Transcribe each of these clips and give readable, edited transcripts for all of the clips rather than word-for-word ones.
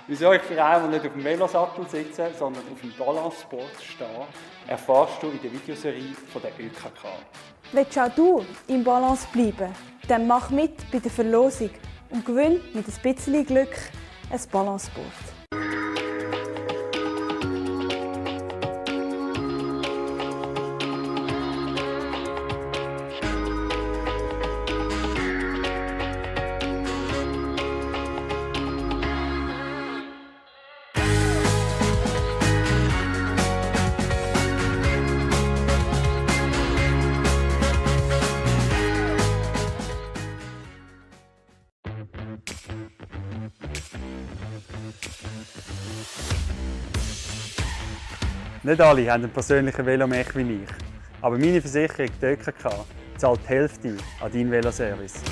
Wieso ich für einen, der nicht auf dem Velosattel sitze, sondern auf dem Balanceboard stehe, erfährst du in der Videoserie von der ÖKK. Willst auch du im Balance bleiben? Dann mach mit bei der Verlosung und gewinn mit ein bisschen Glück ein Balanceboard. Nicht alle haben einen persönlichen Velomech wie ich, aber meine Versicherung, die ÖKK, zahlt die Hälfte an deinen Veloservice.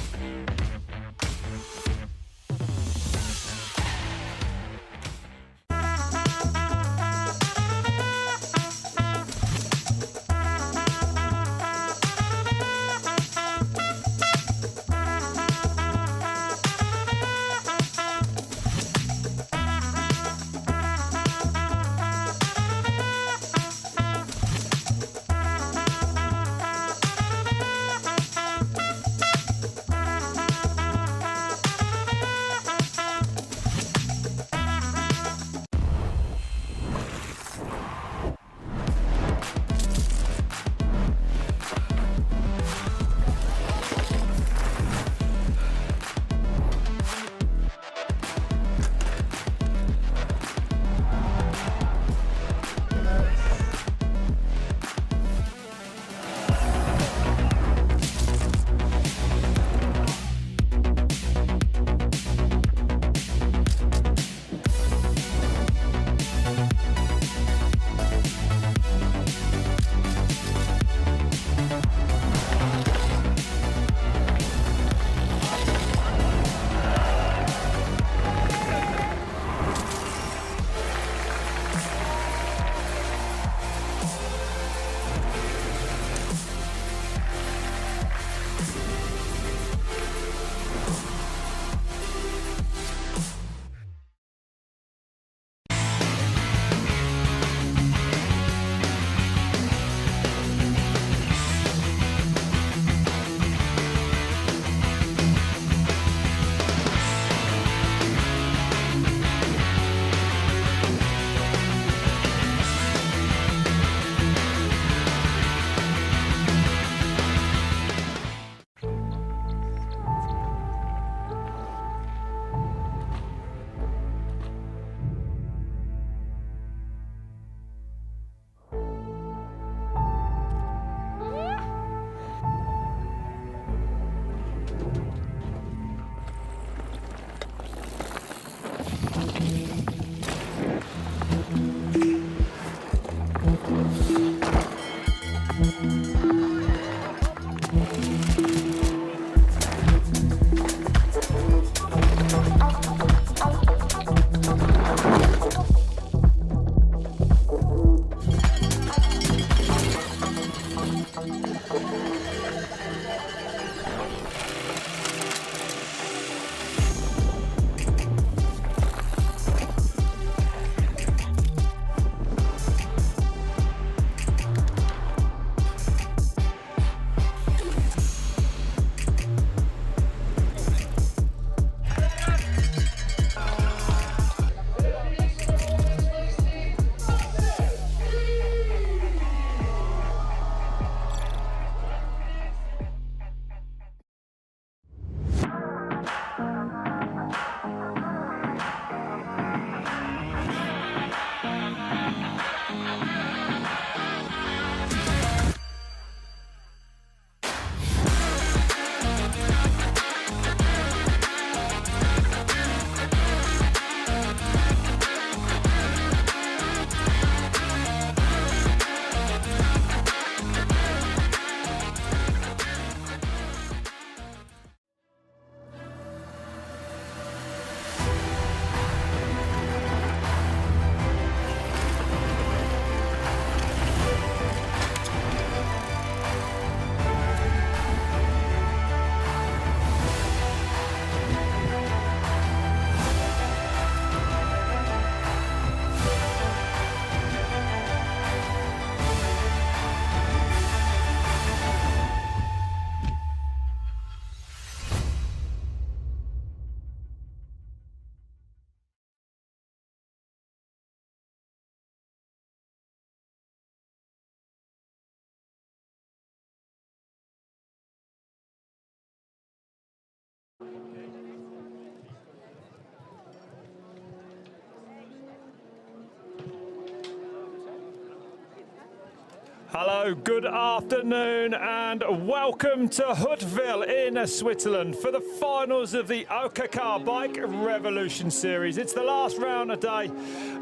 Hello, good afternoon and welcome to Huttwil in Switzerland for the finals of the ÖKK Bike Revolution series. It's the last round today.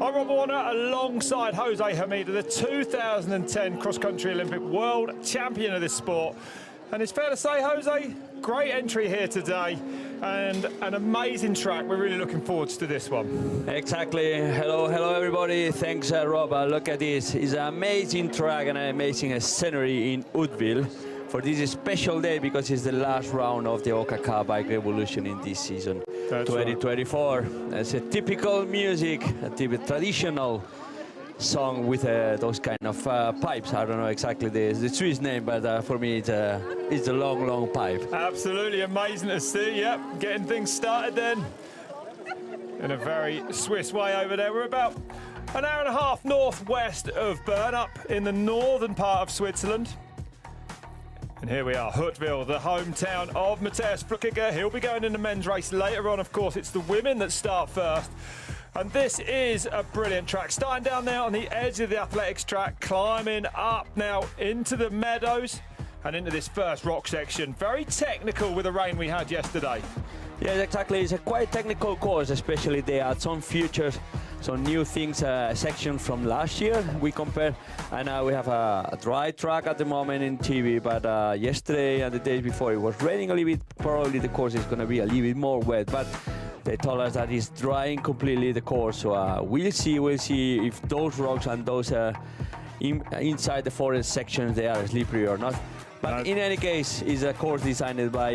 I'm Rob Warner alongside Jose Hamida, the 2010 cross-country Olympic world champion of this sport. And it's fair to say, Jose, great entry here today and an amazing track. We're really looking forward to this one. Exactly. Hello everybody. Thanks, Rob. Look at this. It's an amazing track and an amazing scenery in Huttwil for this special day because it's the last round of the ÖKK Bike Revolution in this season. That's 2024. Right. It's a typical music, a typical traditional song with those kind of pipes. I don't know exactly the Swiss name, but for me it's a long pipe. Absolutely amazing to see. Yep, getting things started then in a very Swiss way over there. We're about an hour and a half northwest of Bern, up in the northern part of Switzerland. And here we are, Huttwil, the hometown of Matthias Flückiger. He'll be going in the men's race later on. Of course, it's the women that start first. And this is a brilliant track. Starting down there on the edge of the athletics track, climbing up now into the meadows and into this first rock section. Very technical with the rain we had yesterday. Yes, exactly. It's a quite technical course, especially they add some features, some new things, section from last year we compare. And we have a dry track at the moment in TV, but yesterday and the days before it was raining a little bit. Probably the course is going to be a little bit more wet, but they told us that it's drying completely the course. So we'll see if those rocks and those inside the forest sections they are slippery or not. But in any case, it's a course designed by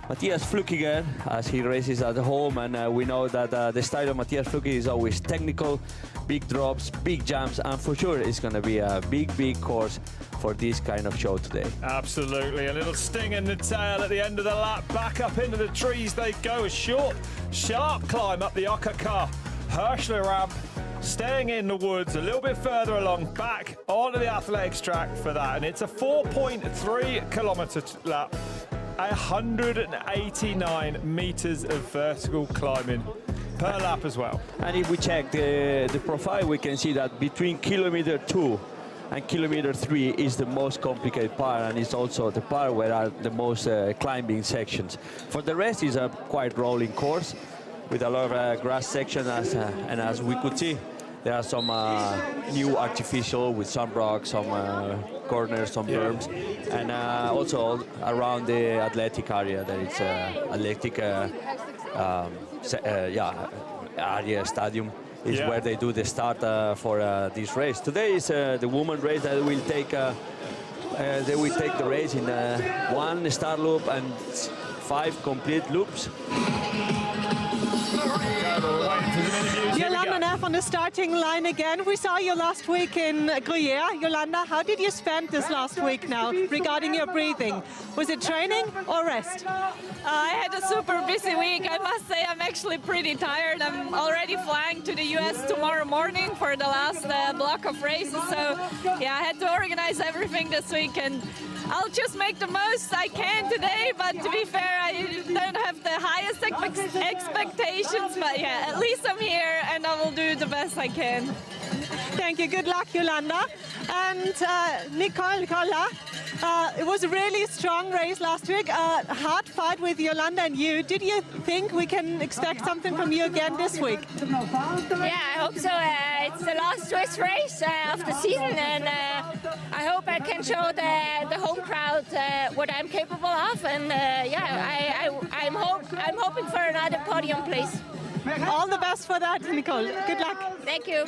Matthias Flückiger as he races at home, and we know that the style of Matthias Flückiger is always technical, big drops, big jumps, and for sure it's going to be a big course for this kind of show today. Absolutely, a little sting in the tail at the end of the lap. Back up into the trees they go. A short, sharp climb up the ÖKK Hirschler ramp, staying in the woods a little bit further along, back onto the athletics track for that. And it's a 4.3 kilometre lap, 189 metres of vertical climbing per lap as well. And if we check the profile, we can see that between kilometer 2 and kilometer 3 is the most complicated part, and it's also the part where are the most climbing sections. For the rest, is a quite rolling course with a lot of grass sections, and as we could see, there are some new artificial with some rocks, some corners, some berms, and also around the athletic area there is athletic area stadium is where they do the start for this race. Today is the women race that will take they will take the race in one start loop and 5 complete loops. Yolanda Neff on the starting line again. We saw you last week in Gruyere. Yolanda, how did you spend this last week now regarding your breathing? Was it training or rest? I had a super busy week. I must say I'm actually pretty tired. I'm already flying to the US tomorrow morning for the last block of races. So yeah, I had to organize everything this week, and I'll just make the most I can today, but to be fair, I don't have the highest expectations, but yeah, at least I'm here and I will do the best I can. Thank you. Good luck, Yolanda. And Nicole, it was a really strong race last week, a hard fight with Yolanda and you. Did you think we can expect something from you again this week? Yeah, I hope so. It's the last Swiss race of the season, and I hope I can show the home crowd what I'm capable of. And yeah, I'm hoping for another podium place. All the best for that, Nicole. Good luck. Thank you.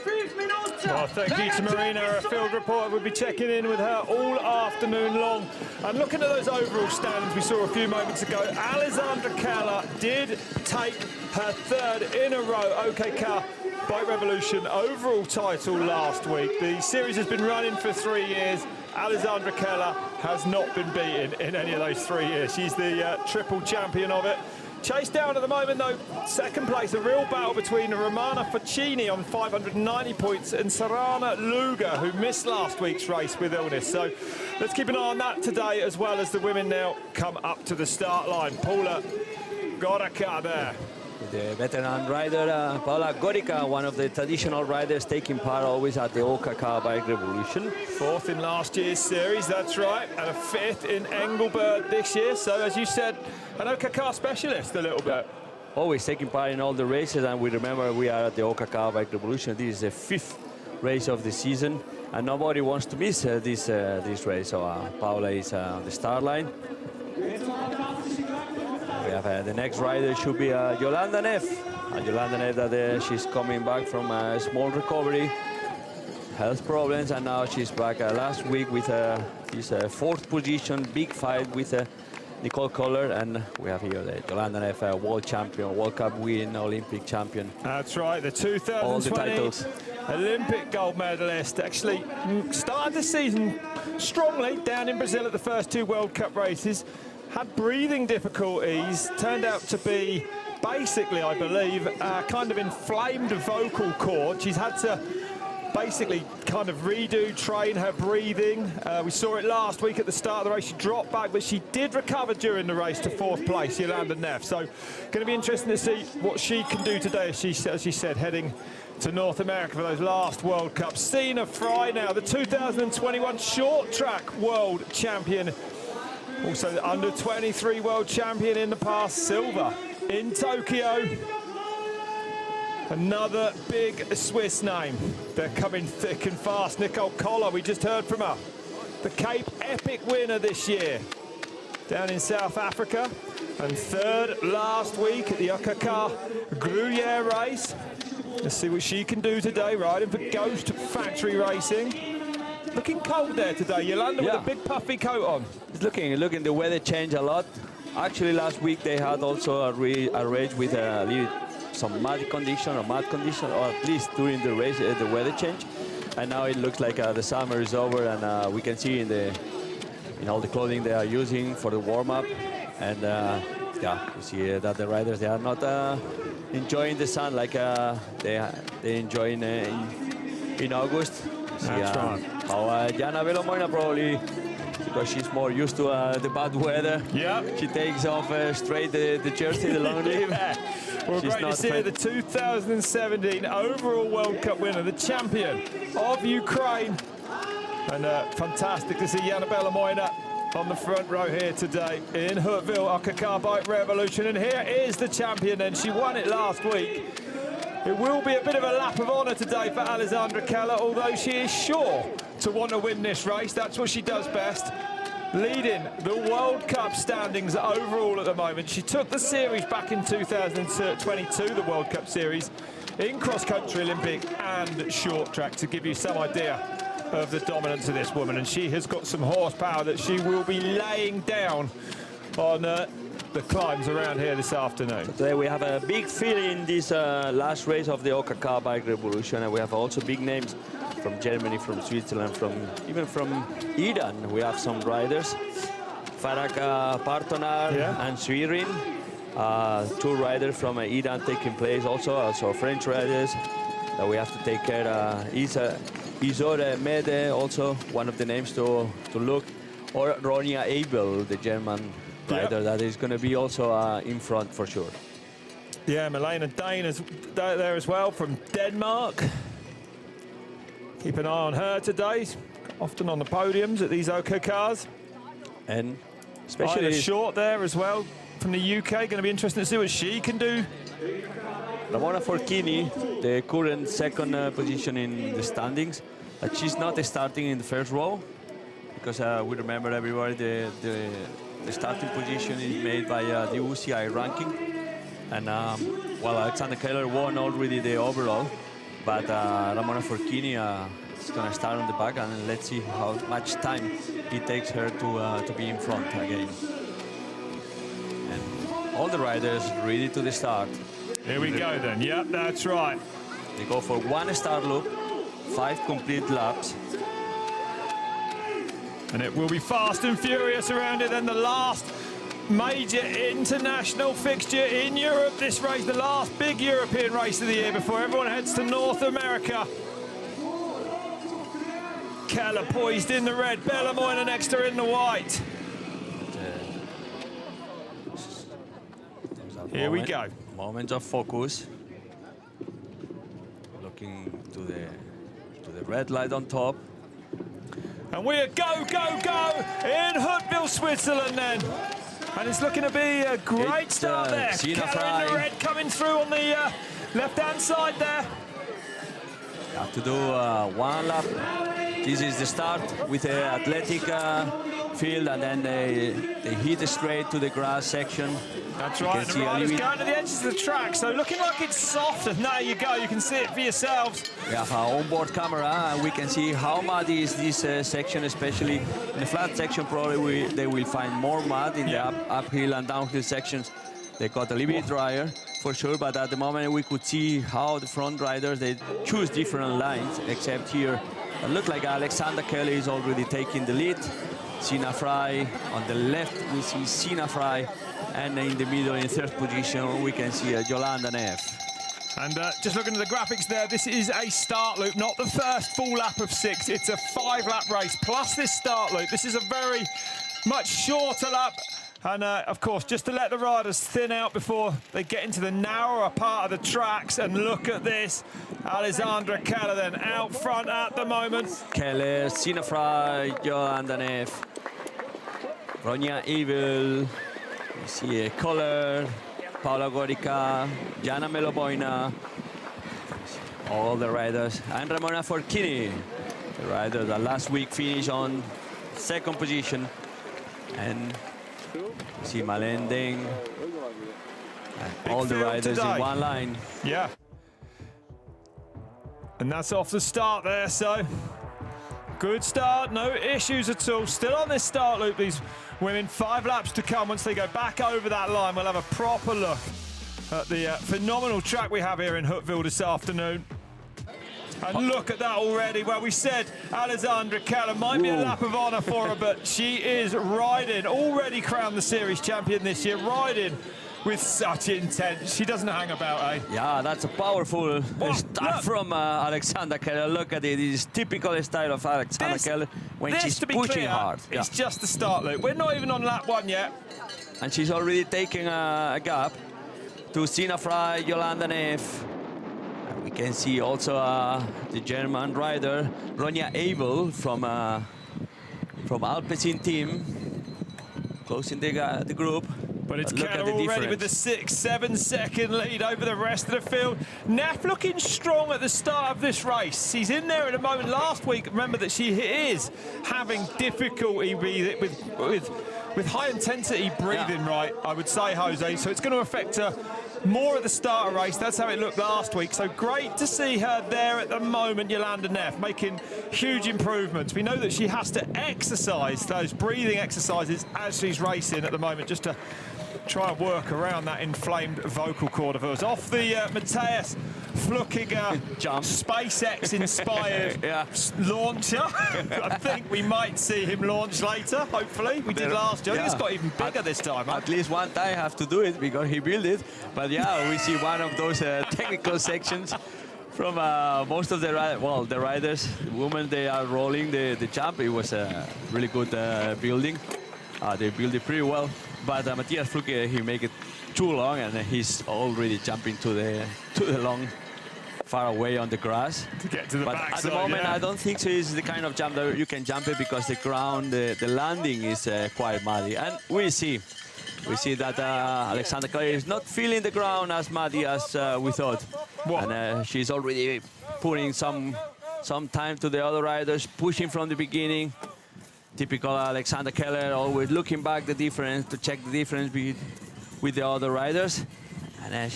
Well, thank you to Marina, our field reporter. We'll be checking in with her all afternoon long. And looking at those overall standings we saw a few moments ago, Alessandra Keller did take her 3rd in a row ÖKK Bike Revolution overall title last week. The series has been running for 3 years. Alessandra Keller has not been beaten in any of those 3 years. She's the triple champion of it. Chased down at the moment, though, 2nd place, a real battle between Romana Ficini on 590 points and Sarana Luger, who missed last week's race with illness. So let's keep an eye on that today, as well as the women now come up to the start line. Paula Gorica there. The veteran rider Paula Gorica, one of the traditional riders taking part always at the ÖKK Bike Revolution. 4th in last year's series, that's right, and a 5th in Engelberg this year. So, as you said, an ÖKK specialist a little bit. Always taking part in all the races, and we remember we are at the ÖKK Bike Revolution. This is the 5th race of the season, and nobody wants to miss this race. So Paula is on the start line. We have the next rider should be Yolanda Neff. Yolanda Neff, that she's coming back from a small recovery, health problems, and now she's back last week with this 4th position, big fight with Nicole Kohler, and we have here the Yolanda Neff, world champion, World Cup win, Olympic champion. That's right, the 2020 all the titles. Olympic gold medalist. Actually started the season strongly down in Brazil at the first 2 World Cup races. Had breathing difficulties, turned out to be basically, I believe, a kind of inflamed vocal cord. She's had to basically kind of train her breathing. We saw it last week at the start of the race. She dropped back, but she did recover during the race to 4th place, Yolanda Neff. So going to be interesting to see what she can do today, as she said, heading to North America for those last World Cups. Sina Fry now, the 2021 short track world champion. Also the under-23 world champion in the past, silver in Tokyo. Another big Swiss name. They're coming thick and fast. Nicole Kohler, we just heard from her. The Cape Epic winner this year, down in South Africa. And 3rd last week at the ÖKK Gruyere race. Let's see what she can do today, riding for Ghost Factory Racing. Looking cold there today, Yolanda, with a big puffy coat on. It's looking the weather changed a lot. Actually, last week they had also a race with some mud condition, or at least during the race the weather changed. And now it looks like the summer is over, and we can see in all the clothing they are using for the warm-up. And yeah, you see that the riders, they are not enjoying the sun like they enjoy in August. That's right. How Jana Velomoina probably, because she's more used to the bad weather. Yeah. She takes off straight the jersey, the long sleeve. Well, great to see her, the 2017 overall World Cup winner, the champion of Ukraine. And fantastic to see Jana Velomoina on the front row here today in Huttwil, ÖKK Bike Revolution. And here is the champion, and she won it last week. It will be a bit of a lap of honour today for Alessandra Keller, although she is sure to want to win this race. That's what she does best, leading the World Cup standings overall at the moment. She took the series back in 2022, the World Cup series, in cross-country, Olympic and short track, to give you some idea of the dominance of this woman. And she has got some horsepower that she will be laying down on the climbs around here this afternoon. So today we have a big field in this last race of the ÖKK Bike Revolution, and we have also big names from Germany, from Switzerland, even from Iran. We have some riders, Faraka Partonar and Swirin, 2 riders from Iran taking place, also French riders that we have to take care of. Isor Mede, also one of the names to look, or Ronja Abel, the German rider that is going to be also in front for sure. Yeah, Milena Dane is there as well from Denmark. Keep an eye on her today. Often on the podiums at these ÖKKs. And especially Short there as well from the UK. Going to be interesting to see what she can do. Ramona Forchini, the current 2nd position in the standings, but she's not starting in the first row, because we remember everybody the starting position is made by the UCI ranking, and well, Alexander Keller won already the overall, but Ramona Forchini is going to start on the back, and let's see how much time it takes her to be in front again. And all the riders ready to the start. Here we go then. Yep, that's right. They go for 1 start loop, 5 complete laps. And it will be fast and furious around it. Then the last major international fixture in Europe this race, the last big European race of the year before everyone heads to North America. Keller poised in the red, Velomoina next to her in the white. Here we go. Moment of focus. Looking to the red light on top. And we are go, go, go in Huttwil, Switzerland then. And it's looking to be a great start there. Keller in the red coming through on the left-hand side there. You have to do one lap. This is the start with the athletic field, and then they hit straight to the grass section. That's right, the riders going to the edges of the track, so looking like it's soft, and there you go, you can see it for yourselves. We have our onboard camera, and we can see how muddy is this section, especially in the flat section. Probably they will find more mud in the uphill and downhill sections. They got a little bit drier, for sure, but at the moment we could see how the front riders, they choose different lines, except here. It looked like Alexander Keller is already taking the lead. Sina Fry on the left, we see Sina Fry, and in the middle, in third position, we can see Yolanda Neff. And just looking at the graphics there, this is a start loop, not the first full lap of 6. It's a 5-lap race, plus this start loop. This is a very much shorter lap. And of course, just to let the riders thin out before they get into the narrower part of the tracks. And look at this, Alexandra Keller then out front at the moment. Keller, Sina Fry, Yolanda Neff, Ronja Evil, we see Kohler, Paula Gorica, Jana Meloboina, all the riders, and Ramona Forchini, the rider that last week finished on second position. And see Malending, all the riders today in one line. Yeah. And that's off the start there, so good start, no issues at all. Still on this start loop, these women. 5 laps to come. Once they go back over that line, we'll have a proper look at the phenomenal track we have here in Huttwil this afternoon. And look at that already. Well, we said Alexandra Keller might be a lap of honour for her, but she is riding, already crowned the series champion this year, riding with such intent. She doesn't hang about, eh? Yeah, that's a powerful start from Alexander Keller. Look at it. It is typical style of Alexander Keller when she's pushing hard. It's just the start loop. We're not even on lap 1 yet. And she's already taking a gap to Sina Fry, Yolanda Neff. And we can see also the German rider, Ronja Abel from Alpecin team, closing the group. But it's Keller already with the 6-7 second lead over the rest of the field. Neff looking strong at the start of this race. He's in there at the moment. Last week, remember that she is having difficulty with high intensity breathing, right, I would say, Jose. So it's going to affect her more at the start of the race. That's how it looked last week. So great to see her there at the moment, Yolanda Neff, making huge improvements. We know that she has to exercise those breathing exercises as she's racing at the moment, just to try and work around that inflamed vocal cord of hers. Off the Matthias Flukiger SpaceX-inspired launcher. I think we might see him launch later, hopefully. We did last year. It's got even bigger this time. At least one time have to do it because he built it. But yeah, we see one of those technical sections from most of the riders, the women, they are rolling the jump. It was a really good building. They built it pretty well. But Matthias Fluke, he make it too long, and he's already jumping to the long, far away on the grass. To get to the backside, at the moment, I don't think so. It's the kind of jump that you can jump it because the ground, the landing is quite muddy. And we see that Alexander Keller is not feeling the ground as muddy as we thought. And she's already putting some time to the other riders, pushing from the beginning. Typical Alexander Keller, always looking back the difference to check the difference with the other riders. And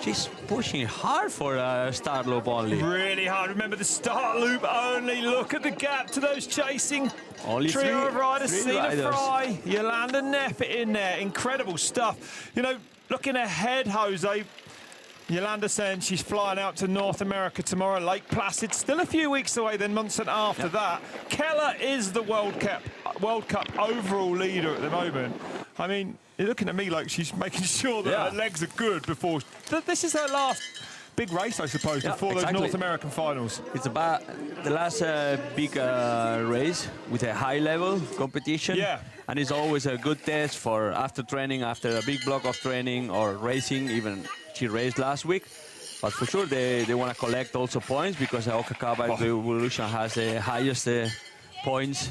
she's pushing hard for a start loop only. Really hard. Remember the start loop only. Look at the gap to those chasing only trio of riders. Sina Fry, Yolanda Neff in there. Incredible stuff. You know, looking ahead, Jose, Yolanda saying she's flying out to North America tomorrow, Lake Placid. Still a few weeks away, then months after that. Keller is the World Cup overall leader at the moment. I mean, you're looking at me like she's making sure that her legs are good before. This is her last big race, I suppose, before those North American finals. It's about the last big race with a high-level competition. Yeah. And it's always a good test for after training, after a big block of training or racing. Even she raced last week. But for sure, they want to collect also points because ÖKK BIKE REVOLUTION has the highest points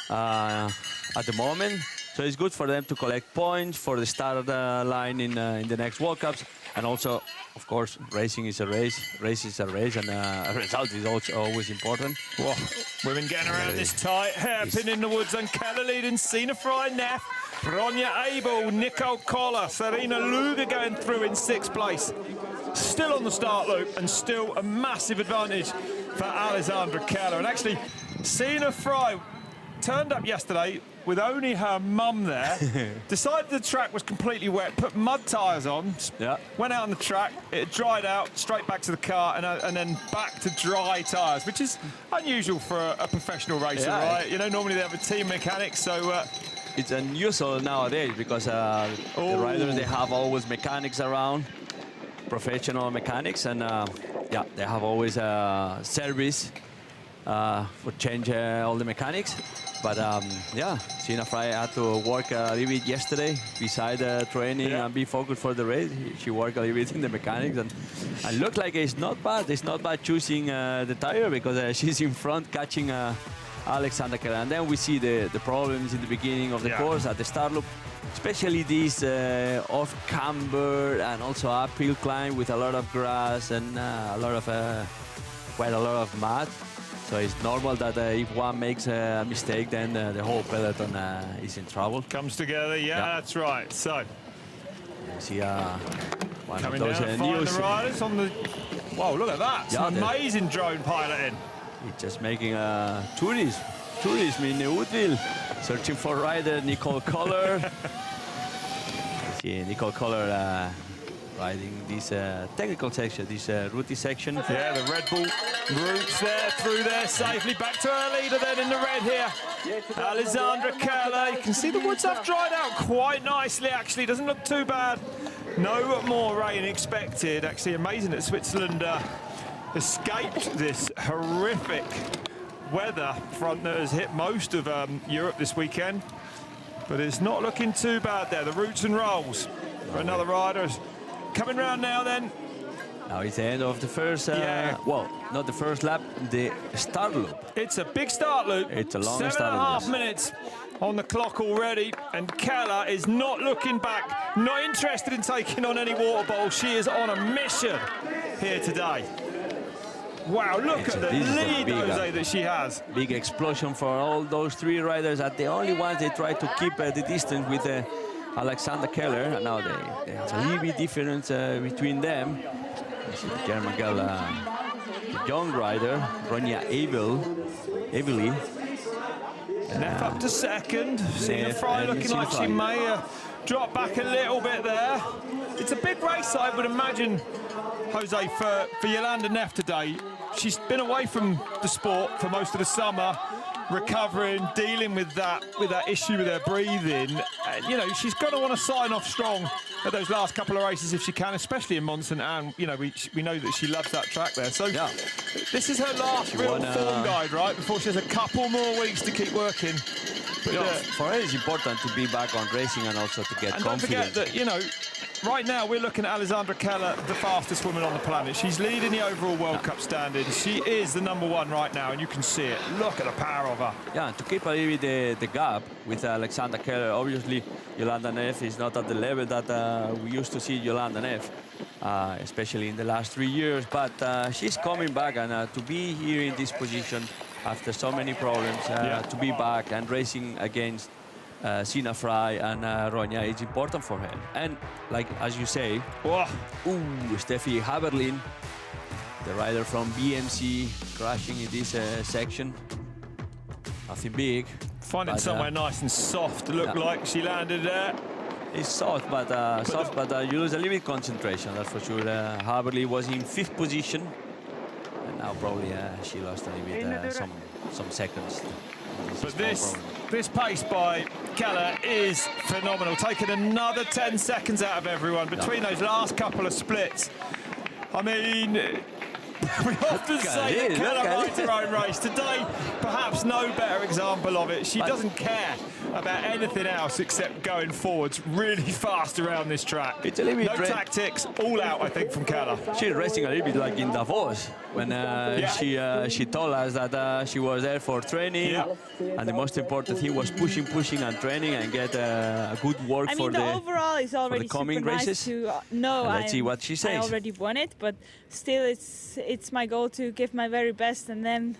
at the moment. So it's good for them to collect points for the start line in the next World Cups. And also, of course, racing is a race. Race is a race, and a result is also always important. Whoa, women getting around this tight, hairpin in the woods, and Keller leading Sina Fry, Neff, Ronja Abel, Nicole Koller, Serena Luger going through in 6th place. Still on the start loop, and still a massive advantage for Alexandra Keller. And actually, Sina Fry turned up yesterday with only her mum there, decided the track was completely wet, put mud tyres on, went out on the track, it dried out, straight back to the car, and then back to dry tyres, which is unusual for a professional racer, right? You know, normally they have a team mechanic, so... it's unusual nowadays because the riders, they have always mechanics around, professional mechanics, and yeah, they have always a service for change all the mechanics. But yeah, Sina Fry had to work a little bit yesterday beside training and be focused for the race. She worked a little bit in the mechanics and looked like it's not bad. It's not bad choosing the tire because she's in front catching Alexandra Keller. And then we see the problems in the beginning of the course at the start loop, especially this off camber and also uphill climb with a lot of grass and quite a lot of mud. So it's normal that if one makes a mistake, then the whole peloton is in trouble. Comes together, that's right. So, you see one coming of those down news. The riders on the. Whoa, look at that! Some amazing drone piloting. He's just making a tourism in Huttwil, searching for rider Nicole Koller. See Nicole Koller riding this technical section, this route section. Yeah, the Red Bull routes there, through there safely. Back to her leader then in the red here. Alexandra Keller. You can see the woods have dried out quite nicely, actually. Doesn't look too bad. No more rain expected. Actually, amazing that Switzerland escaped this horrific weather front that has hit most of Europe this weekend. But it's not looking too bad there. The roots and rolls for another rider. Coming round now then. Now it's the end of the first, well, not the first lap, the start loop. It's a big start loop. It's a long start loop. 7.5 minutes on the clock already, and Keller is not looking back, not interested in taking on any water bowl. She is on a mission here today. Wow, look at the lead, Jose, that she has. Big explosion for all those three riders. At the only ones they try to keep the distance with Alexandra Keller, and now they have a little bit difference between them. This is the German girl, the young rider, Ronja Abel. Neff up to second. Sina Fry looking like she may drop back a little bit there. It's a big race, I would imagine, Jose, for Jolanda Neff today. She's been away from the sport for most of the summer, recovering, dealing with that issue with her breathing. You know, she's going to want to sign off strong at those last couple of races if she can, especially in Monson, and you know we know that she loves that track there. So this is her last real form guide, right? Before she has a couple more weeks to keep working. But for her, it's important to be back on racing and also to get confidence. Don't forget that, you know, right now we're looking at Alexandra Keller, the fastest woman on the planet. She's leading the overall World Cup standings. She is the #1 right now, and you can see it. Look at the power of her. Yeah, and to keep a little bit the gap with Alexandra Keller, obviously Jolanda Neff is not at the level that we used to see Jolanda Neff, especially in the last 3 years. But she's coming back, and to be here in this position after so many problems, to be back and racing against Sina Fry and Ronja is important for her. And like as you say, Steffi Haberlin, the rider from BMC, crashing in this section. Nothing big. Find it somewhere nice and soft. Looked like she landed there. It's soft, but you lose a little bit concentration. That's for sure. Haberlin was in 5th position, and now probably she lost a little bit some seconds. But this pace by Keller is phenomenal, taking another 10 seconds out of everyone between those last couple of splits. I mean, we often say that Keller rides her own race. Today, perhaps no better example of it. She doesn't care about anything else except going forwards really fast around this track. It's a little bit no tactics, all out, I think, from Keller. She's racing a little bit like in Davos when she told us that she was there for training, and the most important thing was pushing and training and get a good work I mean, the overall is already coming super nice races. to know Let's see what she says. I already won it, but still it's my goal to give my very best and then,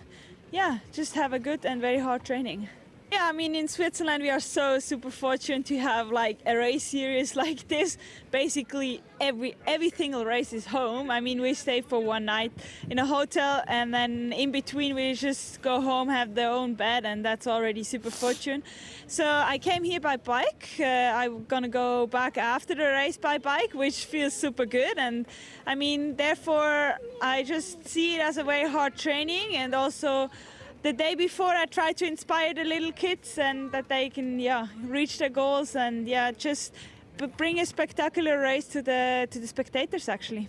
yeah, just have a good and very hard training. Yeah, I mean, in Switzerland we are so super fortunate to have like a race series like this. Basically every single race is home. I mean, we stay for one night in a hotel and then in between we just go home, have their own bed, and that's already super fortunate. So I came here by bike. I'm gonna go back after the race by bike, which feels super good. And I mean, therefore I just see it as a very hard training, and also the day before I try to inspire the little kids and that they can reach their goals and just bring a spectacular race to the spectators actually.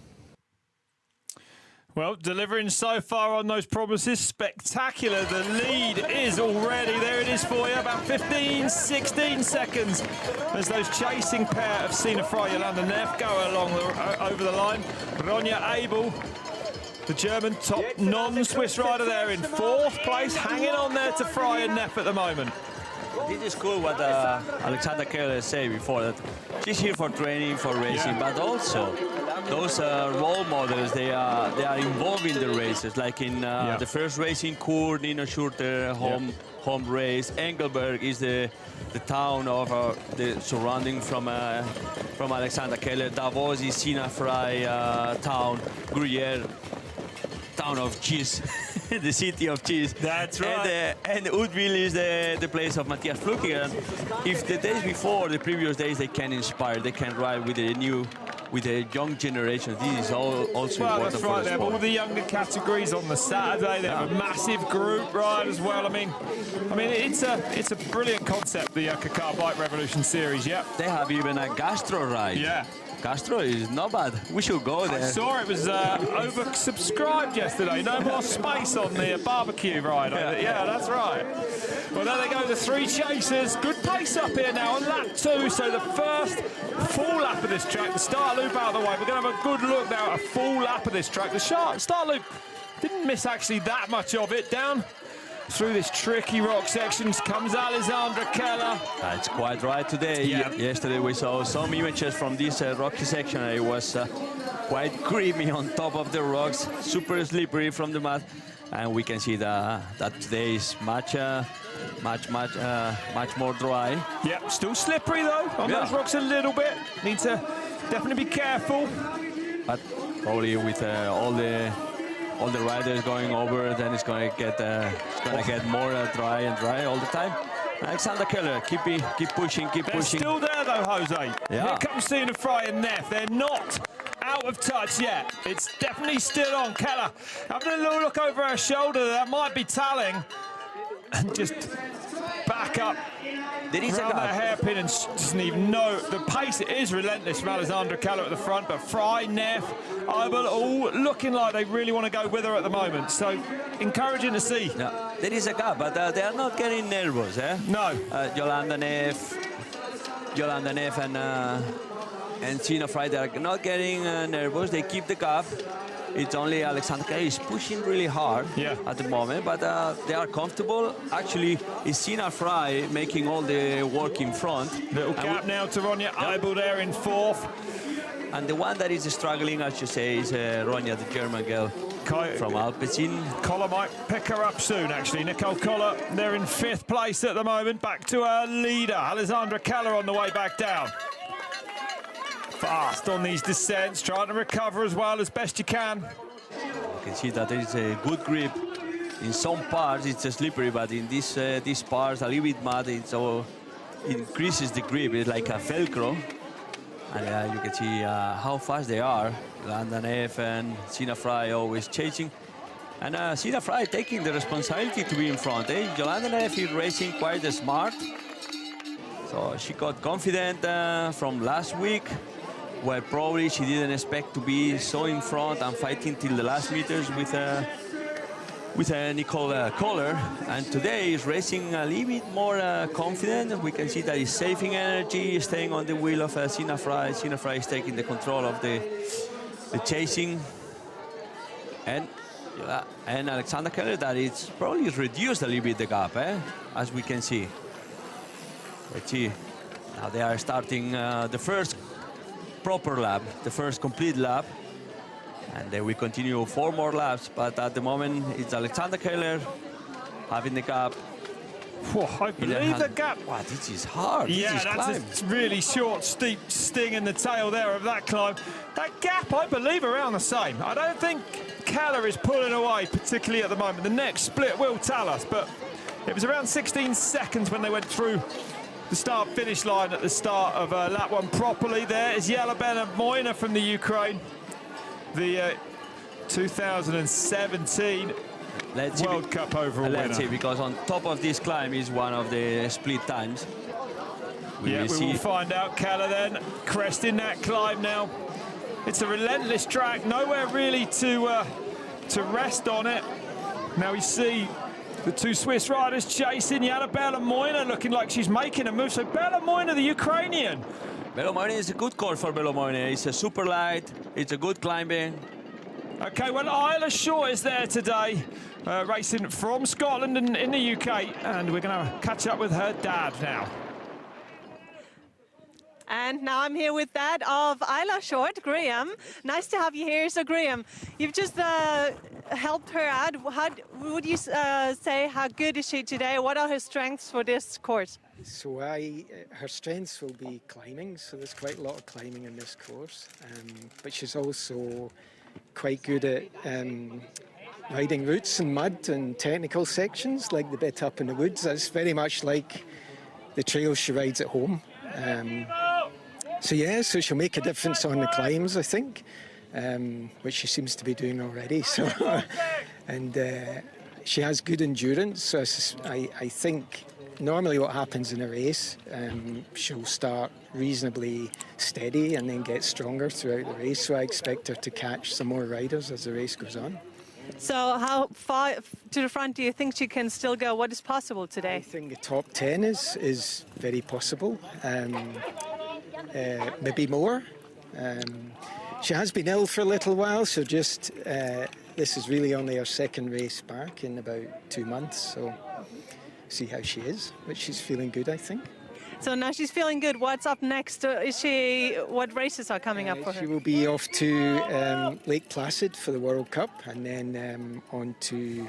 Well, delivering so far on those promises, spectacular. The lead is already, there it is for you, about 15, 16 seconds as those chasing pair of Sina Frey, Jolanda Neff go along over the line. Ronja Abel, the German top non-Swiss rider there in 4th place, hanging on there to Frey and Neff at the moment. This is cool what Alexander Keller said before, that she's here for training, for racing, but also those role models, they are involved in the races, like in the first race in Kur, Nina Schurter, home race. Engelberg is the town of the surrounding from Alexander Keller. Davos is Sina Frey town. Gruyere, town of cheese, the city of cheese. That's right. And Huttwil is the place of Matthias Flukiger. If the days before, the previous days, they can inspire, they can ride with the young generation. This is also important that's for right. the They have sport. all the younger categories on the Saturday. They have a massive group ride as well. I mean, it's a brilliant concept, the ÖKK Bike Revolution series. Yeah. They have even a gastro ride. Yeah. Gastro is not bad. We should go there. I saw it was oversubscribed yesterday. No more space on the barbecue ride. Yeah, that's right. Well, there they go, the 3 chasers. Good pace up here now on lap 2. So the first full lap of this track. The start loop out of the way. We're going to have a good look now at a full lap of this track. The start loop didn't miss actually that much of it. Down through this tricky rock sections comes Alexandra Keller. It's quite right today. Yeah. Yesterday we saw some images from this rocky section. It was quite creamy on top of the rocks, super slippery from the mud, and we can see that today is much more dry. Yeah, still slippery though on those rocks a little bit. Need to definitely be careful. But probably with all the riders going over, then it's going to get more dry and dry all the time. Alexander Keller, keep pushing, keep They're pushing. still there though, Jose. Yeah. Here comes Sina Frey and Neff. They're not out of touch yet. It's definitely still on. Keller having a little look over her shoulder. That might be tallying. And just back up. There is around that hairpin and doesn't even know. The pace is relentless from Alexandra Keller at the front, but Frey, Neff, Abel, all looking like they really want to go with her at the moment. So encouraging to see. No, there is a gap, but they are not getting nervous, eh? No. Jolanda Neff and Sina Frey, they are not getting nervous. They keep the gap. It's only Alexander Keller is pushing really hard at the moment, but they are comfortable. Actually, it's Sina Frey making all the work in front. Little gap now to Ronja Abel there in 4th. And the one that is struggling, I should say, is Ronja, the German girl from Alpecin. Koller might pick her up soon, actually. Nicole Koller, they're in 5th place at the moment. Back to her leader, Alexandra Keller, on the way back down. Fast on these descents, trying to recover as well as best you can. You can see that there is a good grip. In some parts it's slippery, but in these parts a little bit mud, it increases the grip. It's like a Velcro. And you can see how fast they are. Jolanda Neff and Sina Frey always chasing. And Sina Frey taking the responsibility to be in front. Jolanda Neff is racing quite smart. So she got confident from last week. where probably she didn't expect to be so in front and fighting till the last meters with Nicole Keller, and today is racing a little bit more confident. We can see that he's saving energy, staying on the wheel of Sina Frey. Sina Frey is taking the control of the chasing, and Alexander Keller, that it's probably reduced a little bit the gap, as we can see. Let's see. Now they are starting the first proper lap, the first complete lap. And then we continue 4 more laps, but at the moment it's Alexander Keller having the gap. Whoa, I believe the gap. Wow, this is hard. Yeah, this is that's a really short, steep sting in the tail there of that climb. That gap, I believe, around the same. I don't think Keller is pulling away, particularly at the moment. The next split will tell us, but it was around 16 seconds when they went through the start-finish line at the start of lap 1 properly. There is Jelena Moina from the Ukraine, the 2017 World Cup overall winner. Let's see, because on top of this climb is one of the split times. We will find out. Keller then cresting that climb now. It's a relentless track, nowhere really to rest on it. Now we see the 2 Swiss riders chasing. Jelena Moina looking like she's making a move. So Bella Moina, the Ukrainian. Bella Moina is a good course for Bella Moina. It's a super light, it's a good climbing. Okay, well, Isla Shaw is there today, racing from Scotland and in the UK, and we're going to catch up with her dad now. And now I'm here with Dad of Isla Short, Graham. Nice to have you here. So Graham, you've just helped her out. How would you say, how good is she today? What are her strengths for this course? So her strengths will be climbing, so there's quite a lot of climbing in this course. But she's also quite good at riding routes and mud and technical sections, like the bit up in the woods. That's very much like the trails she rides at home. So she'll make a difference on the climbs, I think, which she seems to be doing already. So, and she has good endurance. So I think normally what happens in a race, she'll start reasonably steady and then get stronger throughout the race. So I expect her to catch some more riders as the race goes on. So how far to the front do you think she can still go? What is possible today? I think the top 10 is very possible. Maybe more. She has been ill for a little while, so just this is really only her second race back in about 2 months, so see how she is, but she's feeling good, I think. So now she's feeling good. What's up next? What races are coming up for her? She will be off to Lake Placid for the World Cup, and then on to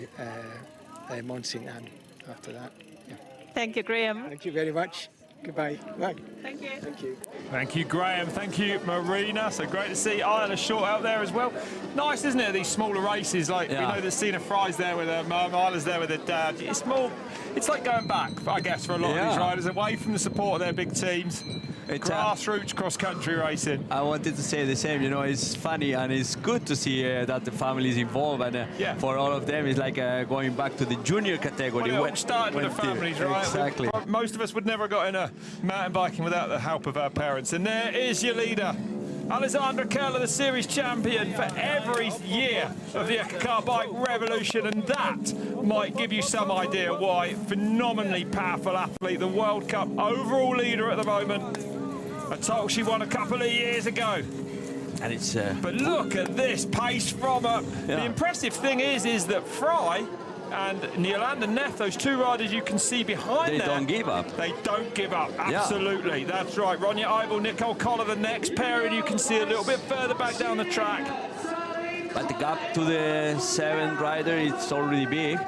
Mont Saint Anne after that. Yeah. Thank you, Graham. Thank you very much. Goodbye. Bye. Thank you. Thank you. Thank you, Graham. Thank you, Marina. So great to see Isla Short out there as well. Nice, isn't it, these smaller races? Like, we know that Sina Frey's there with her mum, Isla's there with her dad. It's more, it's like going back, I guess, for a lot of these riders, away from the support of their big teams. It's grassroots cross-country racing. I wanted to say the same, you know, it's funny and it's good to see that the family is involved, and for all of them it's like going back to the junior category. Well, it all started with the families, right? Exactly. Most of us would never have got into mountain biking without the help of our parents. And there is your leader, Alexander Keller, the series champion for every year of the ÖKK Bike Revolution, and that might give you some idea why. Phenomenally powerful athlete, the World Cup overall leader at the moment. A title she won a couple of years ago. And it's but look at this pace from her. The impressive thing is that Frey and Jolanda Neff, those 2 riders you can see behind there, they don't give up. They don't give up, absolutely. That's right. Ronja Ivel, Nicole Keller, the next pair, and you can see a little bit further back down the track. But the gap to the 7th rider is already big,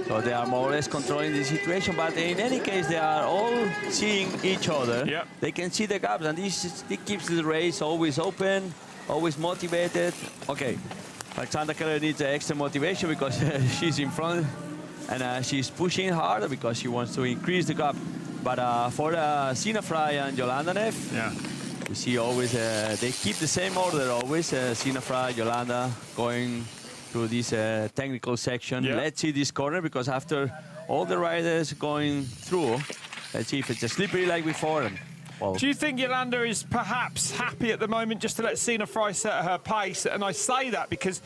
so they are more or less controlling the situation. But in any case, they are all seeing each other. Yep. They can see the gaps, and this keeps the race always open, always motivated. Okay. Alexander Keller needs extra motivation because she's in front and she's pushing hard because she wants to increase the gap. But for Sina Frey and Jolanda Neff, we see always they keep the same order always. Sina Frey, Jolanda going through this technical section. Let's see this corner, because after all the riders going through, let's see if it's a slippery like before. Well, do you think Yolanda is perhaps happy at the moment just to let Sina Frey set her pace? And I say that because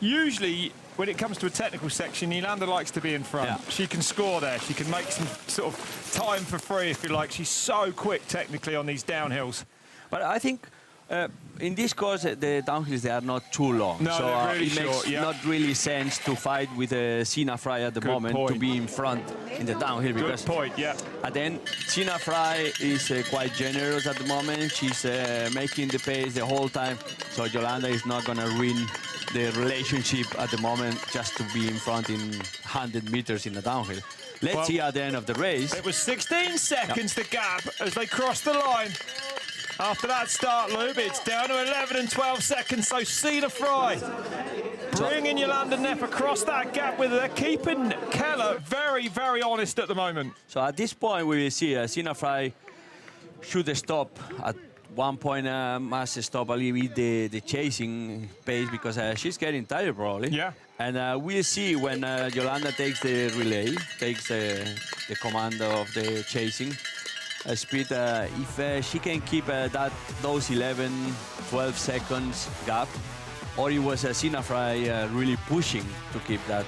usually when it comes to a technical section, Yolanda likes to be in front. Yeah. She can score there. She can make some sort of time for free, if you like. She's so quick technically on these downhills. but I think in this course, the downhills, they are not too long. No, so they're really it makes short, yeah. not really sense to fight with Sina Frey at the Good moment point. to be in front in the downhill. Good Because point, yeah. And then Sina Frey is quite generous at the moment. She's making the pace the whole time. So Yolanda is not going to ruin the relationship at the moment just to be in front in 100 meters in the downhill. Let's see at the end of the race. It was 16 seconds, the gap, as they crossed the line. After that start loop, it's down to 11 and 12 seconds. So Sina Frey bringing Yolanda Neff across that gap with her. They're keeping Keller very, very honest at the moment. So at this point, we will see Sina Frey should stop at one point. Must stop a little bit the chasing pace because she's getting tired probably. Yeah. And we'll see when Yolanda takes the relay, takes the command of the chasing speed. If she can keep those 11, 12 seconds gap, or it was Sina Frey really pushing to keep that.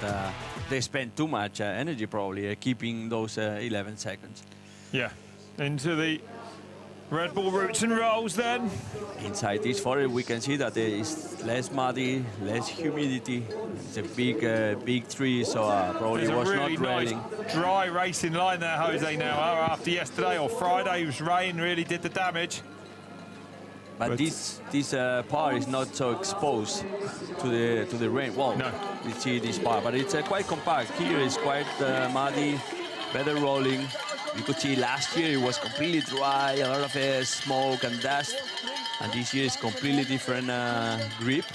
They spent too much energy probably keeping those 11 seconds. Yeah, into the Red Bull roots and rolls then. Inside this forest, we can see that there is less muddy, less humidity. It's a big tree, so probably There's was a really not raining. nice dry racing line there, Jose, now. After yesterday or Friday, it was rain, really did the damage. But this part is not so exposed to the rain. Well, no. You see this part, but it's quite compact. Here it's quite muddy, better rolling. You could see last year it was completely dry, a lot of smoke and dust. And this year is completely different grip.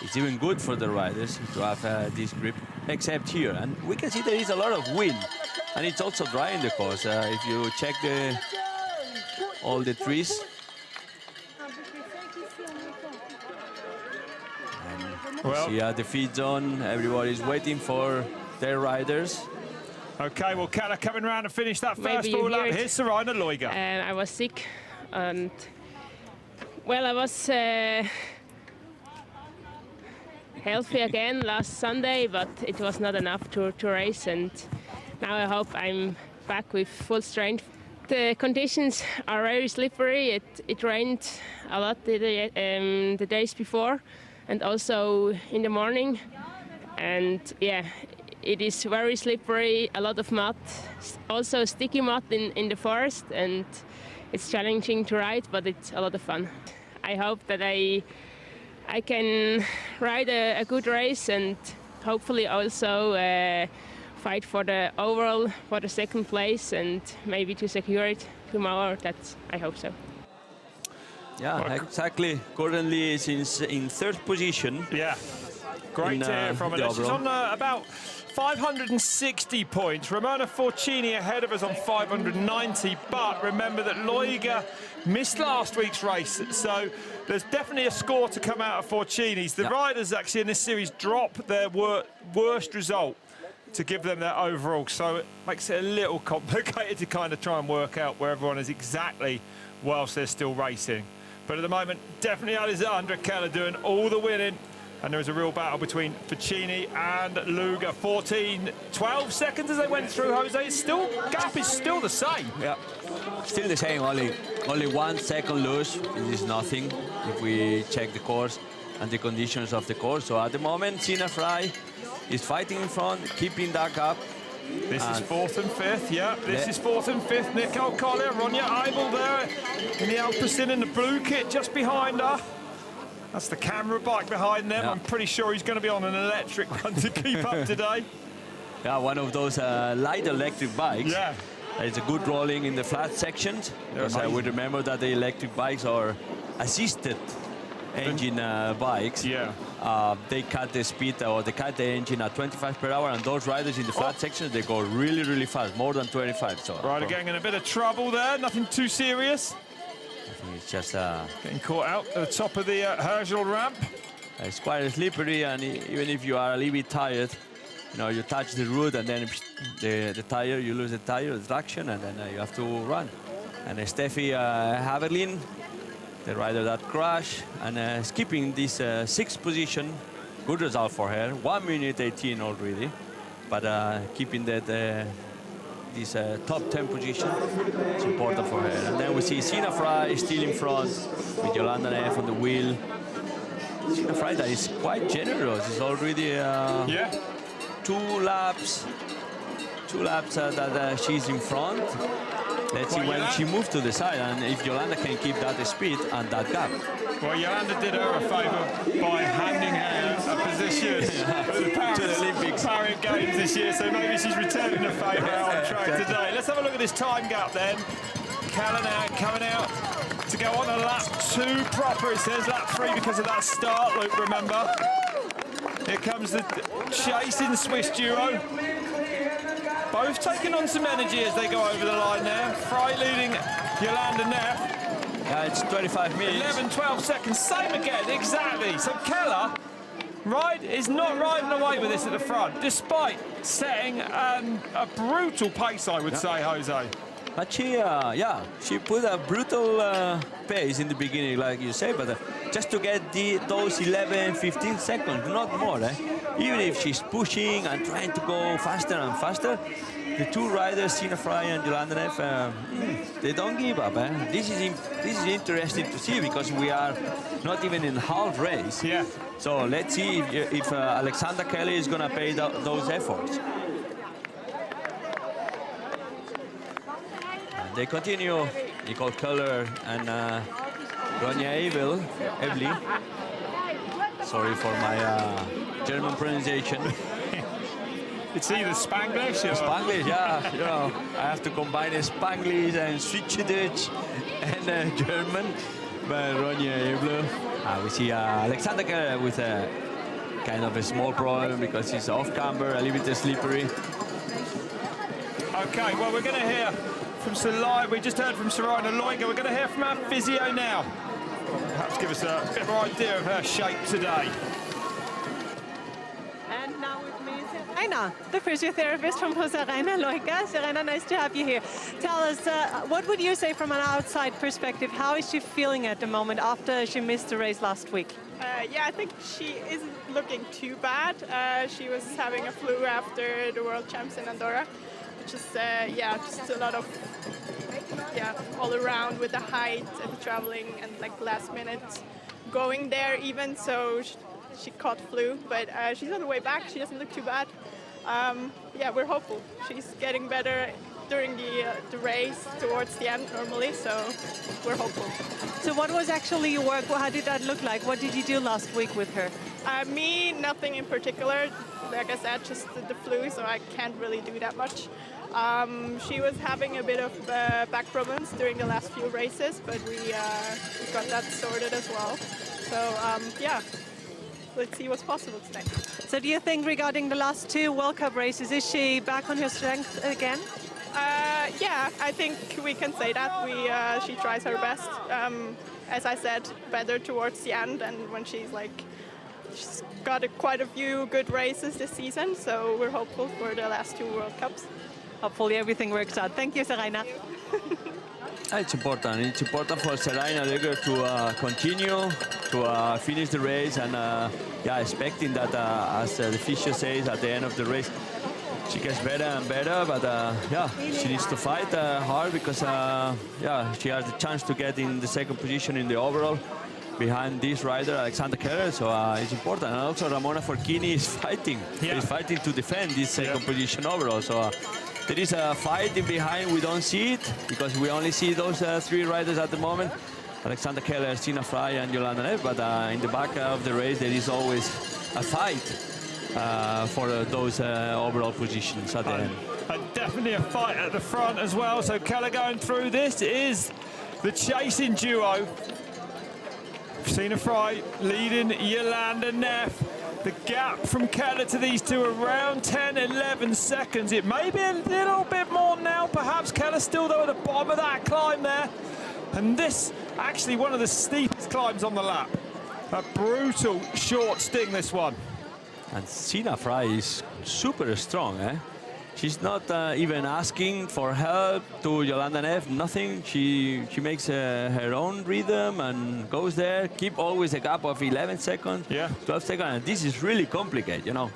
It's even good for the riders to have this grip, except here. And we can see there is a lot of wind. And it's also dry in the course. If you check all the trees. Well, See the feed zone, everybody's waiting for their riders. Okay, well, Keller coming around to finish that first Maybe full you lap. hear it. Here's Sarina Loiga. I was sick, and well, I was healthy again last Sunday, but it was not enough to race, and now I hope I'm back with full strength. The conditions are very slippery. It rained a lot the days before, and also in the morning, and yeah, it is very slippery, a lot of mud, also sticky mud in the forest, and it's challenging to ride, but it's a lot of fun. I hope that I can ride a good race and hopefully also fight for the overall, for the second place, and maybe to secure it tomorrow. I hope so. Yeah, exactly. Currently is in third position. Yeah, great to hear from her. She's on about 560 points. Ramona Forcini ahead of us on 590, but remember that Loiga missed last week's race, so there's definitely a score to come out of Forcini's. The riders actually in this series drop their worst result to give them their overall, so it makes it a little complicated to kind of try and work out where everyone is exactly whilst they're still racing. But at the moment, definitely Alessandra Keller doing all the winning. And there was a real battle between Forcini and Luga. 12 seconds as they went through, Jose. Gap is still the same. Yeah, still the same. Only 1 second loose. This is nothing if we check the course and the conditions of the course. So at the moment, Sina Frey is fighting in front, keeping that gap. This is 4th and 5th, yeah. This is 4th and 5th. Nicole Collier, Ronja Eibel there in the Alpecin in the blue kit just behind her. That's the camera bike behind them. Yeah. I'm pretty sure he's going to be on an electric one to keep up today. Yeah, one of those light electric bikes. Yeah. It's a good rolling in the flat sections. Because I would remember that the electric bikes are assisted engine bikes. Yeah. They cut the speed or they cut the engine at 25 per hour, and those riders in the flat sections, they go really, really fast, more than 25. So Rider getting in a bit of trouble there, nothing too serious. I think it's just getting caught out at the top of the Herschel ramp. It's quite slippery, and even if you are a little bit tired, you know, you touch the road and then the tire, you lose the tire, the traction, and then you have to run. and Steffi Haverlin, the rider that crashed, and skipping this 6th position. Good result for her, 1 minute 18 already, but keeping that this top 10 position, it's important for her. And then we see Sina Fry still in front with Yolanda Neff on the wheel. Sina Fry that is quite generous. It's already 2 laps that she's in front. Let's see when she moves to the side and if Yolanda can keep that speed and that gap. Well, Yolanda did her a favour by handing her a position to the Olympics Paris Games this year, so maybe she's returning the favour on track today. Let's have a look at this time gap then. Keller now coming out to go on a lap 2 proper. It says lap 3 because of that start loop, remember. Here comes the chasing Swiss duo. Both taking on some energy as they go over the line there. Fry leading Yolanda Neff. Yeah, it's 25 minutes. 11, 12 seconds, same again, exactly. So Keller, is not riding away with this at the front, despite setting a brutal pace, I would say, Jose. But she put a brutal pace in the beginning, like you say, but just to get those 11, 15 seconds, not more. Even if she's pushing and trying to go faster and faster, the 2 riders, Sina Fry and Yolanda Neff, they don't give up. This is interesting to see because we are not even in half race. Yeah. So let's see if Alexander Kelly is going to pay those efforts. They continue, Nicole Keller and Ronja Evely. Sorry for my German pronunciation. It's either Spanglish or... Spanglish, yeah. You know, I have to combine Spanglish and Schweizerdeutsch and German. But Ronja Evely. We see Alexander Keller with a kind of a small problem because he's off camber, a little bit slippery. Okay, well, we're going to hear from Solai. We just heard from Sorina Loinger. We're going to hear from our physio now. Perhaps give us a bit more idea of her shape today. And now with me is Serena, the physiotherapist from Sorina Loinger. Serena, nice to have you here. Tell us, what would you say from an outside perspective? How is she feeling at the moment after she missed the race last week? Yeah, I think she isn't looking too bad. She was having a flu after the World Champs in Andorra. Just just a lot of all around with the height and traveling and like last minute going there even, so she caught flu, but she's on the way back. She doesn't look too bad. We're hopeful. She's getting better during the race towards the end normally, so we're hopeful. So what was actually your work? How did that look like? What did you do last week with her? Me, nothing in particular. Like I said, just the flu, so I can't really do that much. She was having a bit of back problems during the last few races, but we got that sorted as well. So let's see what's possible today. So do you think regarding the last 2 World Cup races, is she back on her strength again? I think we can say that. She tries her best. As I said, better towards the end, and when she's got quite a few good races this season, so we're hopeful for the last 2 World Cups. Hopefully everything works out. Thank you, Serena. It's important. It's important for Serena Leger to continue to finish the race, and expecting that, as the physio says, at the end of the race, she gets better and better. But she needs to fight hard because she has the chance to get in the 2nd position in the overall behind this rider, Alexander Keller. So it's important. And also Ramona Forchini is fighting. He's fighting to defend this 2nd position overall. So there is a fight in behind. We don't see it because we only see those 3 riders at the moment. Alexander Keller, Sina Fry and Yolanda Neff. But in the back of the race, there is always a fight for those overall positions at the end. And definitely a fight at the front as well. So Keller going through. This is the chasing duo. Sina Fry leading Yolanda Neff. The gap from Keller to these 2 around 10, 11 seconds. It may be a little bit more now, perhaps. Keller still though at the bottom of that climb there. And this actually one of the steepest climbs on the lap. A brutal short sting, this one. And Sina Fry is super strong, She's not even asking for help to Jolanda Neff, nothing. She makes her own rhythm and goes there, keep always a gap of 11 seconds, 12 seconds, and this is really complicated, you know.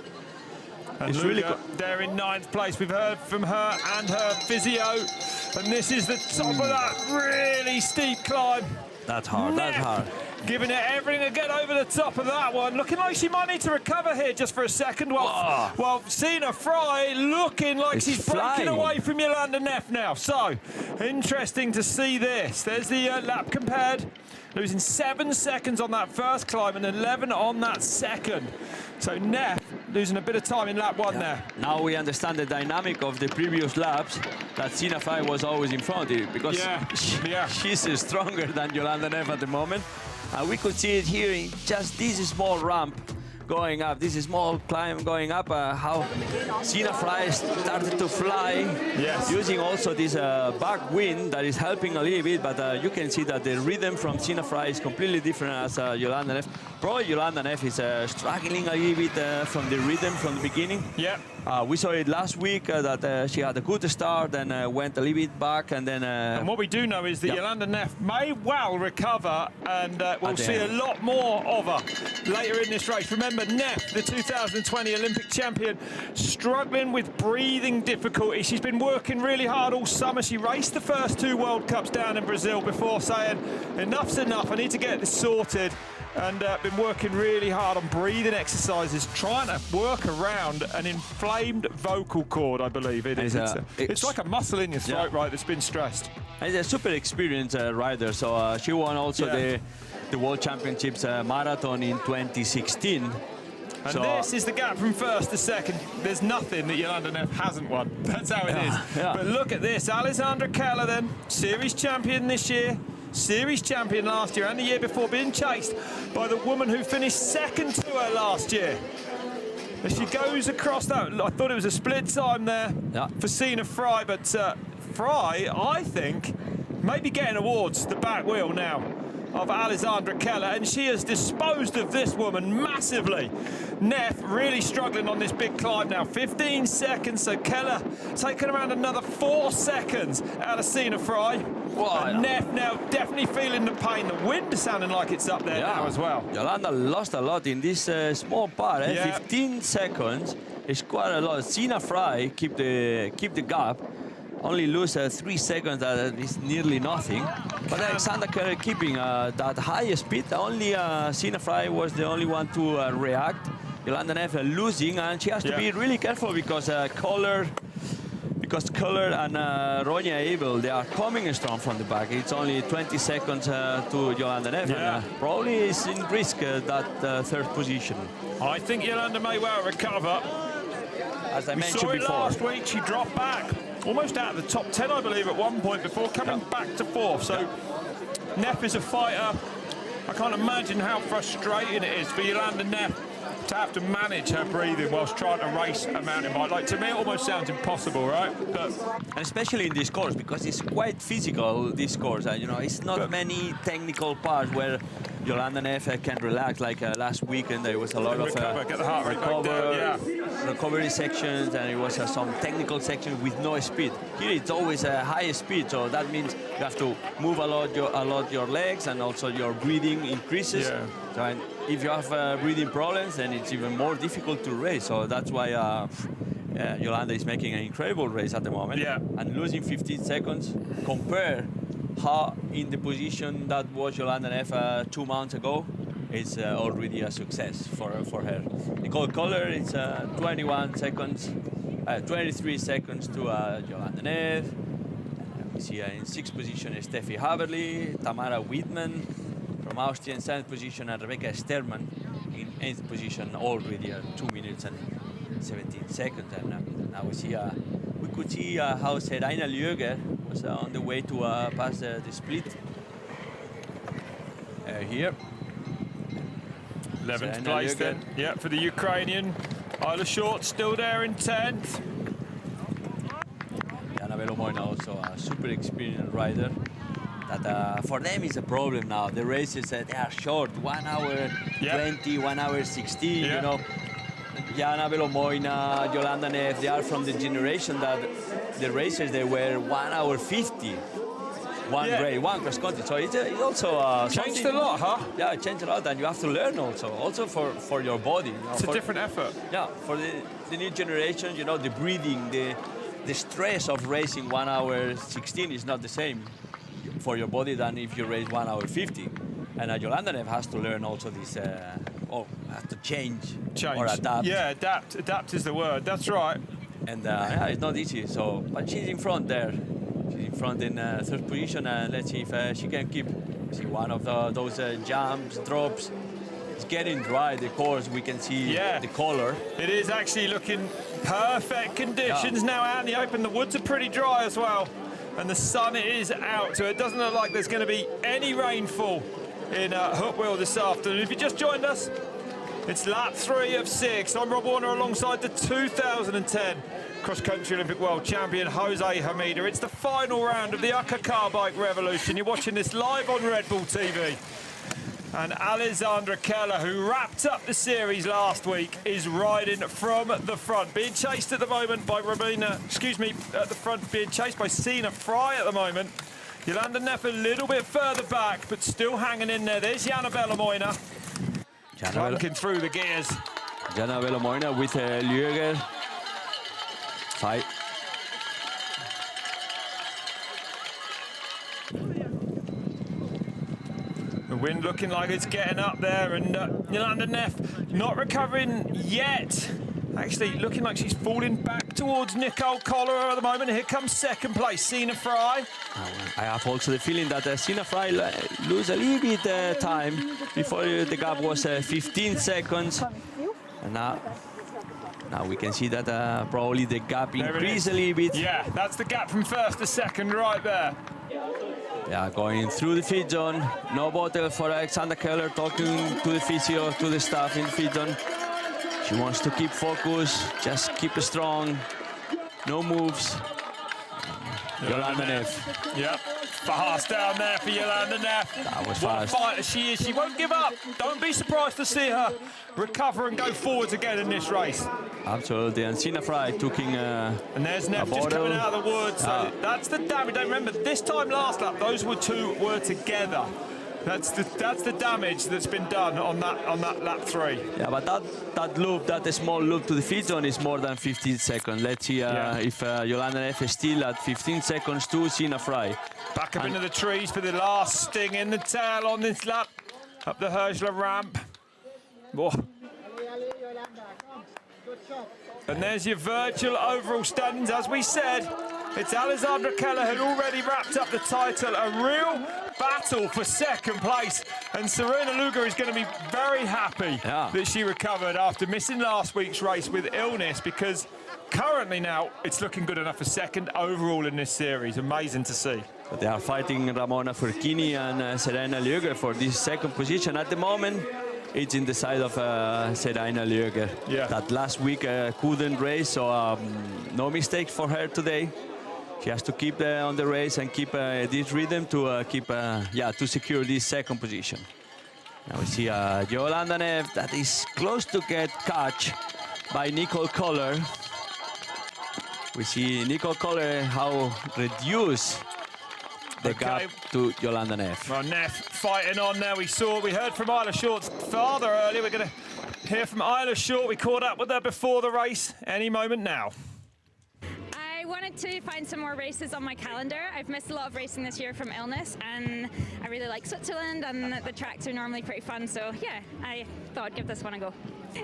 And it's really they're in 9th place. We've heard from her and her physio, and this is the top of that really steep climb. That's hard, that's hard. Giving it everything to get over the top of that one. Looking like she might need to recover here just for a second. Well, Sina Fry looking like she's breaking away from Jolanda Neff now. So, interesting to see this. There's the lap compared. Losing 7 seconds on that first climb and 11 on that second. So Neff losing a bit of time in lap 1 there. Now we understand the dynamic of the previous laps, that Sina Fry was always in front of you, because she's stronger than Jolanda Neff at the moment. We could see it here in just this small ramp going up, this small climb going up, how Sina Fry started to fly, using also this back wind that is helping a little bit, but you can see that the rhythm from Sina Fry is completely different as Jolanda Neff. Probably Jolanda Neff is struggling a little bit from the rhythm from the beginning. We saw it last week that she had a good start and went a little bit back, and then... and what we do know is that Jolanda Neff may well recover, and we'll see a lot more of her later in this race. Remember, Neff, the 2020 Olympic champion, struggling with breathing difficulty. She's been working really hard all summer. She raced the first 2 World Cups down in Brazil before saying, enough's enough, I need to get this sorted. And been working really hard on breathing exercises, trying to work around an inflamed vocal cord, I believe it is. It's like a muscle in your throat, right, that's been stressed. And she's a super experienced rider, so she won also the World Championships marathon in 2016. And this is the gap from first to second. There's nothing that Jolanda Neff hasn't won. That's how it is. But look at this, Alessandra Keller then, series champion this year. Series champion last year and the year before, being chased by the woman who finished second to her last year. As she goes across that, I thought it was a split time there for Sina Fry, but Fry, I think, may be getting awards the back wheel now of Alessandra Keller, and she has disposed of this woman massively. Neff really struggling on this big climb now. 15 seconds, so Keller taking around another 4 seconds out of Sina Fry. And Neff now definitely feeling the pain. The wind is sounding like it's up there now as well. Jolanda lost a lot in this small part. 15 seconds is quite a lot. Sina Fry keep the gap. Only lose 3 seconds, that is nearly nothing. But Alexander Keller keeping that high speed. Only Sina Fry was the only one to react. Jolanda Neff losing, and she has to be really careful because Keller and Ronja Abel, they are coming strong from the back. It's only 20 seconds to Jolanda Neff. And, probably is in risk that third position. I think Jolanda may well recover. As I mentioned saw it before. Last week, she dropped back. Almost out of the top 10, I believe, at one point before coming back to 4th. So Neff is a fighter. I can't imagine how frustrating it is for Jolanda Neff to have to manage her breathing whilst trying to race a mountain bike. Like, to me, it almost sounds impossible, right? But and especially in this course, because it's quite physical, this course. You know, it's not many technical parts where Jolanda Neff can relax. Like last weekend, there was a lot of get the heart rate back down, recovery sections, and it was some technical sections with no speed. Here it's always a high speed, so that means you have to move a lot your legs, and also your breathing increases. So, and if you have breathing problems, then it's even more difficult to race. So that's why Jolanda is making an incredible race at the moment. And losing 15 seconds, compare how in the position that was Jolanda Neff 2 months ago, it's already a success for her. Nicole Kohler, it's 21 seconds, 23 seconds to Jolanda Neff. We see in 6th position Steffi Haberli, Tamara Wittmann from Austria in 7th position, and Rebecca Sterman in 8th position, already 2 minutes and 17 seconds. And now we could see how Serena Ljöger was on the way to pass the split here. 11th place then, for the Ukrainian. Isla Short still there in 10th. Jana Velomoina also a super experienced rider. That for them is a problem now. The races they are short, 1 hour 20, 1 hour 16. You know, Jana Belomoina, Yolanda Neff, they are from the generation that the racers, they were 1 hour 50. One cross country. So it's also changed a lot, huh? Yeah, it changed a lot, and you have to learn also for your body. You know, it's a different effort. Yeah, for the new generation, you know, the breathing, the stress of racing 1 hour 16 is not the same for your body than if you race 1 hour 50. And Yolanda Neff has to learn also this, have to change or adapt. Yeah, adapt. Adapt is the word. That's right. And yeah, it's not easy. So, but she's in front there. She's in front in third position, and let's see if she can keep. See one of those jumps, drops. It's getting dry, the course. We can see the color. It is actually looking perfect conditions now out in the open. The woods are pretty dry as well, and the sun is out, so it doesn't look like there's going to be any rainfall in Huttwil this afternoon. If you just joined us, it's lap 3 of 6. I'm Rob Warner alongside the 2010 cross-country Olympic world champion Jose Hermida. It's the final round of the ÖKK Bike Revolution. You're watching this live on Red Bull TV. And Alexandra Keller, who wrapped up the series last week, is riding from the front. Being chased at the moment by at the front, being chased by Sina Fry at the moment. Yolanda Neff a little bit further back, but still hanging in there. There's Jana Belomoina. Clunking through the gears. Jana Belomoina with Lüger. Fight. The wind looking like it's getting up there, and Yolanda Neff not recovering yet. Actually looking like she's falling back towards Nicole Koller at the moment. Here comes second place, Sina Fry. I have also the feeling that Sina Fry lose a little bit time. Before the gap was 15 seconds. And now we can see that probably the gap increased a little bit. Yeah, that's the gap from first to second right there. Yeah, going through the feed zone. No bottle for Alexandra Keller, talking to the physio, to the staff in the feed zone. She wants to keep focus, just keep it strong. No moves. Yolanda Neff. Yep, fast down there for Yolanda Neff. That was what fast. A fighter she is. She won't give up. Don't be surprised to see her recover and go forwards again in this race. Absolutely, and Sina Fry taking and there's Neff just coming out of the woods. So that's the damage. Don't remember, this time last lap, those two were together. That's the damage that's been done on that lap 3. Yeah, but that loop, that small loop to the feed zone is more than 15 seconds. Let's see if Yolanda Neff is still at 15 seconds to Sina Fry. Back up into the trees for the last sting in the tail on this lap. Up the Herschler ramp. Oh. And there's your virtual overall standings. As we said, it's Alexandra Keller who already wrapped up the title. A real battle for second place. And Serena Luger is going to be very happy that she recovered after missing last week's race with illness, because currently now it's looking good enough for second overall in this series. Amazing to see. But they are fighting Ramona Furchini and Serena Luger for this second position. At the moment, it's in the side of Serena Luger. Yeah. That last week couldn't race, so no mistake for her today. She has to keep on the race and keep this rhythm to to secure this second position. Now we see Yolanda Neff that is close to get catch by Nicole Koller. We see Nicole Koller how reduce the gap to Yolanda Neff. Well, Neff fighting on there. We heard from Isla Short's father earlier. We're going to hear from Isla Short. We caught up with her before the race. Any moment now. I wanted to find some more races on my calendar. I've missed a lot of racing this year from illness, and I really like Switzerland, and the tracks are normally pretty fun, so yeah, I thought I'd give this one a go.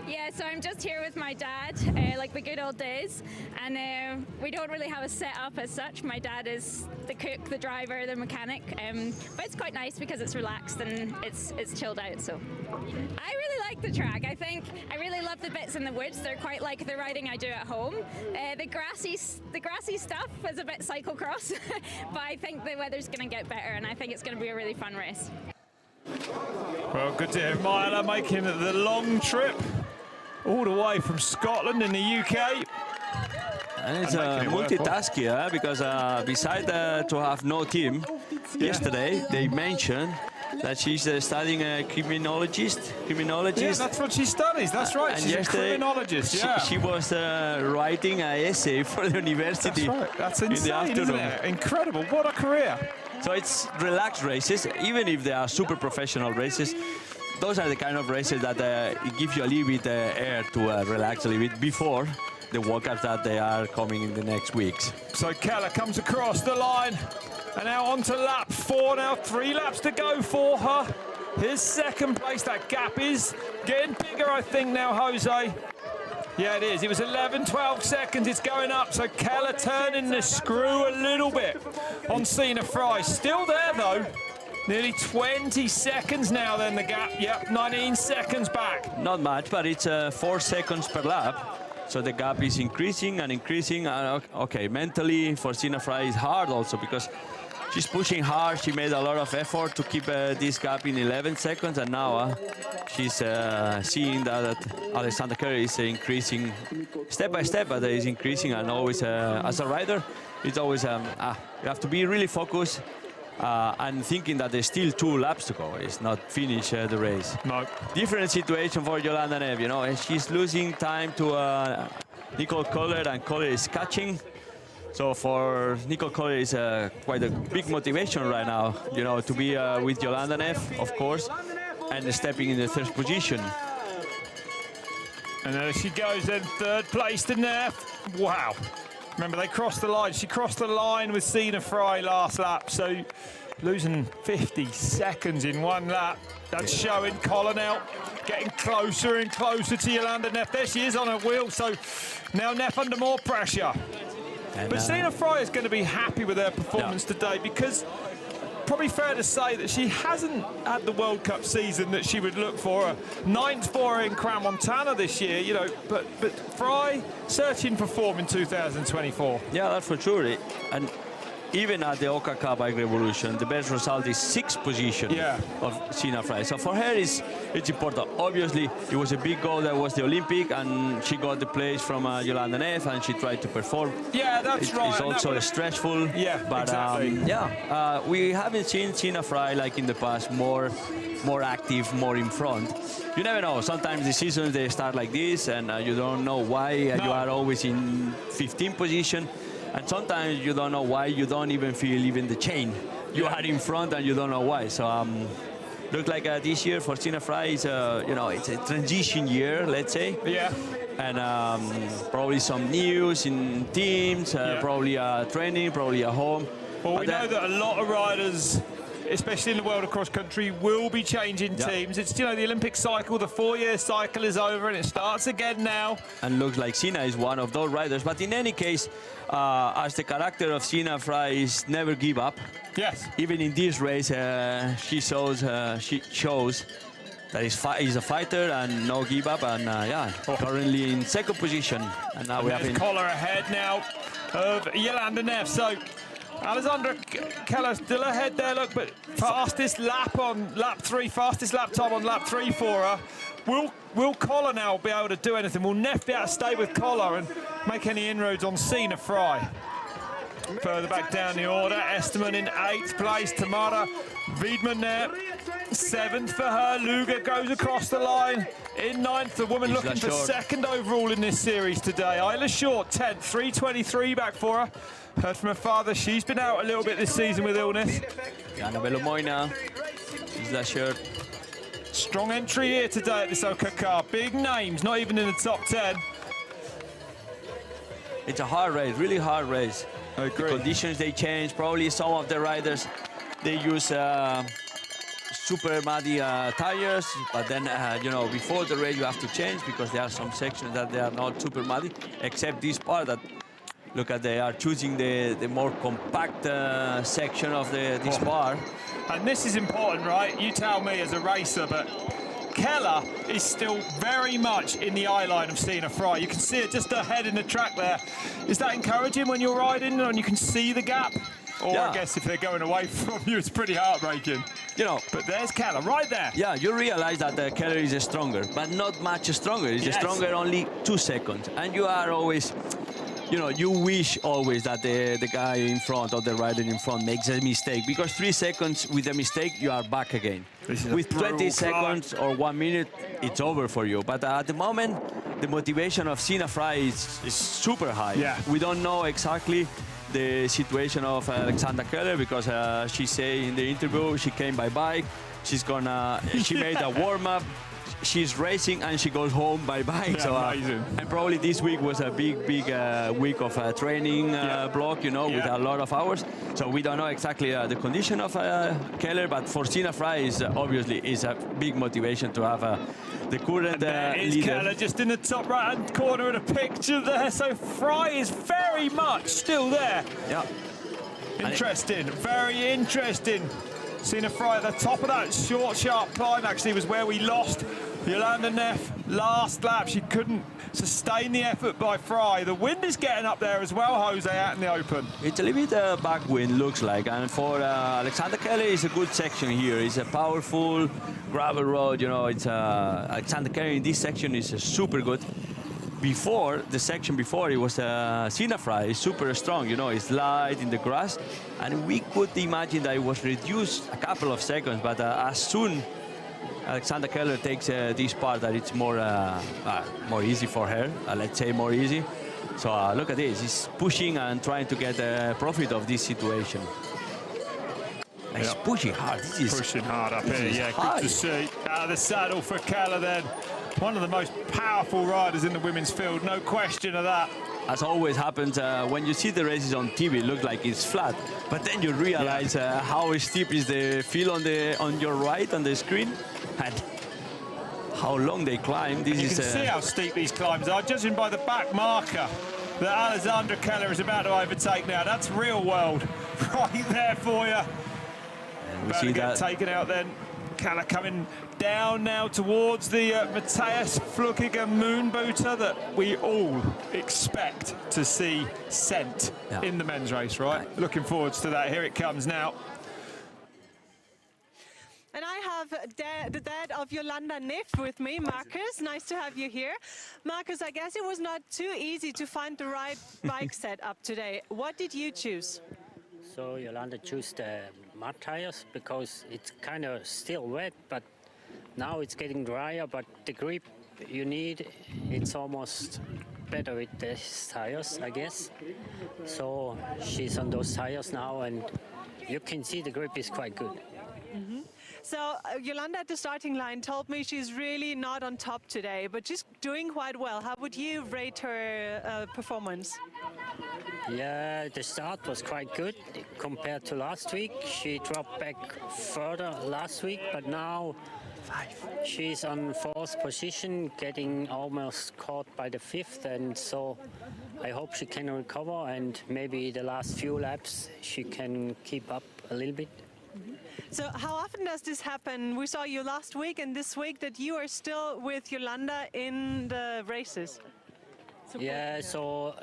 Yeah, so I'm just here with my dad, like the good old days, and we don't really have a setup as such. My dad is the cook, the driver, the mechanic, but it's quite nice because it's relaxed and it's chilled out, so. I really like the track. I think I really love the bits in the woods. They're quite like the riding I do at home. The grassy stuff is a bit cyclocross, but I think the weather's going to get better, and I think it's going to be a really fun race. Well, good to hear Myla making the long trip all the way from Scotland in the UK. And it's multitasking, because besides to have no team, yesterday they mentioned that she's studying criminologist. Yeah, that's what she studies. That's right. And She's a yesterday criminologist. Yeah. she was writing an essay for the university. That's right. That's insane, in the afternoon. isn't it? Incredible. What a career. So it's relaxed races, even if they are super professional races. Those are the kind of races that it gives you a little bit air to relax a little bit before the workouts that they are coming in the next weeks. So Keller comes across the line and now on to lap 4 now. 3 laps to go for her. Here's second place. That gap is getting bigger, I think, now, Jose. Yeah, it is. It was 11, 12 seconds. It's going up. So Keller turning the screw a little bit on Sina Fry. Still there, though. Nearly 20 seconds now, then, the gap. Yep, 19 seconds back. Not much, but it's 4 seconds per lap. So the gap is increasing and increasing. Okay, mentally for Sina Fry is hard also because she's pushing hard. She made a lot of effort to keep this gap in 11 seconds, and now she's seeing that Alexandra Keller is increasing step by step, but it's increasing, and always as a rider, it's always you have to be really focused and thinking that there's still 2 laps to go. It's not finish the race. No. Different situation for Jolanda Neff, you know, she's losing time to Nicole Kohler, and Kohler is catching. So for Nicole Kohler is quite a big motivation right now, you know, to be with Jolanda Neff, of course, and stepping in the 3rd position. And there she goes then, 3rd place to Neff. Wow. Remember, they crossed the line. She crossed the line with Sina Fry last lap, so losing 50 seconds in 1 lap. That's showing. Kohler now getting closer and closer to Jolanda Neff. There she is on her wheel, so now Neff under more pressure. But Sina Fry is going to be happy with her performance today, because probably fair to say that she hasn't had the World Cup season that she would look for. A 9th for her in Crown Montana this year, you know, but Fry searching for form in 2024. Yeah, that's for sure. And even at the ÖKK Bike Revolution, the best result is 6th position of Sina Fry. So for her, it's important. Obviously, it was a big goal. That was the Olympic, and she got the place from Jolanda Neff, and she tried to perform. Yeah, that's right. It's also stressful. Yeah, but exactly. We haven't seen Sina Fry like in the past, more active, more in front. You never know. Sometimes the seasons they start like this, and you don't know why. You are always in 15th position. And sometimes you don't know why, you don't even feel even the chain. You are in front and you don't know why. So look like this year for Sina Fry is you know, it's a transition year, let's say. Yeah. And probably some news in teams, probably training, probably at home. Well, we know that a lot of riders, especially in the world of cross country, will be changing teams. It's, you know, the Olympic cycle, the 4-year cycle is over and it starts again now. And looks like Sina is one of those riders. But in any case, as the character of Sina Fry is never give up. Yes. Even in this race, she shows that he's a fighter and no give up. And currently in 2nd position. And now we have Kohler ahead now of Jolanda Neff. So Alexandra Keller still ahead there, look, but fastest lap on lap 3, fastest lap time on lap 3 for her. Will Kohler now be able to do anything? Will Neff be able to stay with Kohler and make any inroads on Sina Fry? Further back down the order, Esterman in 8th place, Tamara Wiedmann there, 7th for her. Luger goes across the line in 9th, the woman looking for 2nd overall in this series today. Isla Short, 10th, 3:23 back for her. Heard from her father, she's been out a little bit this season with illness. Annabella Moina, Isla Short. Strong entry here today at this ÖKK. Big names, not even in the top 10. It's a hard race, really hard race. I agree. The conditions, they change. Probably some of the riders, they use super muddy tires, but then, you know, before the race you have to change because there are some sections that they are not super muddy, except this part that, look at, they are choosing the more compact section of this bar. And this is important, right? You tell me as a racer, but Keller is still very much in the eye line of Sina Fry. You can see it just ahead in the track there. Is that encouraging when you're riding and you can see the gap? Or I guess if they're going away from you, it's pretty heartbreaking. You know, but there's Keller right there. Yeah, you realize that Keller is stronger, but not much stronger. He's stronger only 2 seconds. And you are always, you know, you wish always that the guy in front or the rider in front makes a mistake, because 3 seconds with a mistake, you are back again. With 20 seconds or 1 minute, it's over for you. But at the moment, the motivation of Sina Fry is super high. Yeah. We don't know exactly the situation of Alexandra Keller, because she say in the interview she came by bike. She made a warm-up. She's racing and she goes home by bike. Yeah, so amazing. And probably this week was a big week of training block, you know, with a lot of hours. So we don't know exactly the condition of Keller, but for Sina Fry is obviously is a big motivation to have the current leader. Keller just in the top right-hand corner of the picture there. So Fry is very much still there. Yeah. Interesting, very interesting. Sina Fry at the top of that short, sharp climb actually was where we lost Jolanda Neff last lap. She couldn't sustain the effort by Fry. The wind is getting up there as well, Jose, out in the open. It's a little bit backwind, looks like. And for Alexander Kelly, it's a good section here. It's a powerful gravel road, you know. It's Alexander Kelly in this section is super good. Before, the section before, it was Sina Fry, super strong, you know, it's light in the grass. And we could imagine that it was reduced a couple of seconds, but as soon Alexander Keller takes this part, that it's more easy for her, let's say more easy. So look at this, he's pushing and trying to get profit of this situation. He's pushing hard. This is pushing hard up here, yeah, high. good to see. Out of the saddle for Keller then. One of the most powerful riders in the women's field, no question of that. As always happens, when you see the races on TV, it looks like it's flat, but then you realize how steep is the field on your right on the screen, and how long they climb. You can see how steep these climbs are, judging by the back marker that Alexandra Keller is about to overtake now. That's real world right there for you. And we about see to get that taken out then. Keller coming down now towards the Matthias Flukiger moon booter that we all expect to see sent in the men's race, right? Looking forward to that. Here it comes now. And I have the dad of Jolanda Neff with me, Marcus. Nice to have you here. Marcus, I guess it was not too easy to find the right bike setup today. What did you choose? So Jolanda chose the mud tires because it's kind of still wet, but now it's getting drier, but the grip you need, it's almost better with these tires, I guess. So she's on those tires now, and you can see the grip is quite good. Mm-hmm. So Jolanda at the starting line told me she's really not on top today, but she's doing quite well. How would you rate her performance? Yeah, the start was quite good compared to last week. She dropped back further last week, but now she's on 4th position, getting almost caught by the 5th, and so I hope she can recover, and maybe the last few laps she can keep up a little bit. So how often does this happen? We saw you last week and this week that you are still with Jolanda in the races. Yeah, so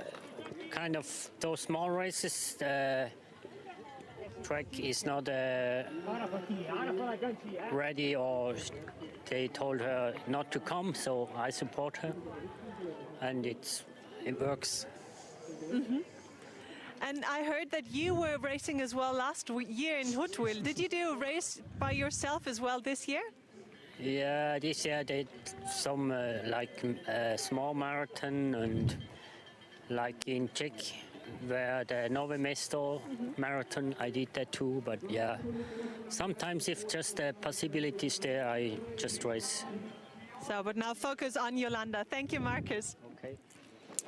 kind of those small races, the track is not ready, or they told her not to come, so I support her, and it works. Mm-hmm. And I heard that you were racing as well last year in Huttwil. Did you do a race by yourself as well this year? Yeah, this year I did some small marathon, and like in Czech, where the Nové Mesto marathon, I did that too. But yeah, sometimes if just the possibility is there, I just race. So, but now focus on Jolanda. Thank you, Marcus. Okay.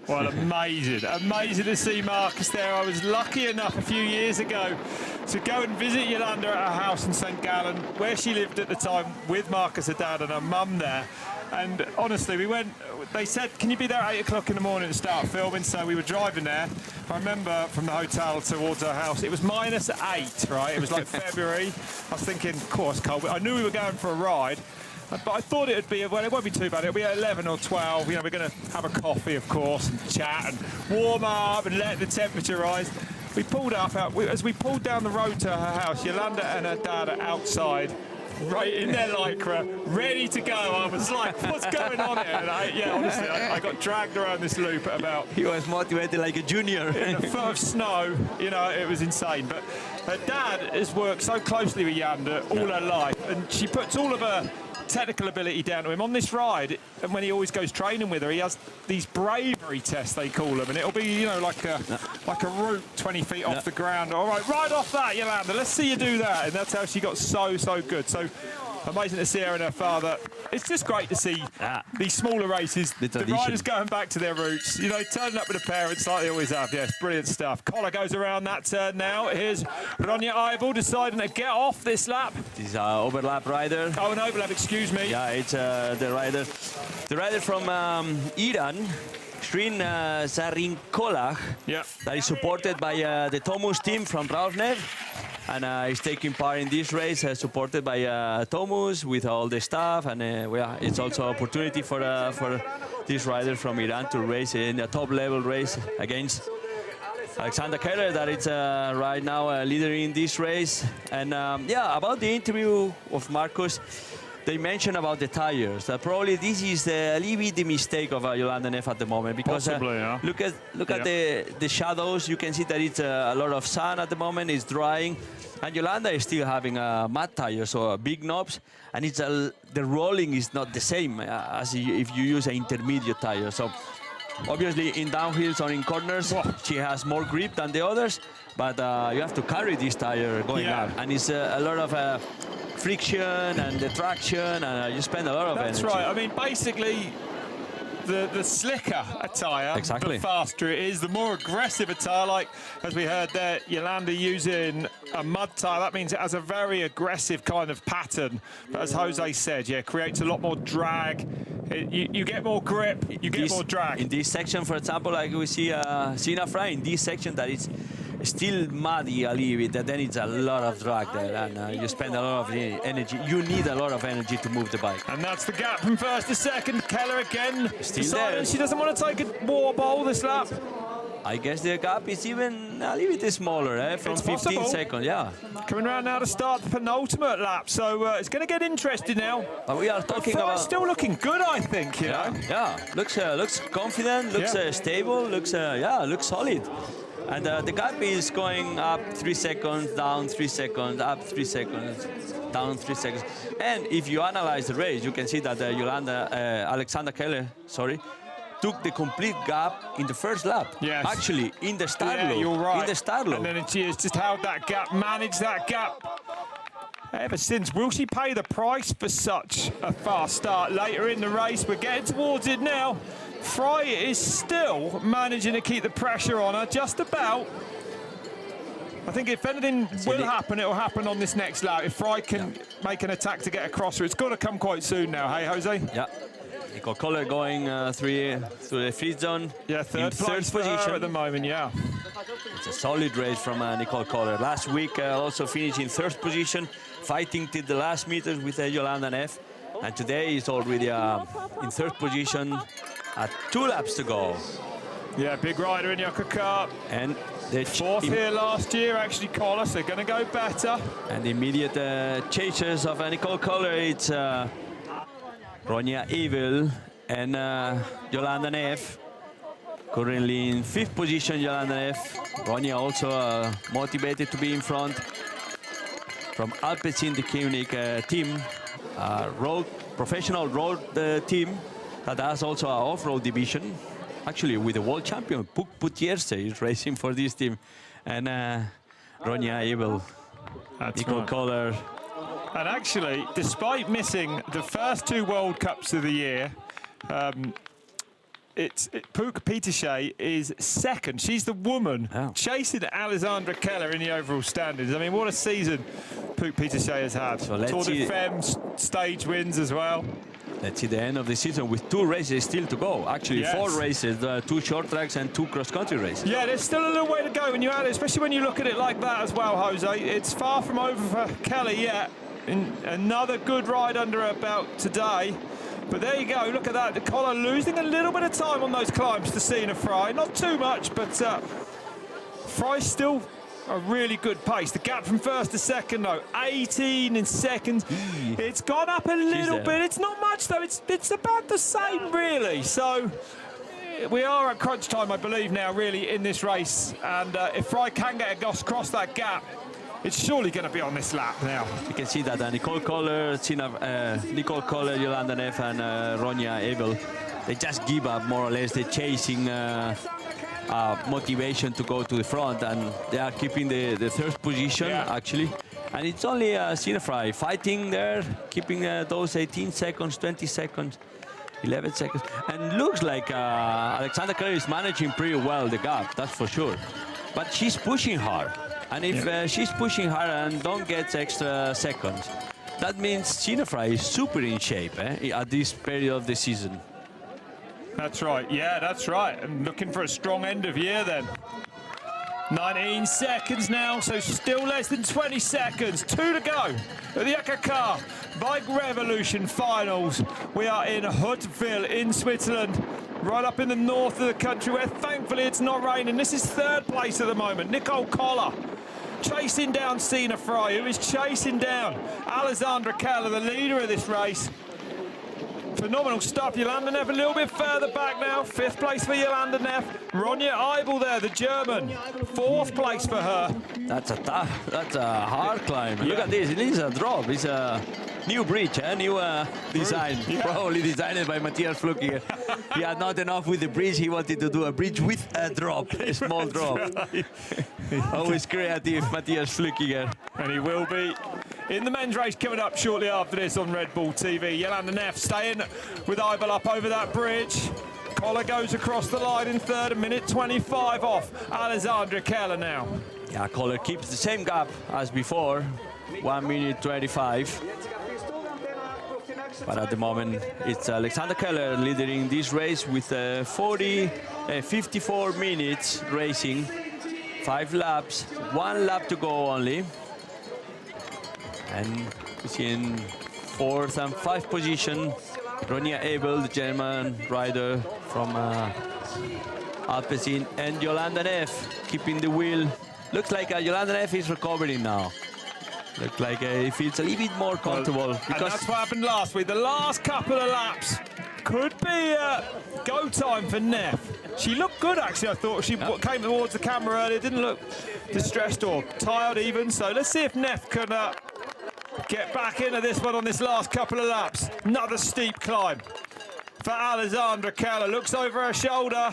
Well, amazing to see Marcus there. I was lucky enough a few years ago to go and visit Jolanda at her house in St. Gallen, where she lived at the time, with Marcus, her dad, and her mum there. And honestly, we went, they said, can you be there at 8 o'clock in the morning to start filming? So we were driving there. I remember from the hotel towards her house, it was -8, right? It was like February. I was thinking, of course, cold. I knew we were going for a ride. But I thought it would be, well, it won't be too bad. It'll be at 11 or 12. You know, we're going to have a coffee, of course, and chat and warm up and let the temperature rise. We pulled up, as we pulled down the road to her house, Jolanda and her dad are outside right in their lycra, ready to go. I was like, what's going on here? And yeah, honestly, I got dragged around this loop at about... He was motivated like a junior. In a foot of snow, you know, it was insane. But her dad has worked so closely with Yanda all her life, and she puts all of her technical ability down to him on this ride. And when he always goes training with her, he has these bravery tests, they call them, and it'll be, you know, like a route 20 feet off the ground. All right, ride off that, Yolanda, let's see you do that. And that's how she got so good. So amazing to see her and her father. It's just great to see these smaller races, the riders going back to their roots, you know, turning up with the parents like they always have. Yes, brilliant stuff. Collar goes around that turn now. Here's Ronja Eibel deciding to get off this lap. This is an overlap rider. Oh, an overlap, excuse me. Yeah, it's the rider from Iran, Shrin Sarinkolach, that is supported by the Tomus team from Ravnev. And he's taking part in this race, supported by Tomus with all the staff, and it's also an opportunity for this rider from Iran to race in a top-level race against Alexander Keller, that is right now a leader in this race. And yeah, about the interview of Marcus, they mentioned about the tires. Probably this is a little bit the mistake of Yolanda Neff at the moment, because possibly, look at the shadows. You can see that it's a lot of sun at the moment. It's drying, and Yolanda is still having matte tires, so big knobs, and it's the rolling is not the same as if you use an intermediate tire. So obviously in downhills or in corners, she has more grip than the others, but you have to carry this tire going up, and it's a lot of friction and the traction, and you spend a lot of energy. That's right. I mean, basically, the slicker a tyre, the faster it is, the more aggressive a tyre. Like, as we heard there, Yolanda using a mud tyre. That means it has a very aggressive kind of pattern. But as Jose said, yeah, creates a lot more drag. You get more grip, you get more drag. In this section, for example, like we see Sina Frey, in this section that is still muddy a little bit, then it's a lot of drag there, and you spend a lot of energy. You need a lot of energy to move the bike. And that's the gap from first to second. Keller again still deciding there. She doesn't want to take a water bowl this lap. I guess the gap is even a little bit smaller, from 15 seconds, yeah. Coming around now to start the penultimate lap, so it's going to get interesting now. But we are talking about... still looking good, I think, you know? Yeah, looks confident, looks stable, looks solid. And the gap is going up 3 seconds, down 3 seconds, up 3 seconds, down 3 seconds. And if you analyze the race, you can see that Alexander Keller, took the complete gap in the first lap. Yes. Actually, in the start loop. You're right. In the start loop. And then it's just held that gap, managed that gap ever since. Will she pay the price for such a fast start later in the race? We're getting towards it now. Frey is still managing to keep the pressure on her, just about. I think if anything will happen, it will happen on this next lap. If Frey can make an attack to get across her, it's got to come quite soon now, hey, Jose? Yeah. Nicole Kohler going through the free zone. Yeah, third position at the moment, yeah. It's a solid race from Nicole Kohler. Last week also finished in third position, fighting till the last meters with Yolanda Neff. And today he's already in third position at 2 laps to go. Yeah, big rider in ÖKK. And the fourth here last year, actually, Kohler, so they're going to go better. And the immediate chasers of Nicole Kohler, it's Ronja Eibel and Yolanda Neff. Currently in 5th position, Yolanda Neff. Ronja also motivated to be in front. From Alpecin, the Koenig team, professional road team that has also an off-road division. Actually, with the world champion, Puk Putierse is racing for this team. And Ronja Eibel, Nicole Kohler. And actually, despite missing the first 2 World Cups of the year, Puk Pieterse is second. She's the woman chasing Alexandra Keller in the overall standings. I mean, what a season Puk Pieterse has had. So Tour de Femmes stage wins as well. Let's see the end of the season with 2 races still to go. Actually, 4 races, 2 short tracks and 2 cross-country races. Yeah, there's still a little way to go when you add it, especially when you look at it like that as well, Jose. It's far from over for Keller yet. Another good ride under her belt today. But there you go, look at that. The Kohler losing a little bit of time on those climbs to Sina Frey. Not too much, but Frey still a really good pace. The gap from first to second, though, 18 seconds. It's gone up a little bit. It's not much, though. It's about the same, really. So we are at crunch time, I believe, now, really, in this race. And if Fry can get across that gap, it's surely going to be on this lap now. You can see that Nicole Koller, Jolanda Neff, and Ronja Ebel, they just give up, more or less. They're chasing motivation to go to the front, and they are keeping the third position, actually. And it's only Sina Fry fighting there, keeping those 18 seconds, 20 seconds, 11 seconds. And looks like Alexandra Keller is managing pretty well the gap, that's for sure. But she's pushing hard. And if she's pushing hard and don't get extra seconds, that means Sina Fry is super in shape at this period of the season. That's right, yeah, that's right. And looking for a strong end of year then. 19 seconds now, so still less than 20 seconds. 2 to go at the ÖKK Bike Revolution finals. We are in Huttwil in Switzerland, right up in the north of the country, where thankfully it's not raining. This is third place at the moment. Nicole Koller chasing down Sina Fry, who is chasing down Alexandra Keller, the leader of this race. Phenomenal stuff. Jolanda Neff a little bit further back now. 5th place for Jolanda Neff. Ronja Ebel there, the German. 4th place for her. That's a hard climb. Look at this. It is a drop. It's a new bridge, new design. Probably designed by Matthias Flückiger. He had not enough with the bridge. He wanted to do a bridge with a drop, a small drop. Always creative, Matthias Flückiger. And he will be in the men's race coming up shortly after this on Red Bull TV. Jolanda Neff staying with Ebel up over that bridge. Koller goes across the line in third, a minute 25 off Alexandra Keller now. Yeah, Koller keeps the same gap as before, 1 minute 25. But at the moment, it's Alexandra Keller leading this race with 54 minutes racing, 5 laps, 1 lap to go only. And we see in 4th and 5th position, Ronja Ebel, the German rider from Alpecin, and Jolanda Neff keeping the wheel. Looks like Jolanda Neff is recovering now. Looks like he feels a little bit more comfortable. And that's what happened last week. The last couple of laps could be go time for Neff. She looked good, actually. I thought she came towards the camera earlier. Didn't look distressed or tired even. So let's see if Neff can get back into this one on this last couple of laps. Another steep climb for Alexandra Keller. Looks over her shoulder.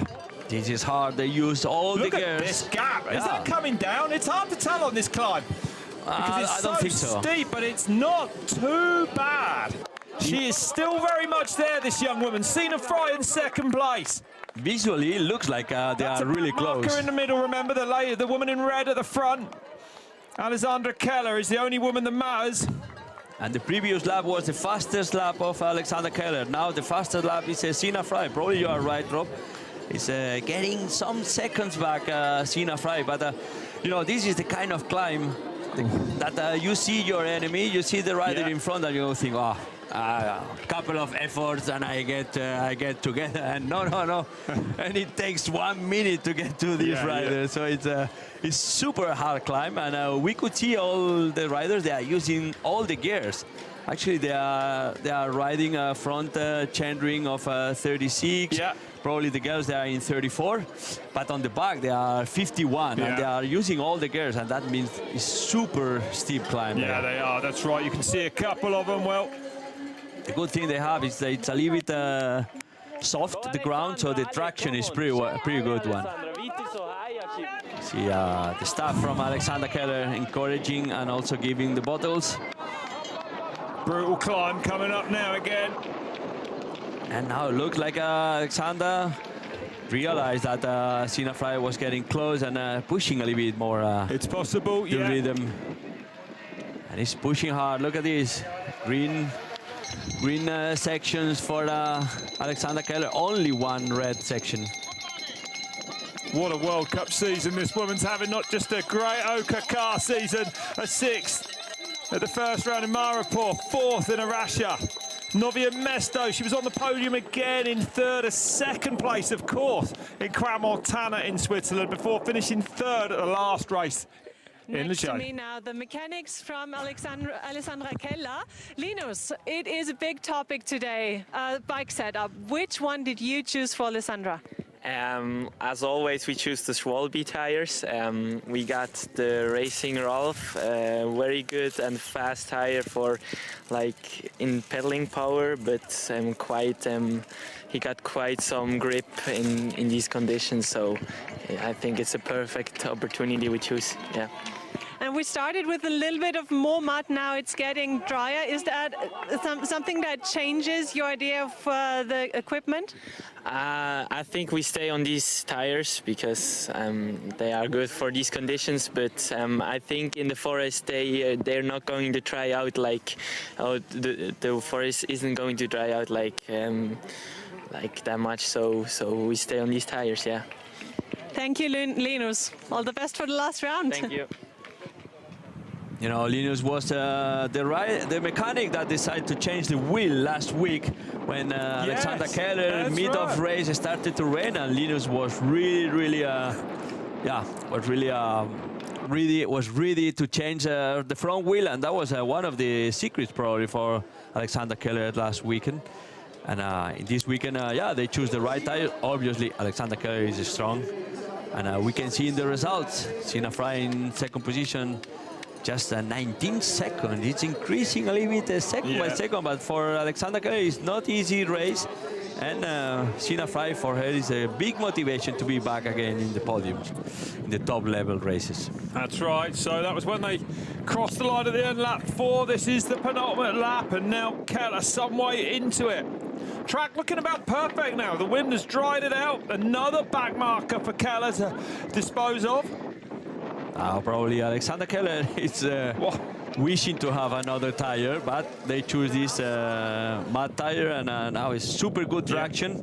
This is hard. They use all the gears. Look at this gap. Is that coming down? It's hard to tell on this climb. Because it's I don't think so. Steep, but it's not too bad. She is still very much there, this young woman. Sina Fry in 2nd place. Visually, it looks like they are really close. Marker in the middle, remember, the woman in red at the front. Alexandra Keller is the only woman that matters. And the previous lap was the fastest lap of Alexandra Keller. Now the fastest lap is Sina Fry. Probably you are right, Rob. It's getting some seconds back, Sina Fry. But, you know, this is the kind of climb that you see your enemy, you see the rider in front, and you think, oh, a couple of efforts and I get together. And no. And it takes 1 minute to get to this rider. So it's super hard climb. And we could see all the riders, they are using all the gears. Actually, they are riding a front chainring of 36. Yeah. Probably the girls, they are in 34, but on the back they are 51, and they are using all the gears, and that means it's super steep climb. Yeah, they are. That's right. You can see a couple of them. Well, the good thing they have is that it's a little bit soft, the ground, so the traction is pretty good one. See the staff from Alexandra Keller encouraging and also giving the bottles. Brutal climb coming up now again. And now it looks like Alexandra realized that Sina Fry was getting close and pushing a little bit more. It's possible, the rhythm. And he's pushing hard. Look at this. Green sections for Alexandra Keller. Only 1 red section. What a World Cup season this woman's having. Not just a great ÖKK season. A 6th at the first round in Maripur. 4th in Arasha. Novia Mesto, she was on the podium again in 3rd, a 2nd place, of course, in Crans-Montana in Switzerland, before finishing 3rd at the last race in the Next to shade. me now, the mechanics from Alessandra Keller. Linus, it is a big topic today, bike setup. Which one did you choose for Alessandra? As always, we choose the Schwalbe tires. We got the Racing Rolf, very good and fast tire for like in pedaling power, but he got quite some grip in these conditions. So I think it's a perfect opportunity we choose. Yeah. And we started with a little bit of more mud. Now it's getting drier. Is that something that changes your idea of the equipment? I think we stay on these tires because they are good for these conditions. But I think in the forest they're not going to dry out like the forest isn't going to dry out like that much. So we stay on these tires. Yeah. Thank you, Linus. All the best for the last round. Thank you. You know, Linus was the mechanic that decided to change the wheel last week when Alexander Keller, mid of race, started to rain, and Linus was really ready to change the front wheel, and that was one of the secrets probably for Alexander Keller last weekend. And in this weekend, they choose the right tire. Obviously, Alexander Keller is strong, and we can see in the results, Sina Fry in second position. Just 19 seconds. It's increasing a little bit second by second, but for Alexander Keller, it's not easy race. And Sina Fry, for her, is a big motivation to be back again in the podium, in the top level races. That's right. So that was when they crossed the line at the end, lap 4. This is the penultimate lap, and now Keller some way into it. Track looking about perfect now. The wind has dried it out. Another back marker for Keller to dispose of. Probably Alexander Keller is wishing to have another tire, but they choose this mud tire, and now it's super good traction.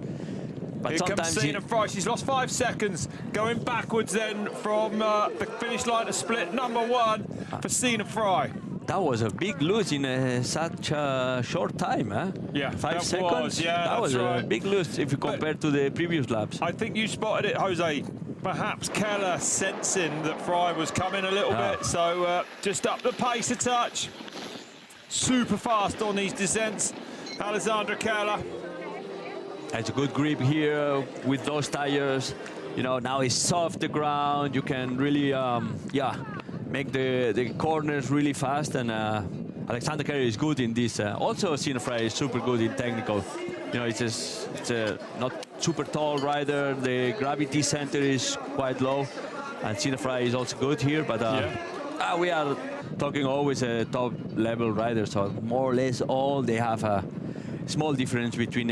But here sometimes comes Sina Fry. She's lost 5 seconds, going backwards then from the finish line to split number 1 for Sina Fry. That was a big lose in such a short time, huh? Yeah, 5 seconds. That was a big lose if you compare to the previous laps. I think you spotted it, Jose. Perhaps Keller sensing that Fry was coming a little bit, so just up the pace a touch. Super fast on these descents, Alessandra Keller. It's a good grip here with those tires. You know, now it's soft the ground. You can really, make the corners really fast, and Alexander Keller is good in this. Also, Sina Fry is super good in technical. You know, it's a not super tall rider. The gravity center is quite low, and Sina Fry is also good here. But we are talking always a top level rider, so more or less all they have a small difference between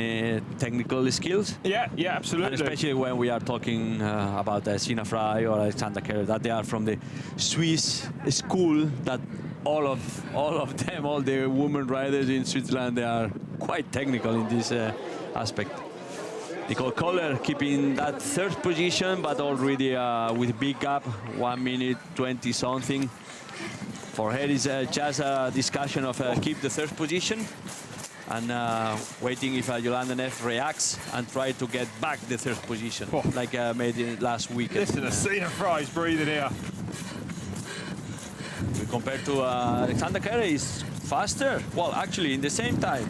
technical skills. Yeah, absolutely. And especially when we are talking about Sina Fry or Alexander Keller, that they are from the Swiss school. That all of them, all the women riders in Switzerland, they are quite technical in this aspect. Nicole Kohler keeping that third position, but already with a big gap, 1 minute 20 something. For her is just a discussion of keep the third position, and waiting if Yolanda Neff reacts and try to get back the third position, like made it last weekend. Listen to Sina Fry's breathing here. Compared to Alexander Keller, is faster. Well, actually, in the same time.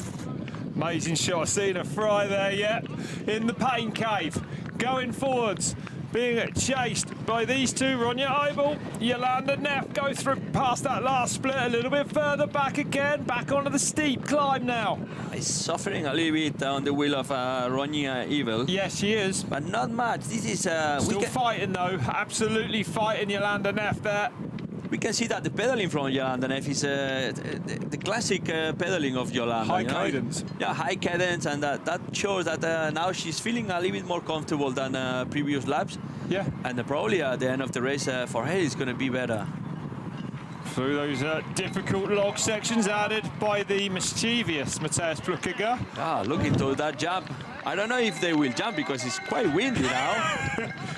Amazing shot, Sina Fry there, in the pain cave, going forwards, being chased by these two, Ronja Eibel, Yolanda Neff, go through past that last split, a little bit further back again, back onto the steep climb now. He's suffering a little bit on the wheel of Ronja Eibel. Yes, she is. But not much. This is... Still fighting though, absolutely fighting Yolanda Neff there. We can see that the pedaling from Yolanda Neff is the classic pedaling of Yolanda. High cadence. Yeah, high cadence, and that shows that now she's feeling a little bit more comfortable than previous laps. Yeah. And probably at the end of the race for her is going to be better. Through those difficult log sections added by the mischievous Matthias Plukiger. Look into that jump. I don't know if they will jump because it's quite windy now.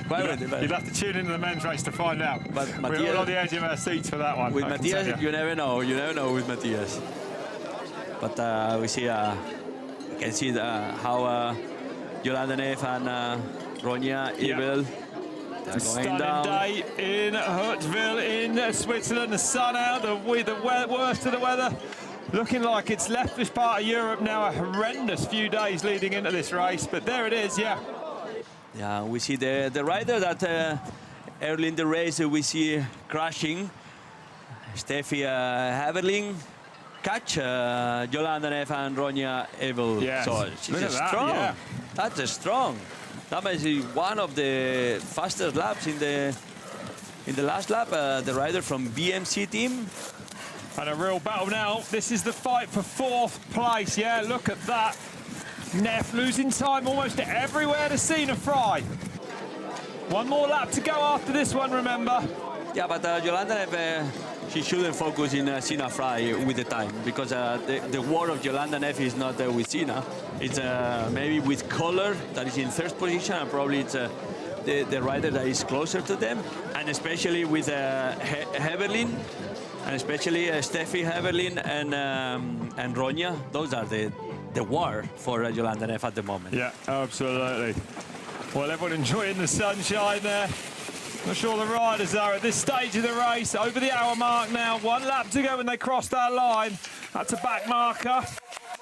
You'll have to tune into the men's race to find out. But we're all on the edge of our seats for that one. With Matthias, you never know. You never know with Matthias. But we see, you can see how Yolanda Neff and Ronja Eibel, Stunning day in Huttwil in Switzerland. The sun out, the worst of the weather. Looking like it's left this part of Europe now. A horrendous few days leading into this race, but there it is, yeah. Yeah, we see the rider that early in the race we see crashing. Steffi Haverling catch Jolanda Neff and Ronja Evel. Yes. So she's strong. Yeah. That's a strong. That might be one of the fastest laps in the last lap. The rider from BMC team. And a real battle now. This is the fight for 4th place. Yeah, look at that. Neff losing time almost everywhere to Sina Fry. One more lap to go after this one, remember. Yeah, but Jolanda Neff, she shouldn't focus in Sina Fry with the time, because the war of Jolanda Neff is not with Sina. It's maybe with Keller, that is in 3rd position, and probably it's the rider that is closer to them, and especially with Heberlin, and especially Steffi Heberlin and Ronja. Those are the war for Jolanda Neff at the moment. Yeah, absolutely. Well, everyone enjoying the sunshine there. Not sure the riders are at this stage of the race. Over the hour mark now. 1 lap to go when they cross that line. That's a back marker.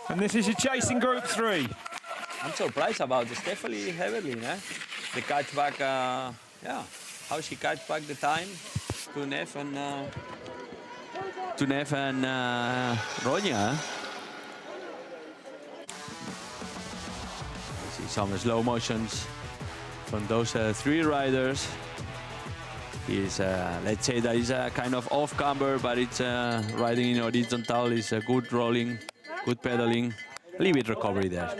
And this is your chasing group 3. I'm surprised about the Steffi Heberlin, eh? The catchback, yeah, how she catch back the time to Neff and Ronja. Eh? See some slow motions from those 3 riders. Is let's say that is a kind of off camber, but it's riding in horizontal. Is a good rolling, good pedaling, a little bit recovery there.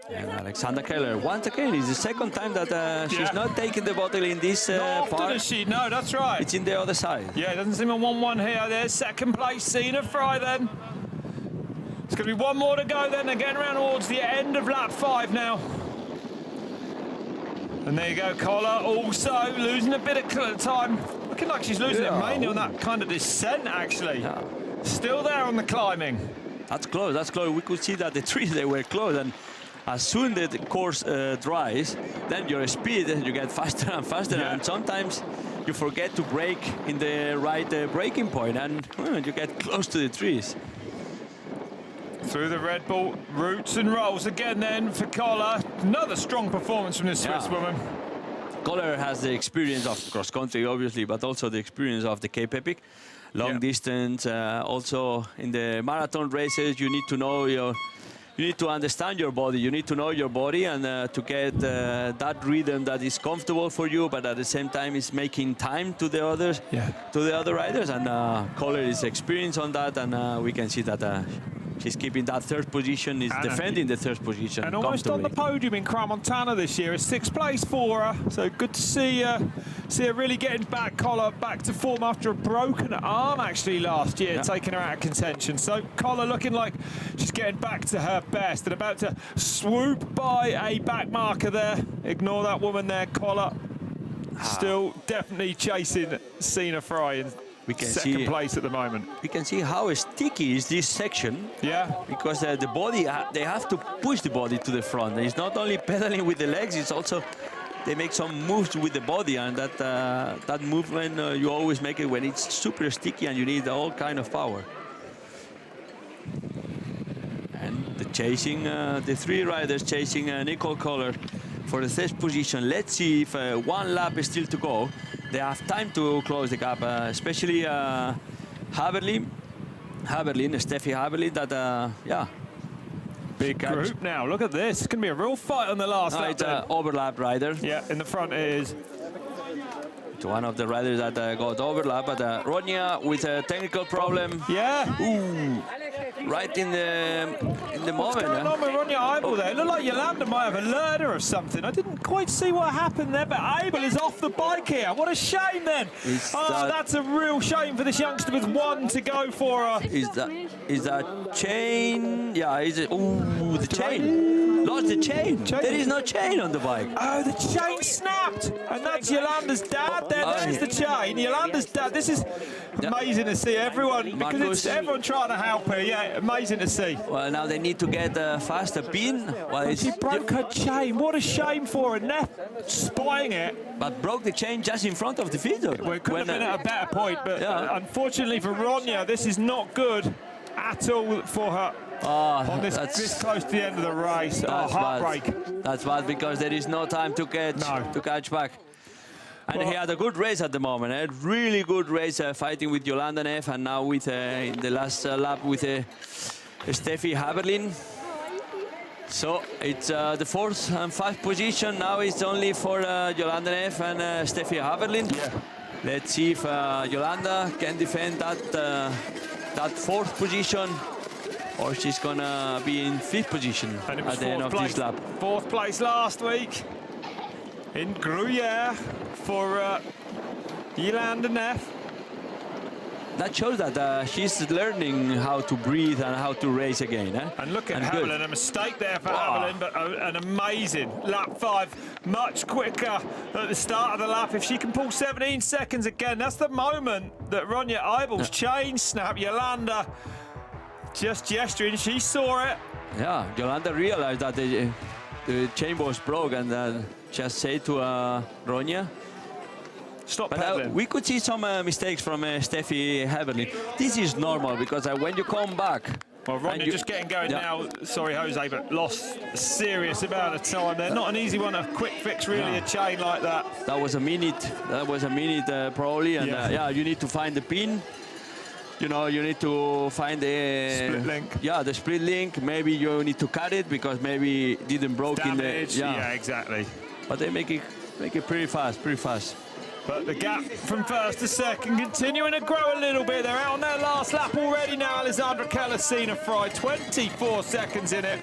And Alexander Keller, once again, it's the second time that she's not taking the bottle in this part. Does she? No, that's right. It's in the other side. Yeah, it doesn't seem a 1-1 here. There's 2nd place, Sina Fry then. It's going to be 1 more to go then. They're getting around towards the end of lap 5 now. And there you go, Keller also losing a bit of time. Looking like she's losing it mainly on that kind of descent, actually. Yeah. Still there on the climbing. That's close, that's close. We could see that the trees, they were close. And as soon as the course dries, then your speed, you get faster and faster. Yeah. And sometimes you forget to brake in the right braking point, and you get close to the trees. Through the Red Bull, roots and rolls again then for Keller. Another strong performance from this Swiss woman. Keller has the experience of cross-country, obviously, but also the experience of the Cape Epic. Long distance, also in the marathon races, you need to know you need to understand your body. You need to know your body, and to get that rhythm that is comfortable for you, but at the same time is making time to the others, to the other riders. And Keller is experienced on that, and we can see that she's keeping that 3rd position, is defending the 3rd position. And almost on the podium in Crans-Montana this year. A 6th place for her. So good to see her really getting Keller back to form after a broken arm actually last year, taking her out of contention. So Keller looking like she's getting back to her best and about to swoop by a back marker there. Ignore that woman there, Keller. Still definitely chasing Sina Fry in we can 2nd place at the moment. We can see how sticky is this section. Yeah. Because the body, they have to push the body to the front. It's not only pedaling with the legs, it's also they make some moves with the body, and that movement you always make it when it's super sticky and you need all kind of power. And the chasing, the 3 riders chasing Nicole Keller for the 3rd position. Let's see if 1 lap is still to go. They have time to close the gap, especially Steffi Haberlin, that, Big group now, look at this. It's going to be a real fight on the last lap. It's an overlap rider. Yeah, in the front is. It's one of the riders that got overlap, but Ronja with a technical problem. Yeah. Ooh. Right in the moment. What's going on with Ronja Abel there? It looked like Jolanda might have alerted her or something. I didn't quite see what happened there, but Abel is off the bike here. What a shame then. That's a real shame for this youngster with 1 to go for her. Is that chain? Yeah, is it? Ooh, the chain. Lost the chain. There is no chain on the bike. Oh, the chain snapped. And that's Yolanda's dad there. There's the chain. Yolanda's dad. This is amazing to see everyone, because it's everyone trying to help her. Yeah, amazing to see. Well, now they need to get a faster pin. Well, she broke her chain. What a shame for her. Neff spying it. But broke the chain just in front of the feeder. Well, it could have been at a better point, but unfortunately for Ronya, this is not good at all for her. On this close to the end of the race. Heartbreak. That's bad, because there is no time to catch back. And he had a good race at the moment, a really good race, fighting with Jolanda Neff, and now with in the last lap with Steffi Haberlin. So it's the 4th and 5th position. Now it's only for Jolanda Neff and Steffi Haberlin. Yeah. Let's see if Jolanda can defend that 4th position, or she's gonna be in 5th position at the end of this lap. 4th place last week in Gruyere for Jolanda Neff. That shows that she's learning how to breathe and how to race again. And look at Haberlin, a mistake there for Haberlin, but an amazing lap 5, much quicker at the start of the lap. If she can pull 17 seconds again, that's the moment that Ronya Eibel's chain snap. Jolanda just gesturing, she saw it. Yeah, Jolanda realized that the chain was broke, and just say to Ronya, stop but pedaling. We could see some mistakes from Steffi Haberlin. This is normal, because when you come back... Well, Ronya just getting going now. Sorry, Jose, but lost a serious amount of time there. Not an easy one, a quick fix, really, a chain like that. That was a minute. That was a minute, probably. And yeah, you need to find the pin. You know, you need to find the split link. Yeah, the split link. Maybe you need to cut it, because maybe it didn't broke damage, in the... Yeah, exactly. But they make it pretty fast, But the gap from 1st to 2nd continuing to grow a little bit. They're out on their last lap already now. Alessandra Keller, Sina Fry, 24 seconds in it.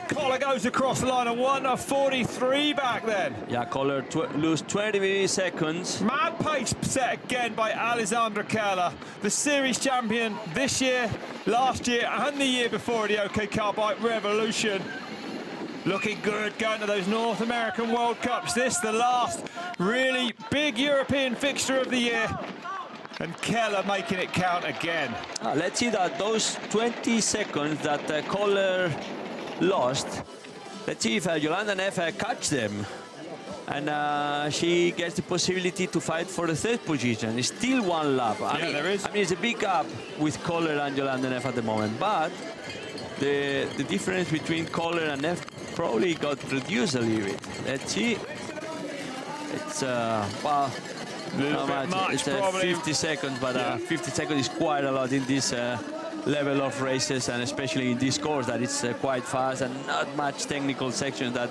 Keller goes across the line of 1:43 back then. Yeah, Keller lose 20 seconds. Mad pace set again by Alessandra Keller, the series champion this year, last year, and the year before at the ÖKK BIKE REVOLUTION. Looking good going to those North American World Cups. This the last really big European fixture of the year. And Keller making it count again. Let's see that those 20 seconds that Keller lost, let's see if Jolanda Neff catch them. And she gets the possibility to fight for the 3rd position. It's still 1 lap. I mean, there is. I mean, it's a big gap with Keller and Jolanda Neff at the moment. But the difference between Keller and Neff probably got reduced a little bit. Let's see. It's well, not much. It's 50 seconds, but 50 seconds is quite a lot in this level of races, and especially in this course that it's quite fast and not much technical section that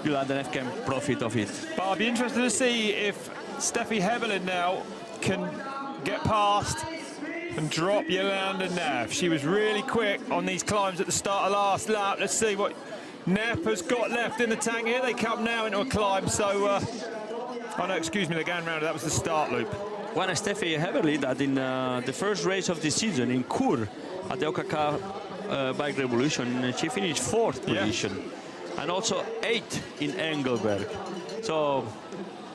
Jolanda Neff can profit of it. But I'll be interested to see if Steffi Haberlin now can get past and drop Jolanda Neff. She was really quick on these climbs at the start of last lap. Let's see what Neff has got left in the tank here. They come now into a climb, so... oh no, excuse me, they're going round. That was the start loop. One Steffi Haberlin that in the first race of the season in Kur at the ÖKK Bike Revolution, she finished 4th position. And also 8th in Engelberg. So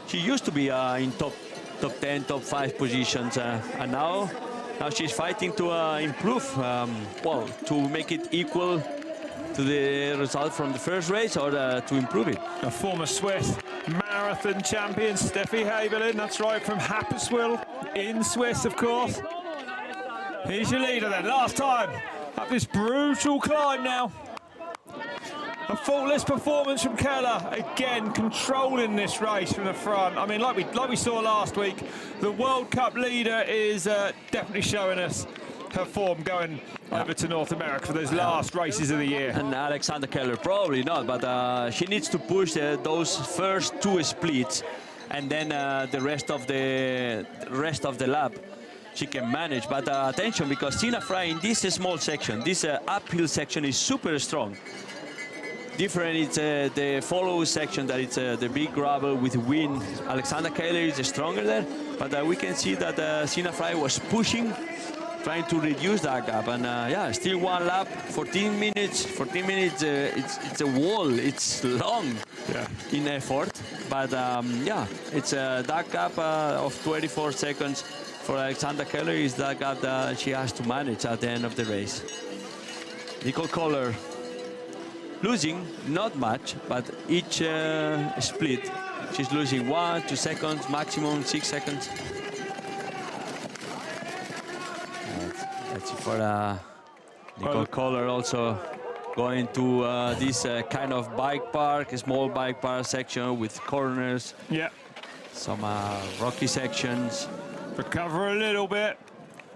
she used to be in top 10, top 5 positions, and now she's fighting to improve, well, to make it equal to the result from the first race, or to improve it. A former Swiss marathon champion, Steffi Haberlin, that's right, from Huttwil in Swiss, of course. Here's your leader then, last time up this brutal climb now. A faultless performance from Keller, again controlling this race from the front. I mean, like we saw last week, the World Cup leader is definitely showing us her form going over to North America for those last races of the year. And Alexander Keller probably not, but she needs to push those first 2 splits, and then the rest of the lap she can manage. But attention, because Sina Fry in this small section, this uphill section, is super strong. Different, it's the follow section, that it's the big gravel with wind. Alexander Keller is stronger there, but we can see that Sina Fry was pushing trying to reduce that gap. And yeah, still one lap, 14 minutes. 14 minutes, it's a wall. It's long in effort. But yeah, it's that gap of 24 seconds for Alexandra Keller is that gap that she has to manage at the end of the race. Nicole Kohler losing, not much, but each split, she's losing 1, 2 seconds, maximum 6 seconds. That's it for Nicole Kohler also going to this kind of bike park, a small bike park section with corners. Yeah. Some rocky sections. Recover a little bit.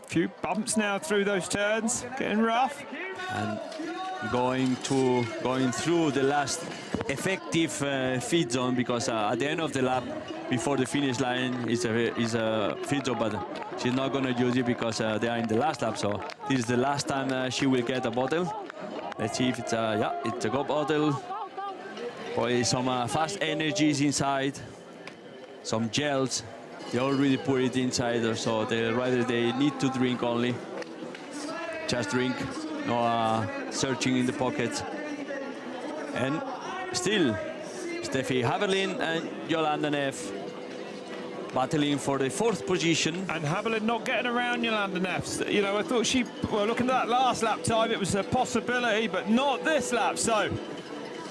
A few bumps now through those turns, getting rough. And going through the last effective feed zone, because at the end of the lap, before the finish line, is a feed zone, but she's not going to use it because they are in the last lap. So this is the last time she will get a bottle. Let's see if it's it's a go bottle. Probably some fast energies inside, some gels. They already put it inside, so the rider they need to drink only. Just drink, no searching in the pockets. And still, Steffi Haberlin and Jolanda Neff battling for the 4th position. And Haberlin not getting around Jolanda Neff. You know, I thought well, looking at that last lap time, it was a possibility, but not this lap, so.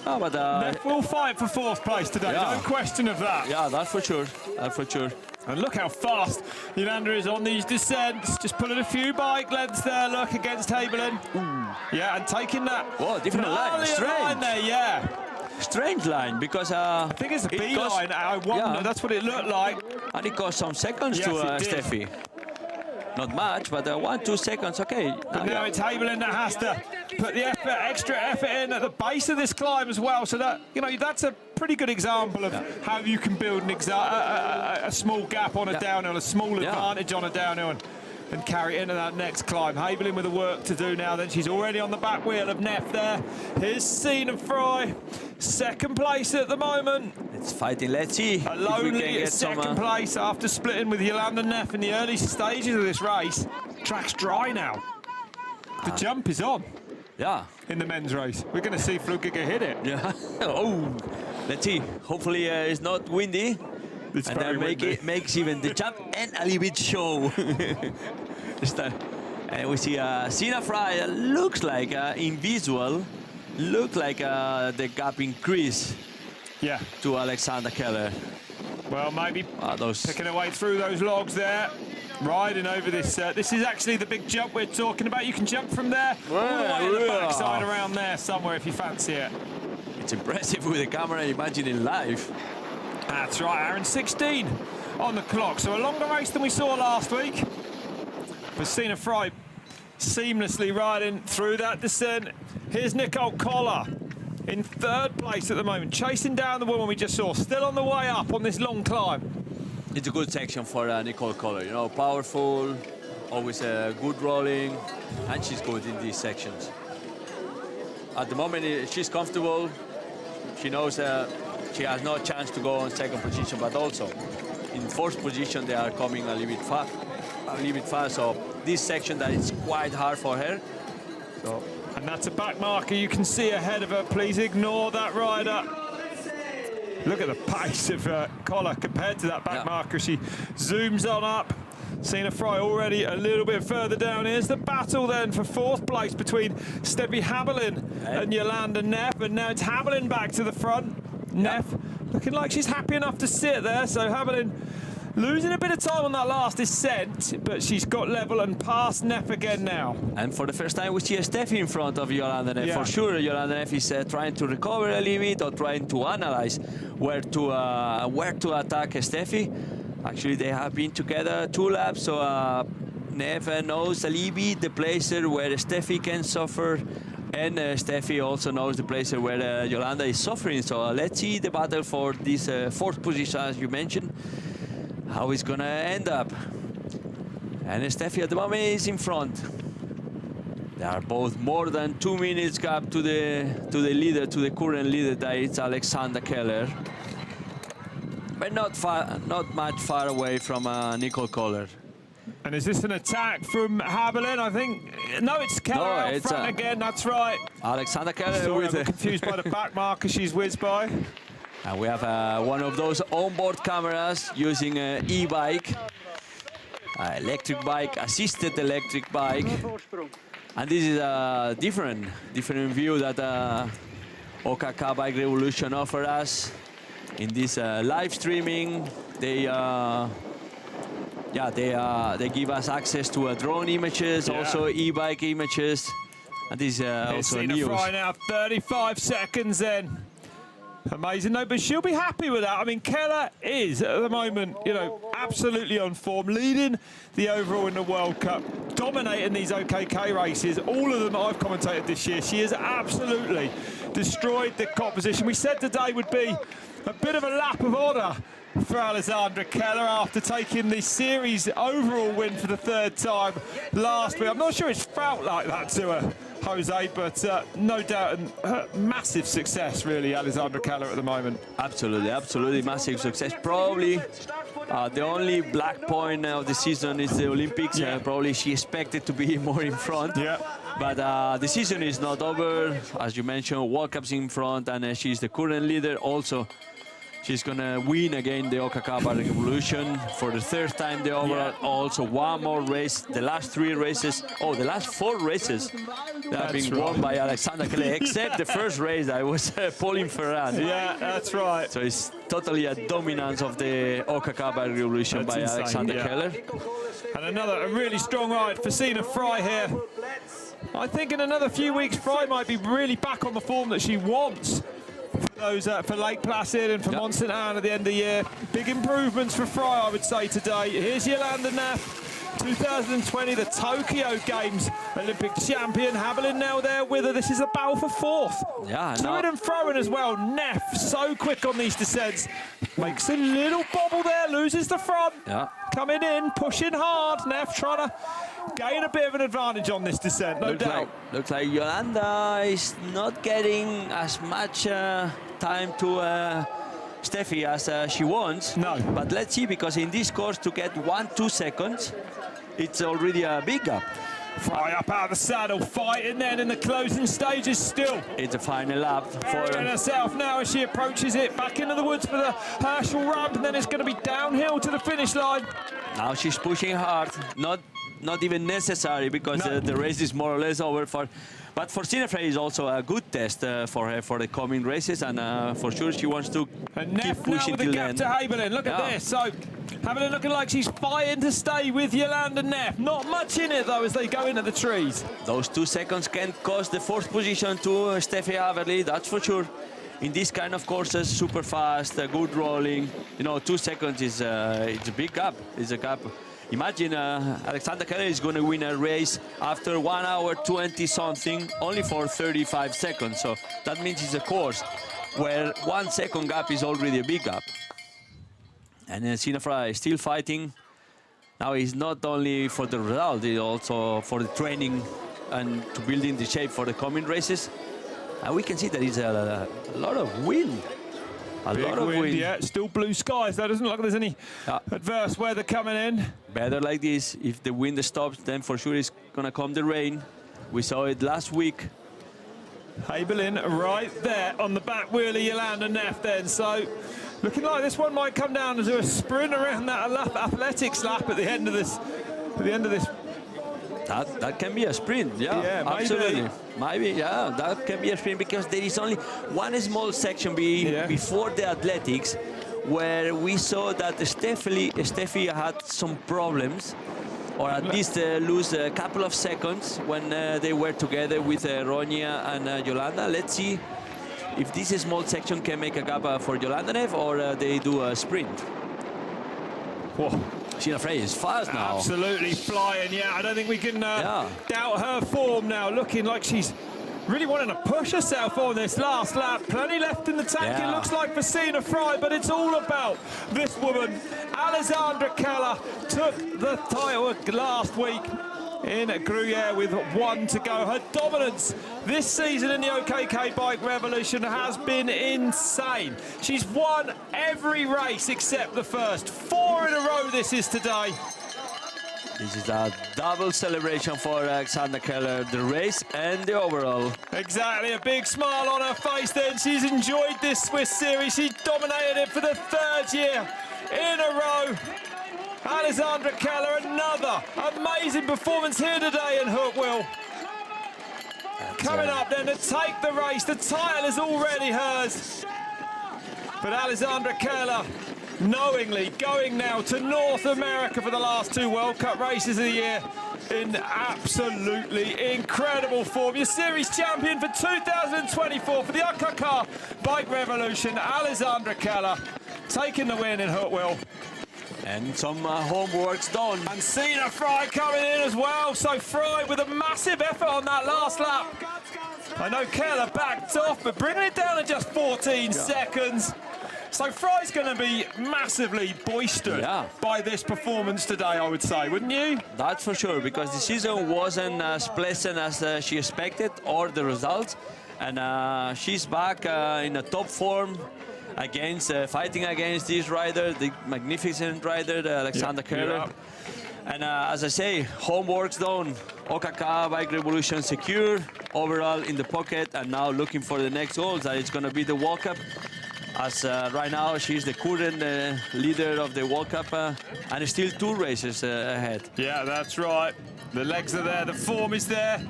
Oh, but Neff will fight for 4th place today, no question of that. Yeah, that's for sure, that's for sure. And look how fast Jolanda is on these descents, just pulling a few bike lengths there, look, against Haberlin. Yeah, and taking that different line, line there, yeah. Strange line, because I think it's a B line. I wonder, that's what it looked like. And it cost some seconds to Steffi. Not much, but 1, 2 seconds, okay. But now it's Haberlin that has to put the extra effort in at the base of this climb as well. So that, you know, that's a pretty good example of how you can build a small gap on a downhill, a small advantage on a downhill, and carry it into that next climb. Haberlin with the work to do now. Then she's already on the back wheel of Neff there. Here's Sina Fry, 2nd place at the moment. It's fighting. Let's see. A lonely 2nd place after splitting with Jolanda Neff in the early stages of this race. Track's dry now. The jump is on. Yeah. In the men's race. We're going to see Flukiger hit it. Yeah. Oh, let's see. Hopefully it's not windy. It's and then makes even the jump and a little bit show. And we see Sina Fry looks like in visual, the gap increase. Yeah. To Alexandra Keller. Well, maybe picking away through those logs there, riding over this. This is actually the big jump we're talking about. You can jump from there all the way to the backside around there somewhere if you fancy it. It's impressive with the camera. Imagine in live. That's right, Aaron. 16 on the clock. So a longer race than we saw last week. But Sina Fry seamlessly riding through that descent. Here's Nicole Kohler in 3rd place at the moment, chasing down the woman we just saw, still on the way up on this long climb. It's a good section for Nicole Kohler, you know, powerful, always good rolling, and she's good in these sections. At the moment, she's comfortable. She knows she has no chance to go on 2nd position, but also in 4th position they are coming a little bit fast. So this section that is quite hard for her. So. And that's a back marker you can see ahead of her. Please ignore that rider. Look at the pace of Kohler compared to that back marker. She zooms on up. Sina Fry already a little bit further down. Here's the battle then for 4th place between Steffi Haberlin and Jolanda Neff. And now it's Haberlin back to the front. Neff looking like she's happy enough to sit there. So Haberlin losing a bit of time on that last descent, but she's got level and past Neff again now. And for the first time we see a Steffi in front of Jolanda Neff. For sure, Jolanda Neff is trying to recover a little bit or trying to analyze where to attack Steffi. Actually, they have been together 2 laps, so Neff knows a little bit the places where Steffi can suffer, and Steffi also knows the places where Jolanda is suffering. So let's see the battle for this 4th position, as you mentioned, how it's gonna end up. And Steffi at the moment is in front. They are both more than 2 minutes gap to the leader, to the current leader, that is Alexandra Keller. But not much far away from Nicole Kohler. And is this an attack from Huttwil? I think. No, it's Keller out front again. That's right. Alexander Keller. Sorry, I'm confused by the back marker she's whizzed by. And we have one of those onboard cameras using an e-bike, electric bike, assisted electric bike. And this is a different view that ÖKK Bike Revolution offer us in this live streaming. They give us access to drone images, also e-bike images, and this is also news. Right now, 35 seconds then. Amazing, no, but she'll be happy with that. I mean, Keller is, at the moment, you know, absolutely on form, leading the overall in the World Cup, dominating these ÖKK races. All of them I've commentated this year. She has absolutely destroyed the composition. We said today would be a bit of a lap of honour for Alexandra Keller after taking the series overall win for the third time last week. I'm not sure it's felt like that to her, Jose, but no doubt massive success, really, Alexandra Keller at the moment. Absolutely massive success. Probably the only black point of the season is the Olympics. Probably she expected to be more in front. But the season is not over. As you mentioned, World Cup's in front, and she's the current leader. Also, she's going to win again the ÖKK Bike Revolution for the third time the overall. Also, one more race. The last three races, the last four races that have been won by Alexander Keller, except the first race that was Pauline Ferrand. Yeah, that's right. So it's totally a dominance of the ÖKK Bike Revolution by Alexander Keller. And a really strong ride for Sina Fry here. I think in another few weeks, Fry might be really back on the form that she wants. Those for Lake Placid and for Mont Saint Anne at the end of the year. Big improvements for Fry, I would say, today. Here's Jolanda Neff, 2020, the Tokyo Games Olympic champion. Huttwil now there with her. This is a battle for fourth. To and throwing as well. Neff, so quick on these descents. Makes a little bobble there, loses the front. Coming in, pushing hard. Neff trying to gain a bit of an advantage on this descent, no doubt. Looks like Jolanda is not getting as much time to Steffi as she wants. No. But let's see, because in this course to get 1-2 seconds, it's already a big gap. Fry up out of the saddle, fighting then in the closing stages still. It's a final lap for herself now as she approaches it. Back into the woods for the Herschel ramp, and then it's going to be downhill to the finish line. Now she's pushing hard, not even necessary, because the race is more or less over. But for Sina Fry is also a good test for her for the coming races, and for sure she wants to keep pushing till the end. To Huttwil. Look at this. So Huttwil looking like she's fighting to stay with Jolanda Neff. Not much in it though as they go into the trees. Those 2 seconds can cost the fourth position to Steffi Haverly, that's for sure. In this kind of courses, super fast, good rolling. You know, 2 seconds is it's a big gap. It's a gap. Imagine Alexander Keller is going to win a race after 1 hour 20 something, only for 35 seconds. So that means it's a course where 1 second gap is already a big gap. And Sina Fry is still fighting. Now it's not only for the result, it's also for the training and to building the shape for the coming races. And we can see that it's a lot of wind. A lot of wind. Yeah, still blue skies. That doesn't look like there's any adverse weather coming in. Better like this. If the wind stops, then for sure it's gonna come the rain. We saw it last week. Huttwil right there on the back wheel of Jolanda Neff then. So looking like this one might come down to a sprint around that athletics lap at the end of this. That can be a sprint, yeah absolutely. Maybe, yeah, that can be a sprint, because there is only one small section before the athletics where we saw that Steffi had some problems, or at least lose a couple of seconds when they were together with Ronya and Jolanda. Let's see if this small section can make a gap for Jolanda Neff, or they do a sprint. Whoa. Sina Fry is fast now. Absolutely flying, yeah. I don't think we can doubt her form now. Looking like she's really wanting to push herself on this last lap. Plenty left in the tank, it looks like, for Sina Fry, but it's all about this woman. Alexandra Keller took the title last week in Gruyere with 1 to go. Her dominance this season in the ÖKK Bike Revolution has been insane. She's won every race except the first. 4 in a row this is today. This is a double celebration for Alexandra Keller, the race and the overall. Exactly, a big smile on her face then. She's enjoyed this Swiss series. She dominated it for the 3rd year in a row. Alexandra Keller, another amazing performance here today in Huttwil. Coming up then to take the race. The title is already hers. But Alexandra Keller knowingly going now to North America for the last 2 World Cup races of the year in absolutely incredible form. Your series champion for 2024 for the ÖKK Bike Revolution, Alexandra Keller, taking the win in Huttwil. And some homework's done. And Sina Fry coming in as well. So Fry with a massive effort on that last lap. I know Keller backed off, but bringing it down to just 14 seconds. So Fry's going to be massively boistered by this performance today, I would say, wouldn't you? That's for sure, because the season wasn't as pleasant as she expected, or the results. And she's back in a top form against fighting against this rider, the magnificent rider, Alexandra Keller. And as I say, homework's done. ÖKK Bike Revolution secure, overall in the pocket, and now looking for the next goals. That it's going to be the World Cup. As right now, she's the current leader of the World Cup, and still 2 races ahead. Yeah, that's right. The legs are there, the form is there.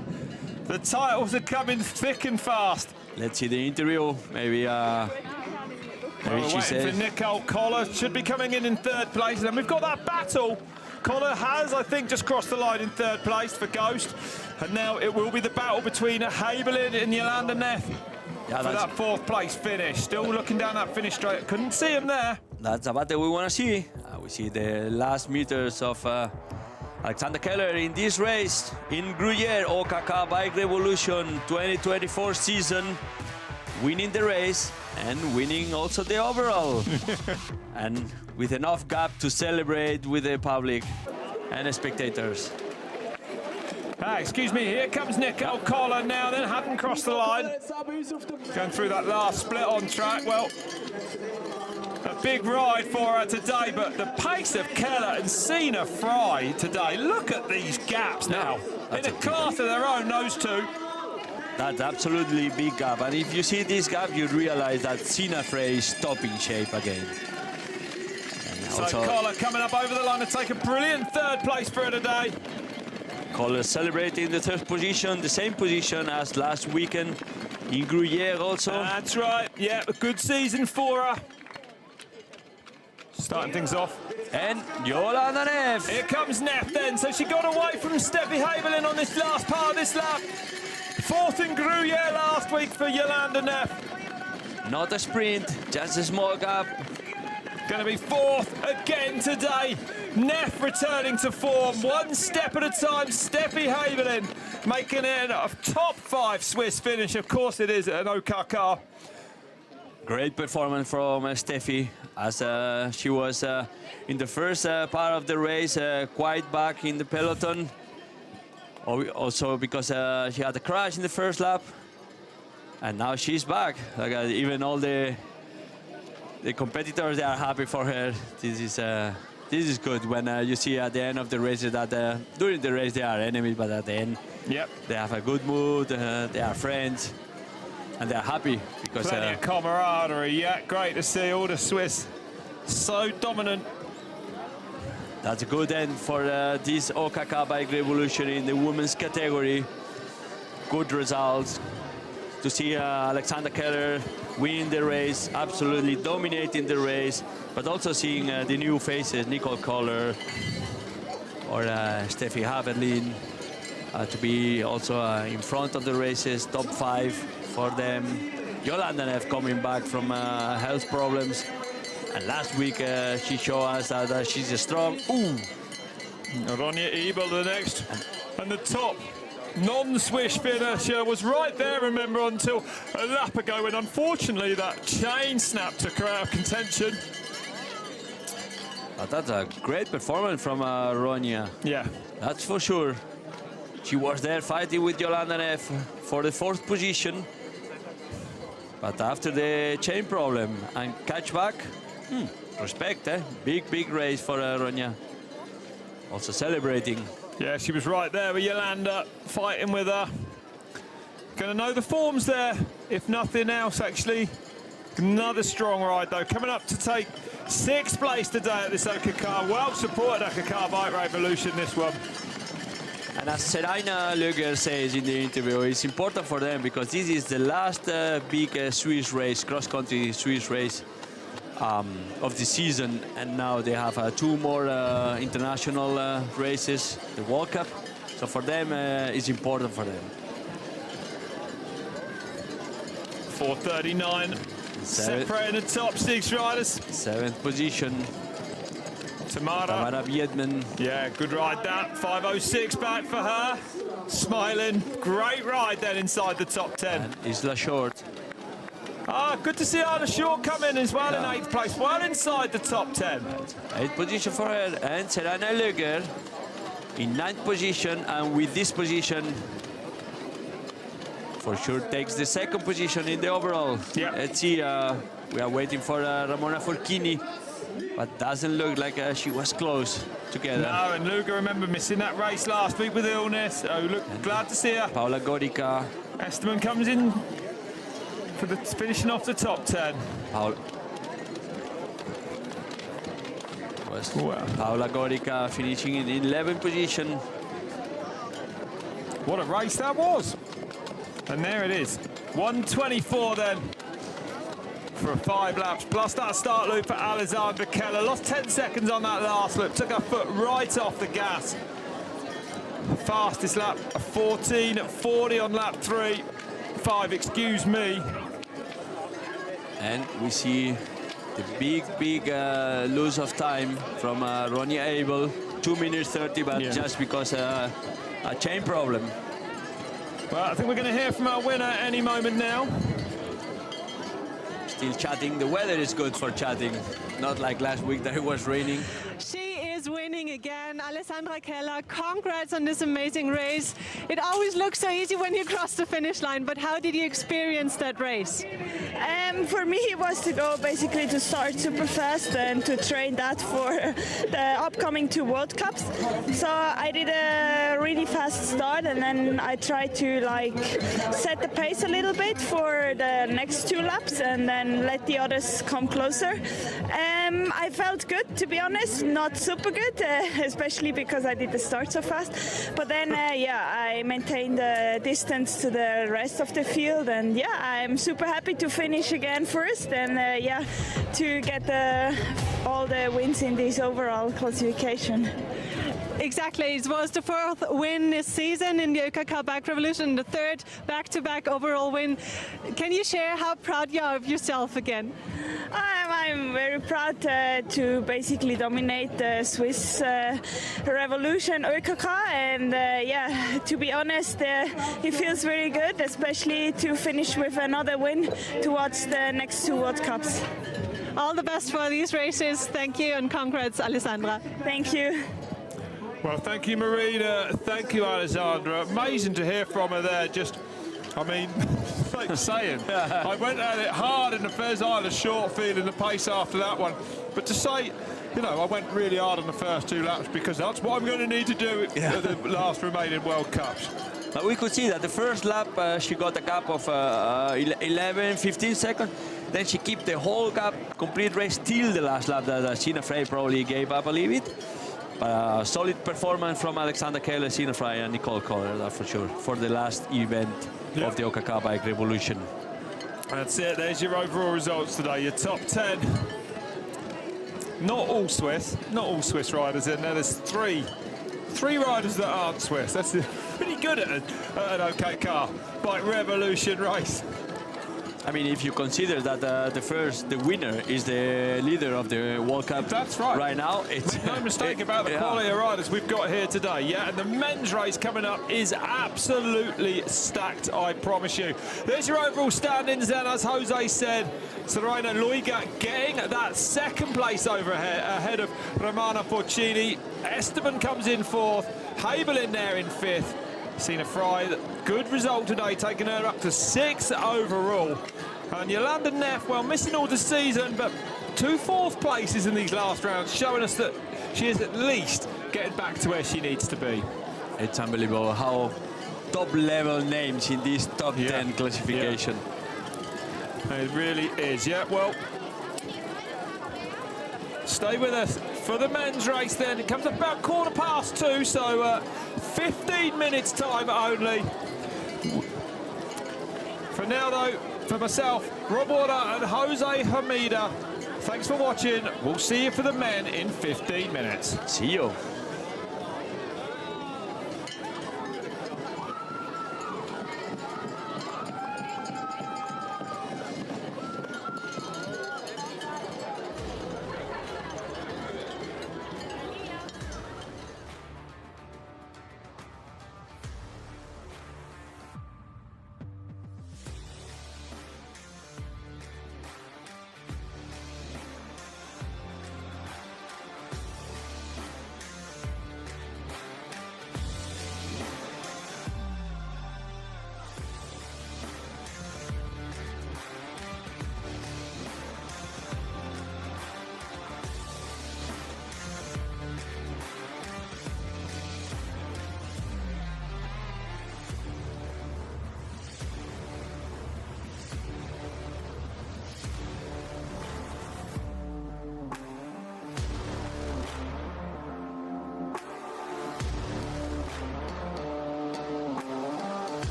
The titles are coming thick and fast. Let's see the interview. Maybe we're she waiting for Nicole Koller, should be coming in 3rd place. And we've got that battle. Koller has, I think, just crossed the line in 3rd place for Ghost. And now it will be the battle between Haberlin and Jolanda Neff. Yeah, for that 4th place finish. Still looking down that finish straight. Couldn't see him there. That's a battle we want to see. We see the last meters of Alexandra Keller in this race in Gruyère, ÖKK Bike Revolution 2024 season, winning the race and winning also the overall. And with enough gap to celebrate with the public and the spectators. Excuse me, here comes Nicole Koller now, then hadn't crossed the line. Going through that last split on track. Well, a big ride for her today, but the pace of Keller and Sina Fry today, look at these gaps now. In a class of their own, those 2. That's absolutely big gap, and if you see this gap, you realize that Sina Fry is stopping shape again. So Koller coming up over the line to take a brilliant 3rd place for her today. Koller celebrating the 3rd position, the same position as last weekend in Gruyère also. That's right, yeah, a good season for her. Starting things off. And Jolanda Neff. Here comes Neff then, so she got away from Steffi Haberlin on this last part of this lap. 4th in Gruyère last week for Jolanda Neff. Not a sprint, just a small gap. Going to be 4th again today. Neff returning to form, 1 step at a time. Steffi Haberlin making it a top 5 Swiss finish. Of course it is at an ÖKK. Great performance from Steffi, as she was in the first part of the race, quite back in the peloton. Also because she had a crash in the first lap. And now she's back. Like, even all the competitors, they are happy for her. This is good when you see at the end of the race that during the race they are enemies, but at the end they have a good mood, they are friends, and they are happy because plenty of camaraderie. Yeah, great to see all the Swiss so dominant. That's a good end for this ÖKK Bike Revolution in the women's category. Good results. To see Alexandra Keller win the race, absolutely dominating the race, but also seeing the new faces, Nicole Koller or Steffi Haberlin, to be also in front of the races, top 5 for them. Jolanda Neff coming back from health problems, and last week she showed us that she's strong. Ronja Ebel the next, and the top non-Swiss finisher was right there, remember, until a lap ago when unfortunately that chain snap took her out of contention. But that's a great performance from Ronja. Yeah. That's for sure. She was there fighting with Jolanda Neff for the 4th position. But after the chain problem and catch back, respect, big race for Ronja. also celebrating. Yeah, she was right there with Yolanda, fighting with her. Going to know the forms there, if nothing else, actually. Another strong ride, though, coming up to take 6th place today at this ÖKK. Well supported ÖKK Bike Revolution, this one. And as Serena Löger says in the interview, it's important for them because this is the last big Swiss race, cross-country Swiss race of the season, and now they have 2 more international races, the World Cup. So for them, it's important for them. 4:39, separating the top 6 riders. 7th position. Tamara Wiedmann. Yeah, good ride that. 5:06 back for her. Smiling. Great ride then inside the top 10. And Isla Short. Good to see Isla Short come in as well in 8th place. Well inside the top 10. 8th position for her. And Serena Löger in 9th position. And with this position, for sure takes the 2nd position in the overall. Yeah. Let's see. We are waiting for Ramona Forchini. But doesn't look like she was close together. No, and Luger, remember, missing that race last week with illness. Oh, look, glad to see her. Paula Gorica. Esteban comes in for the finishing off the top 10. Paula Gorica finishing in 11th position. What a race that was. And there it is. 1:24 then. For 5 laps, plus that start loop for Alexandra Keller. Lost 10 seconds on that last loop, took her foot right off the gas. Fastest lap, a 14:40 on lap 3. 5, excuse me. And we see the big lose of time from Ronja Abel. 2 minutes 30, but just because a chain problem. Well, I think we're going to hear from our winner any moment now. Still chatting. The weather is good for chatting, not like last week that it was raining. She is winning again, Alessandra Keller. Congrats on this amazing race. It always looks so easy when you cross the finish line, but how did you experience that race? For me, it was to go basically to start super fast and to train that for the upcoming 2 World Cups. So I did a really fast start, and then I tried to set the pace a little bit for the next 2 laps, and then let the others come closer. I felt good, to be honest, not super good, especially because I did the start so fast. But then, I maintained the distance to the rest of the field, and I'm super happy to finish again first, and to get all the wins in this overall classification. Exactly, it was the 4th win this season in the ÖKK Bike Revolution, the 3rd back-to-back overall win. Can you share how proud you are of yourself again? I'm very proud to basically dominate the Swiss Revolution ÖKK, and to be honest, it feels very good, especially to finish with another win towards the next 2 World Cups. All the best for these races. Thank you, and congrats, Alessandra. Thank you. Well, thank you, Marina. Thank you, Alessandra. Amazing to hear from her there. Like saying, I went at it hard in the first. I had a short feeling the pace after that one. But to say, I went really hard on the first 2 laps because that's what I'm going to need to do at the last remaining World Cups. But we could see that the first lap she got a gap of 11, 15 seconds. Then she kept the whole gap, complete race till the last lap that Sina Frey probably gave up a little bit. But solid performance from Alexandra Keller, Sina Frey and Nicole Kohler, that for sure, for the last event of the ÖKK Bike Revolution. That's it, there's your overall results today, your top 10. Not all Swiss riders in there. There's three riders that aren't Swiss. That's pretty good at an ÖKK Bike Revolution race. I mean, if you consider that the winner is the leader of the World Cup. That's right. Right now, it's make no mistake about the quality of riders we've got here today. Yeah, and the men's race coming up is absolutely stacked, I promise you. There's your overall standings then, as Jose said. Serena Luiga getting that 2nd place over ahead of Romana Forchini. Esteban comes in 4th. Habel in there in 5th. Sina Frey, good result today, taking her up to 6th overall. And Yolanda Neff, well, missing all the season, but 2 4th places in these last rounds, showing us that she is at least getting back to where she needs to be. It's unbelievable how top-level names in this top 10 classification. Yeah. It really is. Yeah, well, stay with us for the men's race then. It comes about 2:15, so 15 minutes time only. For now though, for myself, Rob Warder and Jose Hamida, thanks for watching. We'll see you for the men in 15 minutes. See you.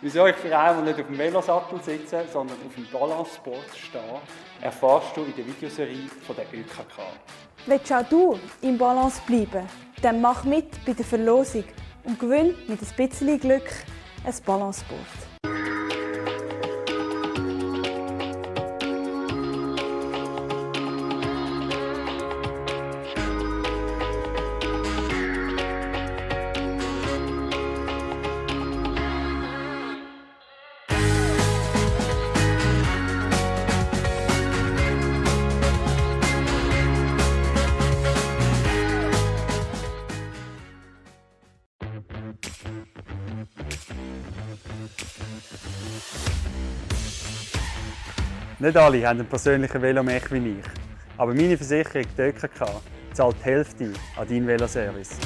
Wieso ich für einen, der nicht auf dem Velosattel sitzt, sondern auf dem Balanceboard stehe, erfährst du in der Videoserie von der ÖKK. Willst auch du im Balance bleiben? Dann mach mit bei der Verlosung und gewinn mit ein bisschen Glück ein Balanceboard. Nicht alle haben einen persönlichen Velomech wie ich, aber meine Versicherung, die ÖKK, zahlt die Hälfte an deinen Veloservice.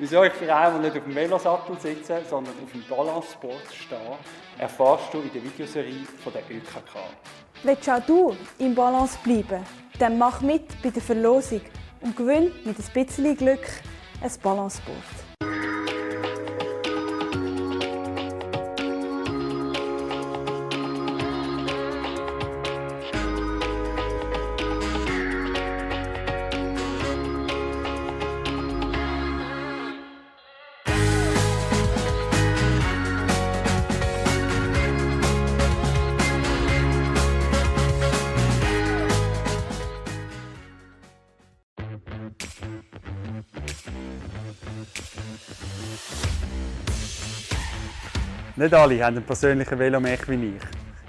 Wieso ich für einen, der nicht auf dem Velosattel sitze, sondern auf dem Balanceboard stehe, erfährst du in der Videoserie von der ÖKK. Willst auch du im Balance bleiben? Dann mach mit bei der Verlosung und gewinn mit ein bisschen Glück ein Balanceboard. Nicht alle haben einen persönlichen Velomech wie ich,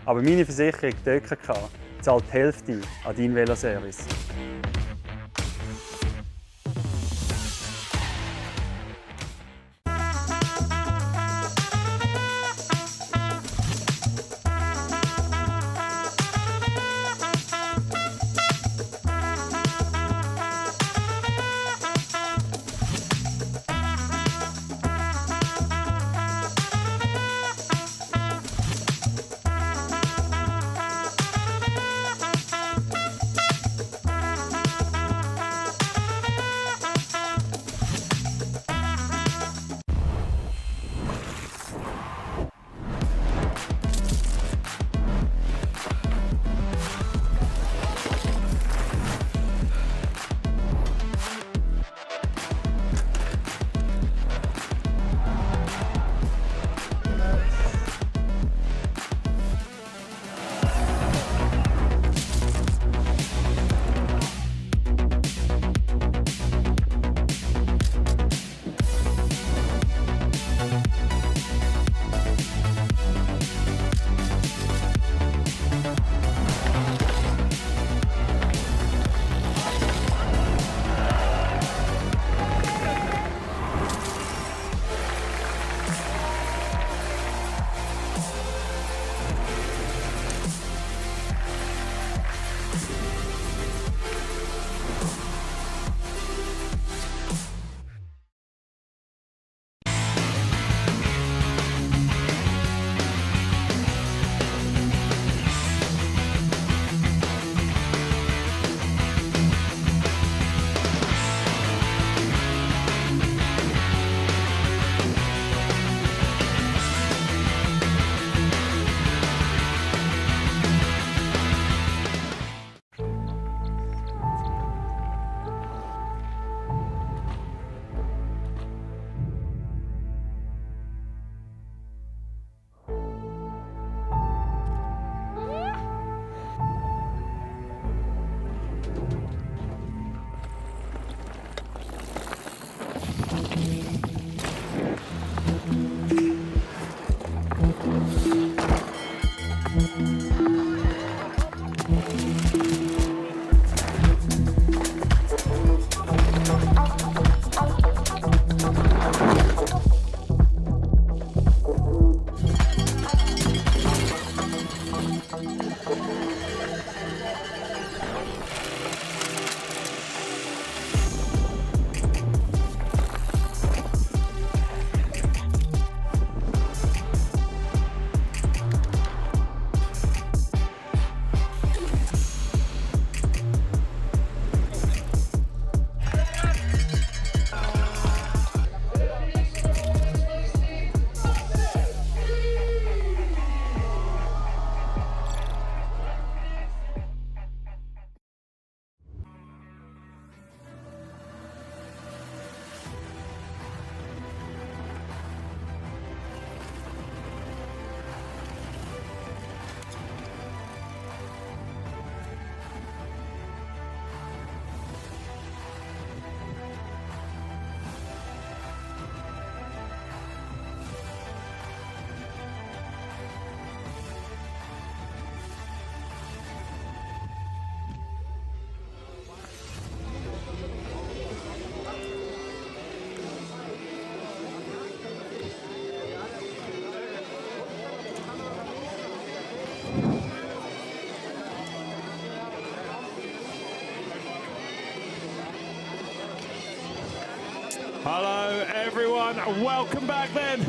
aber meine Versicherung, die ÖKK, zahlt die Hälfte an deinen Veloservice. Hello everyone, welcome back then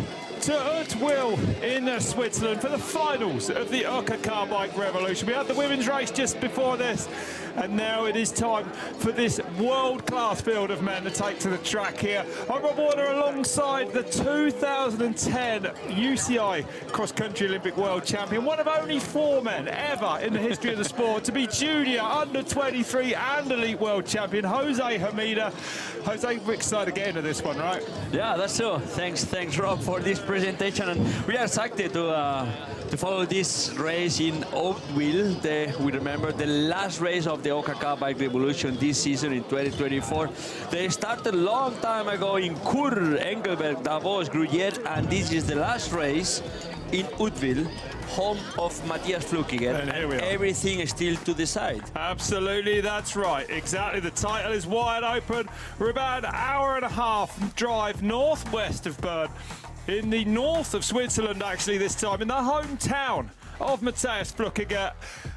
to Huttwil in Switzerland for the finals of the ÖKK Bike Revolution. We had the women's race just before this, and now it is time for this world-class field of men to take to the track here. I'm Rob Warner alongside the 2010 UCI cross-country Olympic world champion, one of only 4 men ever in the history of the sport to be junior, under 23 and elite world champion, Jose Hermida. Jose, we're excited to get into this one, right? Yeah, that's true. Thanks Rob for this presentation, and we are excited to follow this race in Huttwil. We remember the last race of the ÖKK Bike Revolution this season in 2024. They started a long time ago in Chur, Engelberg, Davos, Gruyère, and this is the last race in Huttwil, home of Matthias Flückiger, and here we are. Everything is still to decide. Absolutely, that's right. Exactly, the title is wide open. We're about an hour and a half drive northwest of Bern, in the north of Switzerland actually this time, in the hometown of Matthias Flückiger.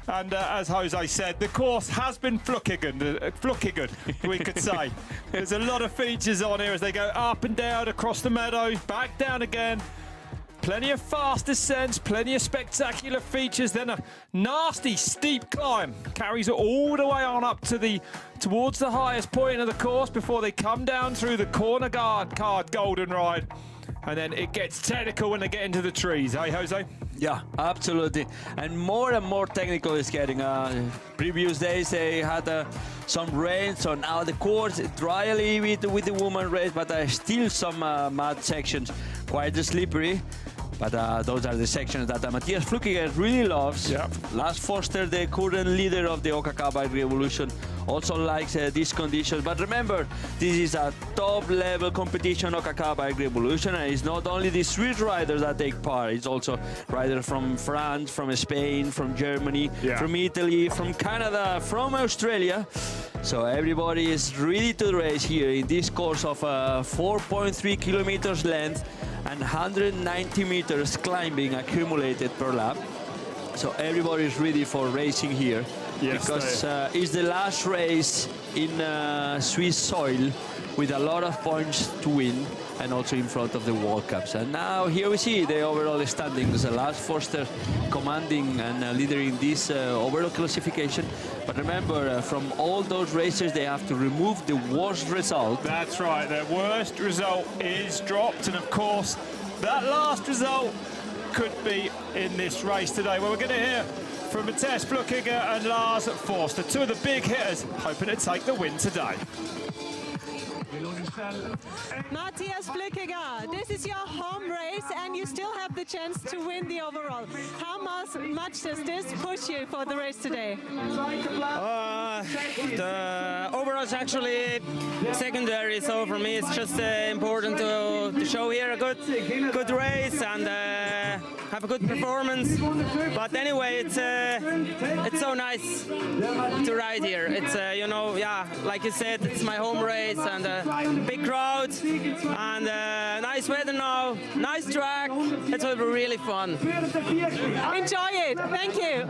And as Jose said, the course has been Flückigered, we could say. There's a lot of features on here as they go up and down across the meadows, back down again. Plenty of fast descents, plenty of spectacular features, then a nasty steep climb carries it all the way on up to towards the highest point of the course before they come down through the corner card golden ride. And then it gets technical when they get into the trees, eh, Jose? Yeah, absolutely. And more technical it's getting. Previous days they had some rain, so now the course dryly with the woman race, but still some mud sections, quite slippery. But those are the sections that Matthias Flückiger really loves. Yep. Lars Forster, the current leader of the ÖKK Bike Revolution, also likes these conditions. But remember, this is a top-level competition, ÖKK Bike Revolution, and it's not only the Swiss riders that take part, it's also riders from France, from Spain, from Germany, from Italy, from Canada, from Australia. So everybody is ready to race here in this course of 4.3 kilometers length and 190 meters climbing accumulated per lap. So everybody is ready for racing here, because it's the last race in Swiss soil with a lot of points to win, and also in front of the World Cups. And now here we see the overall standings. Lars Forster commanding and leading this overall classification. But remember, from all those races, they have to remove the worst result. That's right, their worst result is dropped, and of course, that last result could be in this race today. Well, we're going to hear from Matthias Flückiger and Lars Forster, two of the big hitters, hoping to take the win today. Matthias Flückiger, this is your home race and you still have the chance to win the overall. How much does this push you for the race today? The overall is actually secondary, so for me it's just important to show here a good race and have a good performance. But anyway, it's so nice to ride here. It's you know, yeah, like you said, it's my home race and big crowd and nice weather now, nice track. It will be really fun. Enjoy it. Thank you.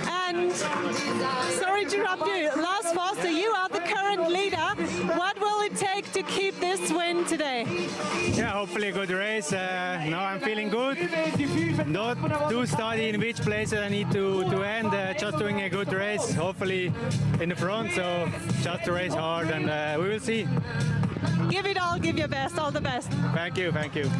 And sorry to interrupt you, Lars Forster, you are the current leader. What will it take to keep this win today? Yeah, hopefully a good race. Now I'm feeling good. Not too study in which places I need to end. Just doing a good race, hopefully in the front. So just to race hard, and we will see. Give it all, give your best, all the best. Thank you, thank you.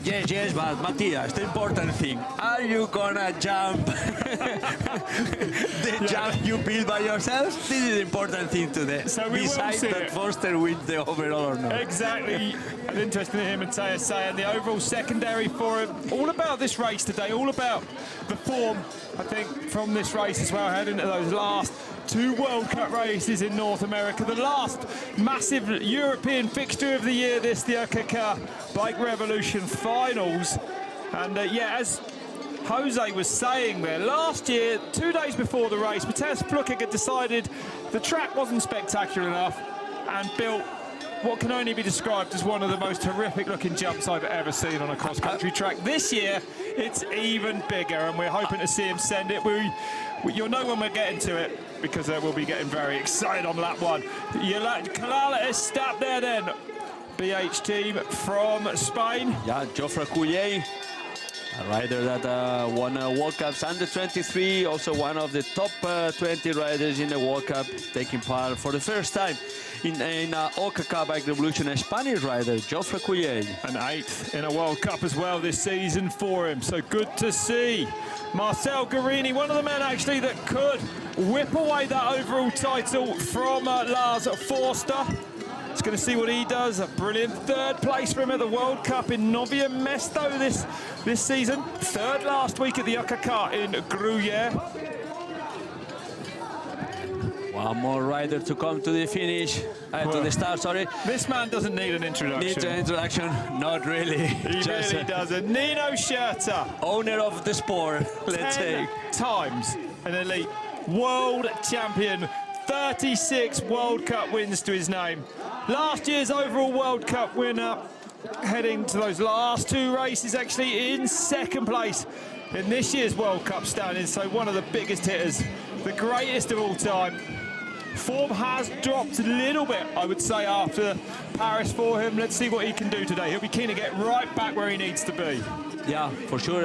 Yes, but Matthias, the important thing, are you gonna jump the jump you build by yourself? This is the important thing today. So we besides will see that Forster wins the overall or not. Exactly. And interesting to hear Matthias saying the overall secondary for him. All about this race today, all about the form, I think, from this race as well, heading into those last 2 World Cup races in North America. The last massive European fixture of the year, the ÖKK Bike Revolution finals. And yeah, as Jose was saying there, last year, 2 days before the race, Matthias Flückiger decided the track wasn't spectacular enough and built what can only be described as one of the most horrific looking jumps I've ever seen on a cross-country track. This year, it's even bigger, and we're hoping to see him send it. You'll know when we're getting to it. because we'll be getting very excited on lap 1. Kalala is stopped there then. BH team from Spain. Yeah, Geoffrey Couillet, a rider that won World Cups under 23, also one of the top 20 riders in the World Cup, taking part for the first time in ÖKK Bike Revolution, a Spanish rider, Geoffrey Couillet. An 8th in a World Cup as well this season for him, so good to see. Marcel Guerini, one of the men actually that could whip away that overall title from Lars Forster. Just going to see what he does. A brilliant 3rd place for him at the World Cup in Novia Mesto this season. 3rd last week at the ÖKK in Gruyere. One more rider to come to the finish, to the start, sorry. This man doesn't need an introduction. Needs an introduction? Not really. He really doesn't. Nino Schurter. Owner of the sport, let's say. 10 times an elite world champion. 36 World Cup wins to his name. Last year's overall World Cup winner, heading to those last 2 races actually in 2nd place in this year's World Cup standings, so one of the biggest hitters, the greatest of all time. Form has dropped a little bit, I would say, after Paris for him. Let's see what he can do today. He'll be keen to get right back where he needs to be. Yeah, for sure.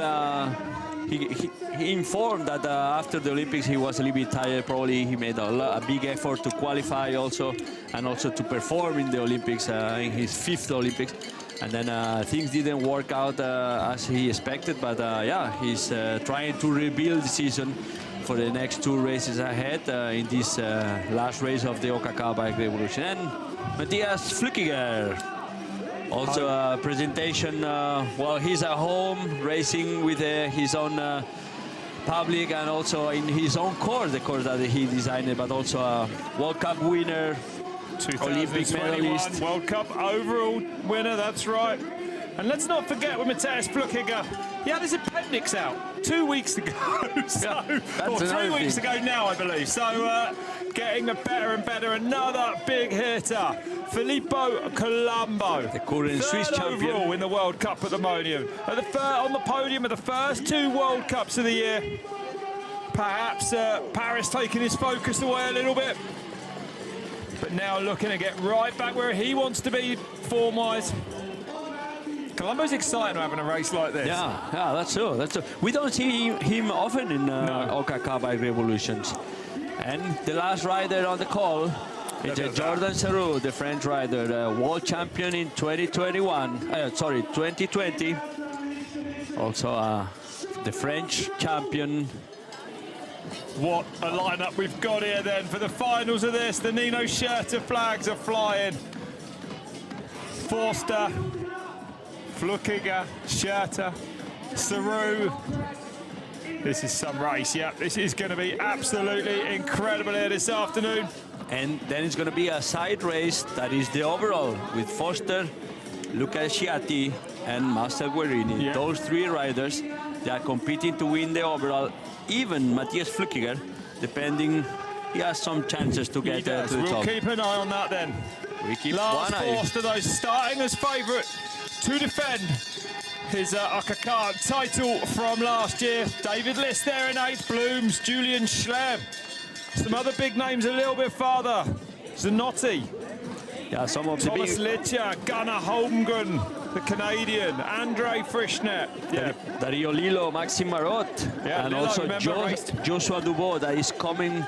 He informed that after the Olympics he was a little bit tired. Probably he made a big effort to qualify also, and also to perform in the Olympics, in his 5th Olympics. And then things didn't work out as he expected, but yeah, he's trying to rebuild the season for the next 2 races ahead in this last race of the ÖKK Bike Revolution. And Matthias Flückiger, also a presentation, well, he's at home racing with his own public and also in his own course, the course that he designed, but also a World Cup winner, Olympic medalist. World Cup overall winner, that's right. And let's not forget with Matthias Flückiger, he had his appendix out 2 weeks ago. Or 3 weeks ago now, I believe. So getting better and better. Another big hitter, Filippo Colombo. The current Swiss champion overall in the World Cup at the moment. On the podium of the first 2 World Cups of the year. Perhaps Paris taking his focus away a little bit. But now looking to get right back where he wants to be form-wise. Colombo's excited having a race like this. Yeah, that's true. That's true. We don't see him often in ÖKK Bike Revolutions. And the last rider on the call is Jordan Sarrou, the French rider, world champion in 2020. Also the French champion. What a lineup we've got here then for the finals of this. The Nino Schurter flags are flying. Forster, Flückiger, Schurter, Sarrou. This is some race, yeah. This is going to be absolutely incredible here this afternoon. And then it's going to be a side race that is the overall with Forster, Luca Sciatti and Marcel Guerini. Yeah. Those 3 riders, they are competing to win the overall. Even Matthias Flückiger, depending, he has some chances to get to the top. We'll keep an eye on that then. We keep Lars one eye. Forster, though, starting as favourite to defend his ÖKK title from last year. David List there in 8th, Blooms, Julian Schlem. Some other big names a little bit farther. Zanotti. Yeah, some of Thomas the big... Littja, Gunnar Holmgren, the Canadian, Andre Frischner. Yeah. Dario Lillo, Maxime Marotte, yeah, and Lillo, also Joshua Dubois that is coming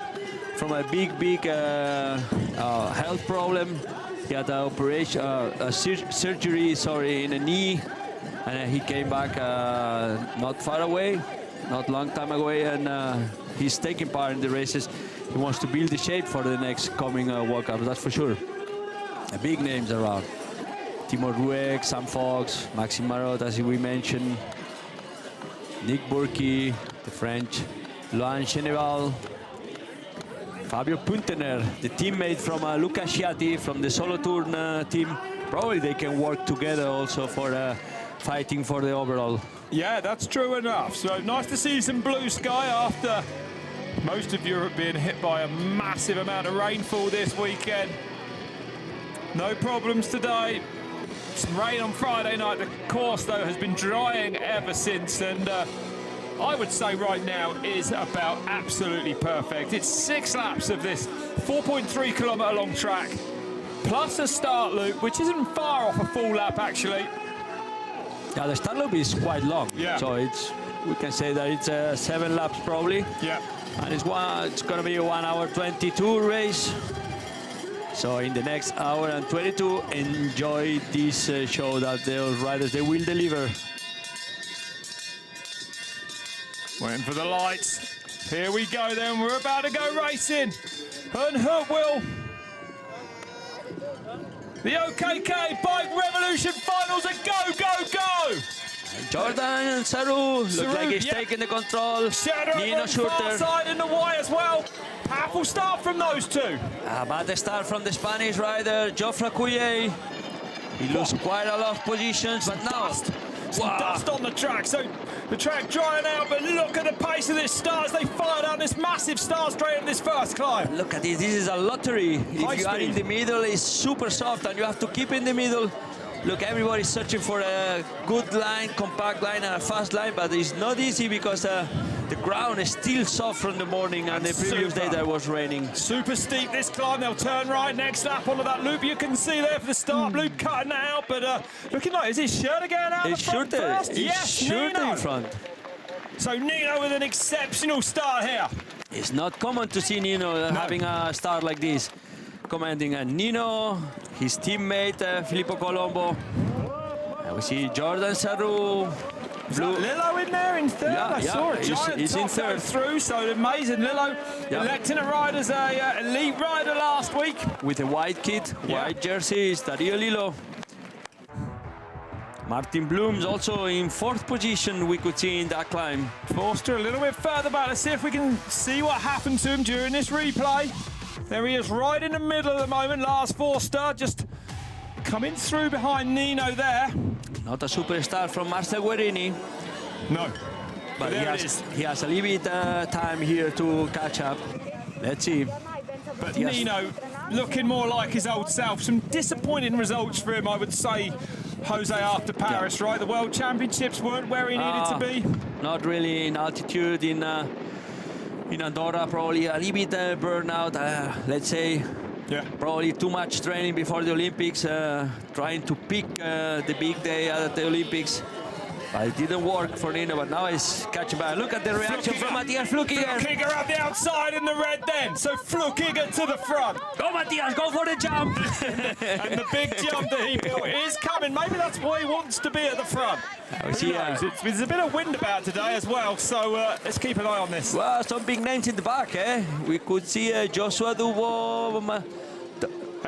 from a big health problem. He had an operation, surgery, in a knee, and he came back not far away, not long time away, and he's taking part in the races. He wants to build the shape for the next coming World Cup, that's for sure. Big names around. Timo Rueg, Sam Fox, Maxime Marotte, as we mentioned, Nick Burki, the French, Laurent Cheneval, Fabio Puntener, the teammate from Luca Sciatti from the Solo Turn team. Probably they can work together also for fighting for the overall. Yeah, that's true enough. So nice to see some blue sky after most of Europe being hit by a massive amount of rainfall this weekend. No problems today. Some rain on Friday night. The course, though, has been drying ever since, and I would say right now is about absolutely perfect. It's 6 laps of this 4.3 kilometre long track, plus a start loop, which isn't far off a full lap actually. Yeah, the start loop is quite long. Yeah. So we can say that it's 7 laps probably. Yeah. And it's going to be a 1 hour 22 race. So in the next hour and 22, enjoy this show that the riders, they will deliver. Waiting for the lights. Here we go then, we're about to go racing. And Huttwil. The ÖKK Bike Revolution finals are go, go, go! Jordan Saru look like he's taking the control. Nino Schurter. Side in the white as well. Powerful start from those two. About the start from the Spanish rider, Geoffrey Couillet. He lost quite a lot of positions, but now... Some dust on the track, so the track drying out, but look at the pace of this start as they fire down this massive start straight in this first climb. Look at this, this is a lottery. If you are in the middle, it's super soft and you have to keep in the middle. Look, everybody's searching for a good line, compact line and a fast line, but it's not easy because the ground is still soft from the morning and the previous day that was raining. Super steep this climb, they'll turn right next lap onto that loop. You can see there for the start loop cutting that out, but looking like, is his Schurter going out the front first? Yes, Schurter in front. So Nino with an exceptional start here. It's not common to see Nino having a start like this. Commanding Nino, his teammate Filippo Colombo. And we see Jordan Saru. Lillo in there in third. I saw a giant he's in third through, so amazing. Lillo electing a ride as a elite rider last week. With a white kit, white jersey, is Dario Lillo. Martin Blooms also in 4th position, we could see in that climb. Forster a little bit further back. Let's see if we can see what happened to him during this replay. There he is, right in the middle at the moment. Lars Forster just coming through behind Nino there. Not a superstar from Marcel Guerini. No. But he has a little bit time here to catch up. Let's see. But Nino looking more like his old self. Some disappointing results for him, I would say, Jose, after Paris, right? The World Championships weren't where he needed to be. Not really in altitude in Andorra, probably a little bit burnout, let's say. Yeah. Probably too much training before the Olympics, trying to pick the big day at the Olympics. But it didn't work for Nino, but now he's catching back. Look at the reaction from Matthias Flukiger. Flukiger at the outside in the red then. So Flukiger to the front. Go Matthias, go for the jump. And the big jump that he built is coming. Maybe that's why he wants to be at the front. There's a bit of wind about today as well, so let's keep an eye on this. Well, some big names in the back, eh? We could see Joshua Dubois,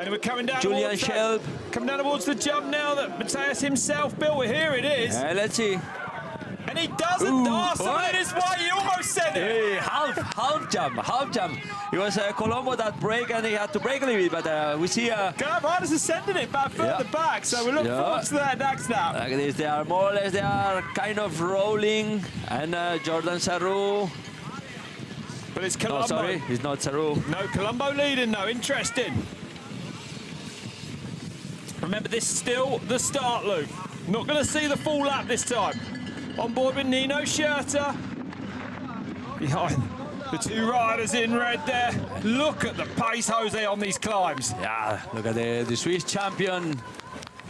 and we're coming down Julian Shelb. Coming down towards the jump now that Matthias himself built. Here it is. Let's see. And he doesn't dance in his way. He almost said it. Hey, half jump. It was Colombo that break, and he had to break a little bit, but we see... riders are sending it back further back, so we look forward to that next lap. Like this, they are more or less, they are kind of rolling, and Jordan Saru... But it's Colombo. No, sorry, it's not Saru. No, Colombo leading, though. Interesting. Remember, this is still the start loop. Not going to see the full lap this time. On board with Nino Schurter. Behind the two riders in red there. Look at the pace, Jose, on these climbs. Yeah, look at the Swiss champion.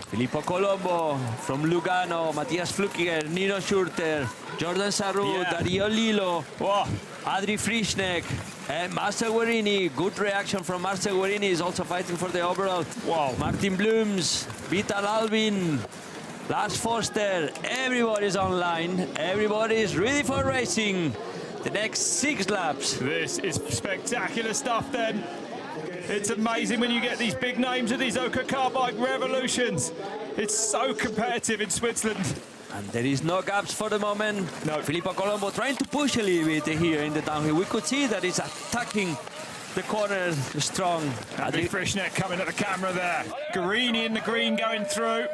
Filippo Colombo from Lugano, Matthias Flukiger, Nino Schurter, Jordan Saru, Dario Lillo, Adri Frischneck, and Marcel Guerini. Good reaction from Marcel Guerini. Is also fighting for the overall. Wow. Martin Blooms, Vital Albin, Lars Forster. Everybody's online. Everybody's ready for racing. The next 6 laps. This is spectacular stuff then. It's amazing when you get these big names of these ÖKK Bike Revolutions. It's so competitive in Switzerland. And there is no gaps for the moment. No. Filippo Colombo trying to push a little bit here in the downhill. We could see that he's attacking the corner strong. Adri Frischneck coming at the camera there. Guerini in the green going through.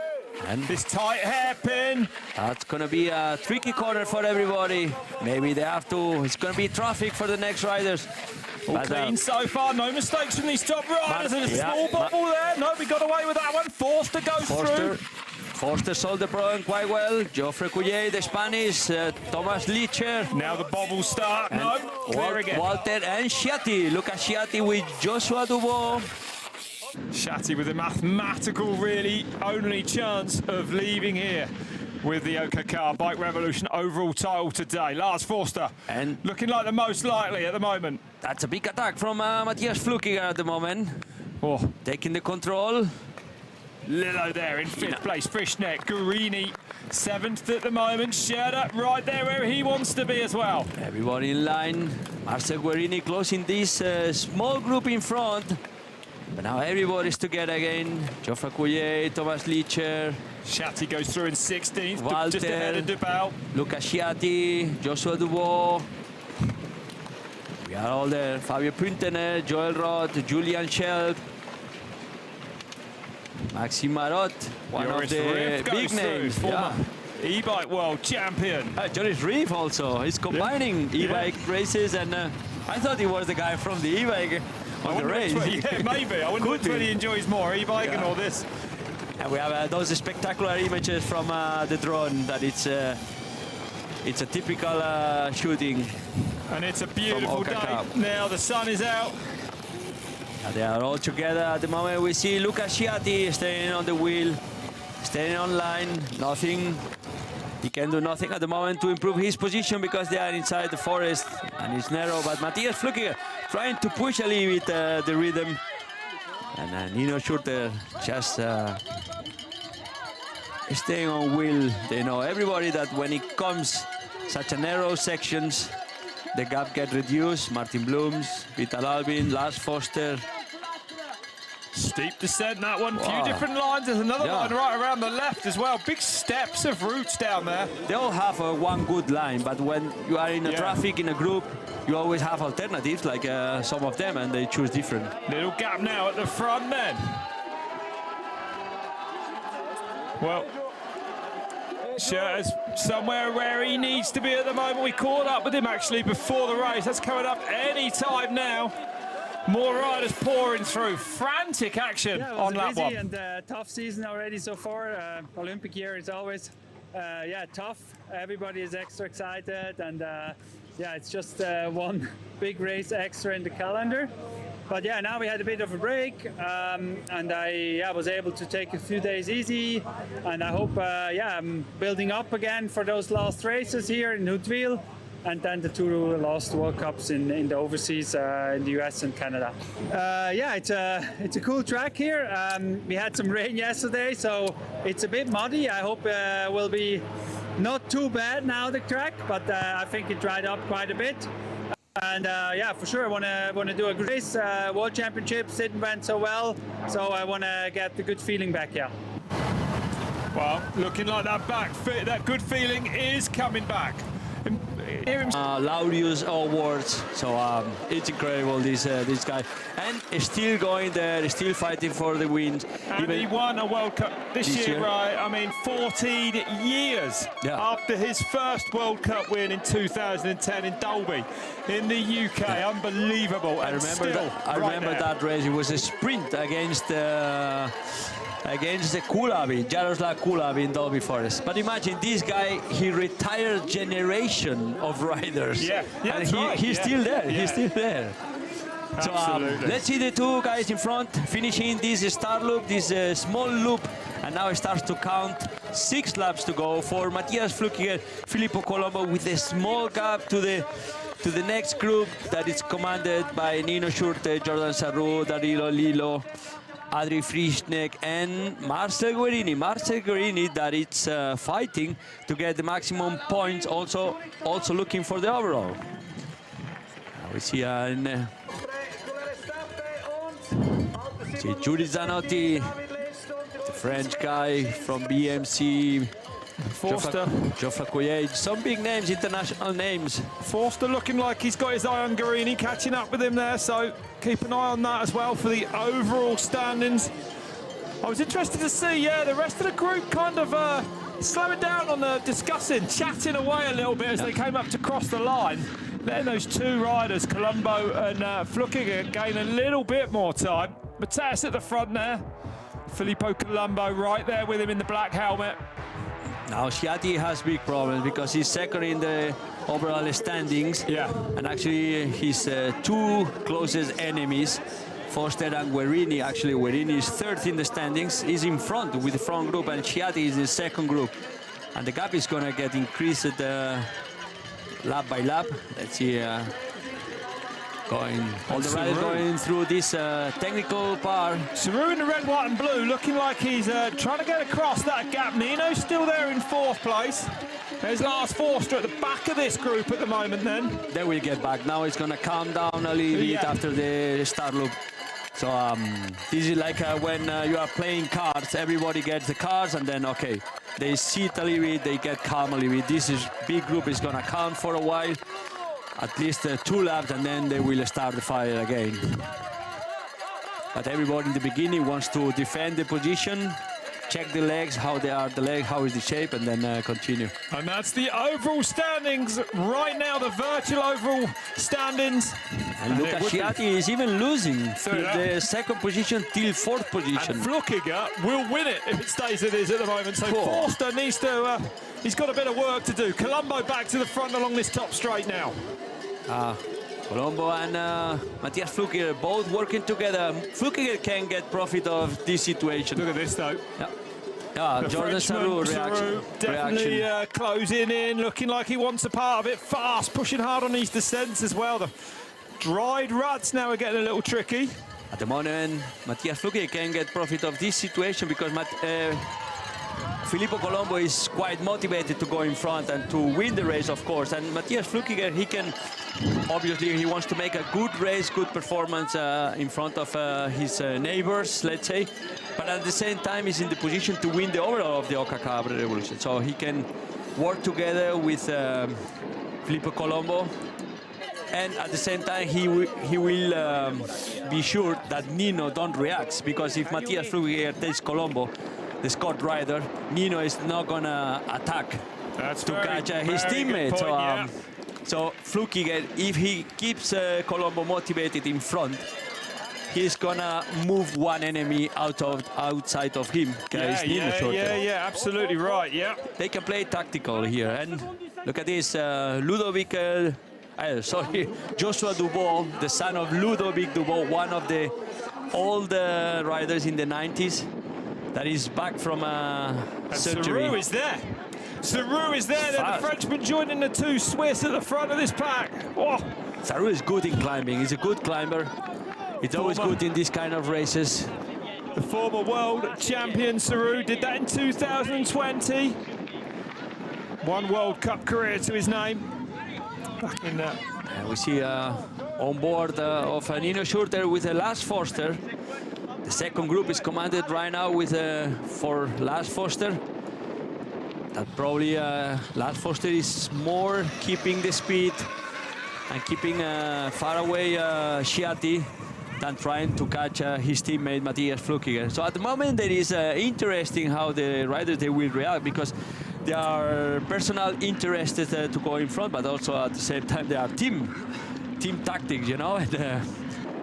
And this tight hairpin. That's going to be a tricky corner for everybody. Maybe they have to. It's going to be traffic for the next riders. All clean so far, no mistakes from these top riders. And a small bubble there. No, we got away with that one. Forster goes through. Forster sold the program quite well. Geoffrey Couillet, the Spanish, Thomas Licher. Now the bobbles start. No, clear again. Walter and Sciatti. Luca Sciatti with Joshua Dubois. Sciatti with a mathematical, really, only chance of leaving here with the ÖKK Bike Revolution overall title today. Lars Forster, and looking like the most likely at the moment. That's a big attack from Matthias Flukiger at the moment. Oh, taking the control. Lillo there in 5th place. Frischneck, Guarini 7th at the moment. Scherder right there where he wants to be as well. Everybody in line. Marcel Guarini closing this small group in front. But now everybody's together again. Geoffrey Couillet, Thomas Licher. Sciatti goes through in 16th, Walter, just ahead of Dubois. Luca Sciatti, Joshua Dubois. We are all there. Fabio Puntener, Joel Roth, Julian Schelp. Maxime Marotte, one of the big names. Former e-bike world champion. Joris Reeve also. He's combining e-bike races, and I thought he was the guy from the e-bike on the race. Yeah, maybe. I wonder which one he enjoys more, e-biking or this. And we have those spectacular images from the drone that it's a typical shooting. And it's a beautiful day. Now the sun is out. They are all together at the moment. We see Luca Sciatti staying on the wheel, staying on line, nothing. He can do nothing at the moment to improve his position because they are inside the forest and it's narrow. But Matthias Flukiger trying to push a little bit the rhythm. And Nino Schurter just staying on wheel. They know everybody that when it comes such a narrow sections, the gap get reduced. Martin Blooms, Vital Albin, Lars Forster. Steep descent, that one. Wow. Few different lines. There's another line right around the left as well. Big steps of routes down there. They all have one good line, but when you are in a traffic, in a group, you always have alternatives, like some of them, and they choose different. Little gap now at the front then. Well, Schurter's somewhere where he needs to be at the moment. We caught up with him actually before the race. That's coming up any time now. More riders pouring through. Frantic action on lap one. And tough season already so far. Olympic year is always tough. Everybody is extra excited, and it's just one big race extra in the calendar. But now we had a bit of a break, and I was able to take a few days easy, and I hope I'm building up again for those last races here in Huttwil, and then the two last World Cups in the overseas in the US and Canada. It's a cool track here. We had some rain yesterday, so it's a bit muddy. I hope will be not too bad now, the track, but I think it dried up quite a bit. And for sure, I want to do a good race. World Championships didn't went so well, so I want to get the good feeling back. Well, looking like that good feeling is coming back. Laureus Awards, so it's incredible, this guy, and still going there, still fighting for the wins. And he won a World Cup this year, right? I mean, 14 years after his first World Cup win in 2010 in Dalby in the UK. Unbelievable. I remember that race. It was a sprint against the Kulabi, Jaroslav Kulabi in Dalby Forest. But imagine this guy, he retired generation of riders. And he's still there, he's still there. Absolutely. So let's see the two guys in front finishing this start loop, this small loop, and now it starts to count. 6 laps to go for Matthias Flukiger, Filippo Colombo with a small gap to the next group that is commanded by Nino Schurter, Jordan Sarru, Dario Lillo, Adri Frischneck and Marcel Guerini. Marcel Guerini that it's fighting to get the maximum points, also looking for the overall. We see Giulio Zanotti, the French guy from BMC. Forster. Geoffrey Couillet, some big names, international names. Forster looking like he's got his eye on Guarini, catching up with him there, so keep an eye on that as well for the overall standings. I was interested to see, the rest of the group kind of slowing down on the discussing, chatting away a little bit as they came up to cross the line, letting those two riders, Colombo and Flukiger, gain a little bit more time. Matthias at the front there. Filippo Colombo right there with him in the black helmet. Now Schiatti has big problems because he's second in the overall standings. Yeah. And actually his two closest enemies, Foster and Guerini. Actually Guerini is third in the standings. He's in front with the front group and Schiatti is in the second group. And the gap is going to get increased lap by lap. Let's see. All the riders going through this technical part. Saru in the red, white and blue, looking like he's trying to get across that gap. Nino's still there in fourth place. There's Lars Forster at the back of this group at the moment then. They will get back. Now it's going to calm down a little bit after the start loop. So this is like when you are playing cards, everybody gets the cards and then, okay, they sit a little bit, they get calm a little bit. This is big group is going to count for a while. At least 2 laps and then they will start the fire again. But everybody in the beginning wants to defend the position, check the legs, how they are, the leg, how is the shape, and then continue. And that's the overall standings right now, the virtual overall standings. And Luca Schiatti is even losing the second position till fourth position. And Flukiger will win it if it stays as it is at the moment. So Forster needs to, he's got a bit of work to do. Colombo back to the front along this top straight now. Colombo and Matthias Flukiger both working together. Flukiger can get profit of this situation. Look at this though. Yeah, Jordan Saru reaction. Definitely closing in, looking like he wants a part of it. Fast, pushing hard on these descents as well. The dried ruts now are getting a little tricky. At the moment, Matthias Flukiger can get profit of this situation because Filippo Colombo is quite motivated to go in front and to win the race, of course. And Matthias Flukiger, he can, obviously, he wants to make a good race, good performance in front of his neighbors, let's say. But at the same time, he's in the position to win the overall of the ÖKK BIKE Revolution. So he can work together with Filippo Colombo. And at the same time, he will be sure that Nino don't react, because if Matthias Flukiger takes Colombo, the Scott rider, Nino is not gonna attack to catch his teammate. So Flukiger, if he keeps Colombo motivated in front, he's gonna move one enemy outside of him. Yeah, absolutely right. Yeah, they can play tactical here. And look at this, Joshua Dubois, the son of Ludovic Dubois, one of the old riders in the 90s. That is back from surgery. Saru is there. Saru is there. The Frenchman joining the two Swiss at the front of this pack. Oh. Saru is good in climbing. He's a good climber. It's always good in these kind of races. The former world champion Saru did that in 2020. One World Cup career to his name. Back in that. We see on board of Nino Schurter with Lars Forster. The second group is commanded right now with for Lars Forster. That probably Lars Forster is more keeping the speed and keeping far away Schiatti than trying to catch his teammate Matthias Flukiger. So at the moment it is interesting how the riders they will react, because they are personal interested to go in front, but also at the same time they are team tactics, you know. And,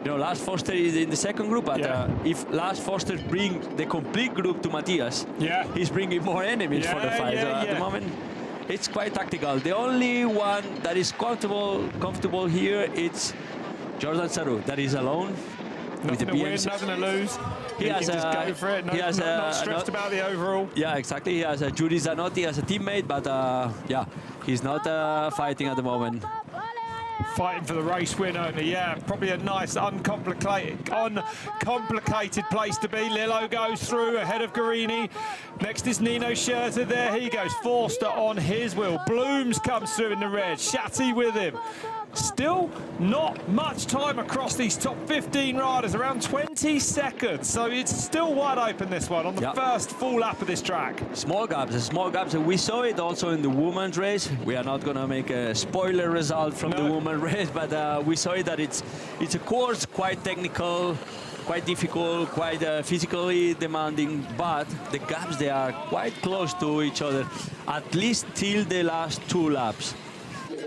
Lars Forster is in the second group, but if Lars Forster brings the complete group to Matthias, he's bringing more enemies for the fight. At the moment, it's quite tactical. The only one that is comfortable here, it's Jordan Saru. That is alone. Nothing to win, nothing to lose. He has just go for it. Not stressed about the overall. Yeah, exactly. He has Giudi Zanotti as a teammate, but he's not fighting at the moment. Fighting for the race win only, yeah. Probably a nice, uncomplicated place to be. Lillo goes through ahead of Guerini. Next is Nino Schurter. There he goes. Forster on his wheel. Blooms comes through in the red. Schiatti with him. Still not much time across these top 15 riders, around 20 seconds. So it's still wide open, this one, on the first full lap of this track. Small gaps. We saw it also in the women's race. We are not going to make a spoiler result from the women's race, but we saw it that it's a course quite technical, quite difficult, quite physically demanding, but the gaps, they are quite close to each other, at least till the last 2 laps.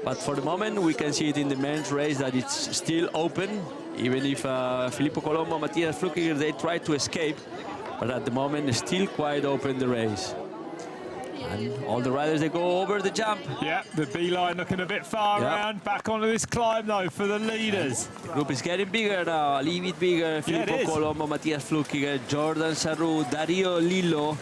But for the moment, we can see it in the men's race that it's still open. Even if Filippo Colombo, Matthias Flukiger, they try to escape, but at the moment it's still quite open the race. And all the riders, they go over the jump. Yeah, the B line looking a bit far around. Back onto this climb though for the leaders. Group is getting bigger now, a little bit bigger. Filippo Colombo, Mattias Flukiger, Jordan Sarru, Dario Lillo,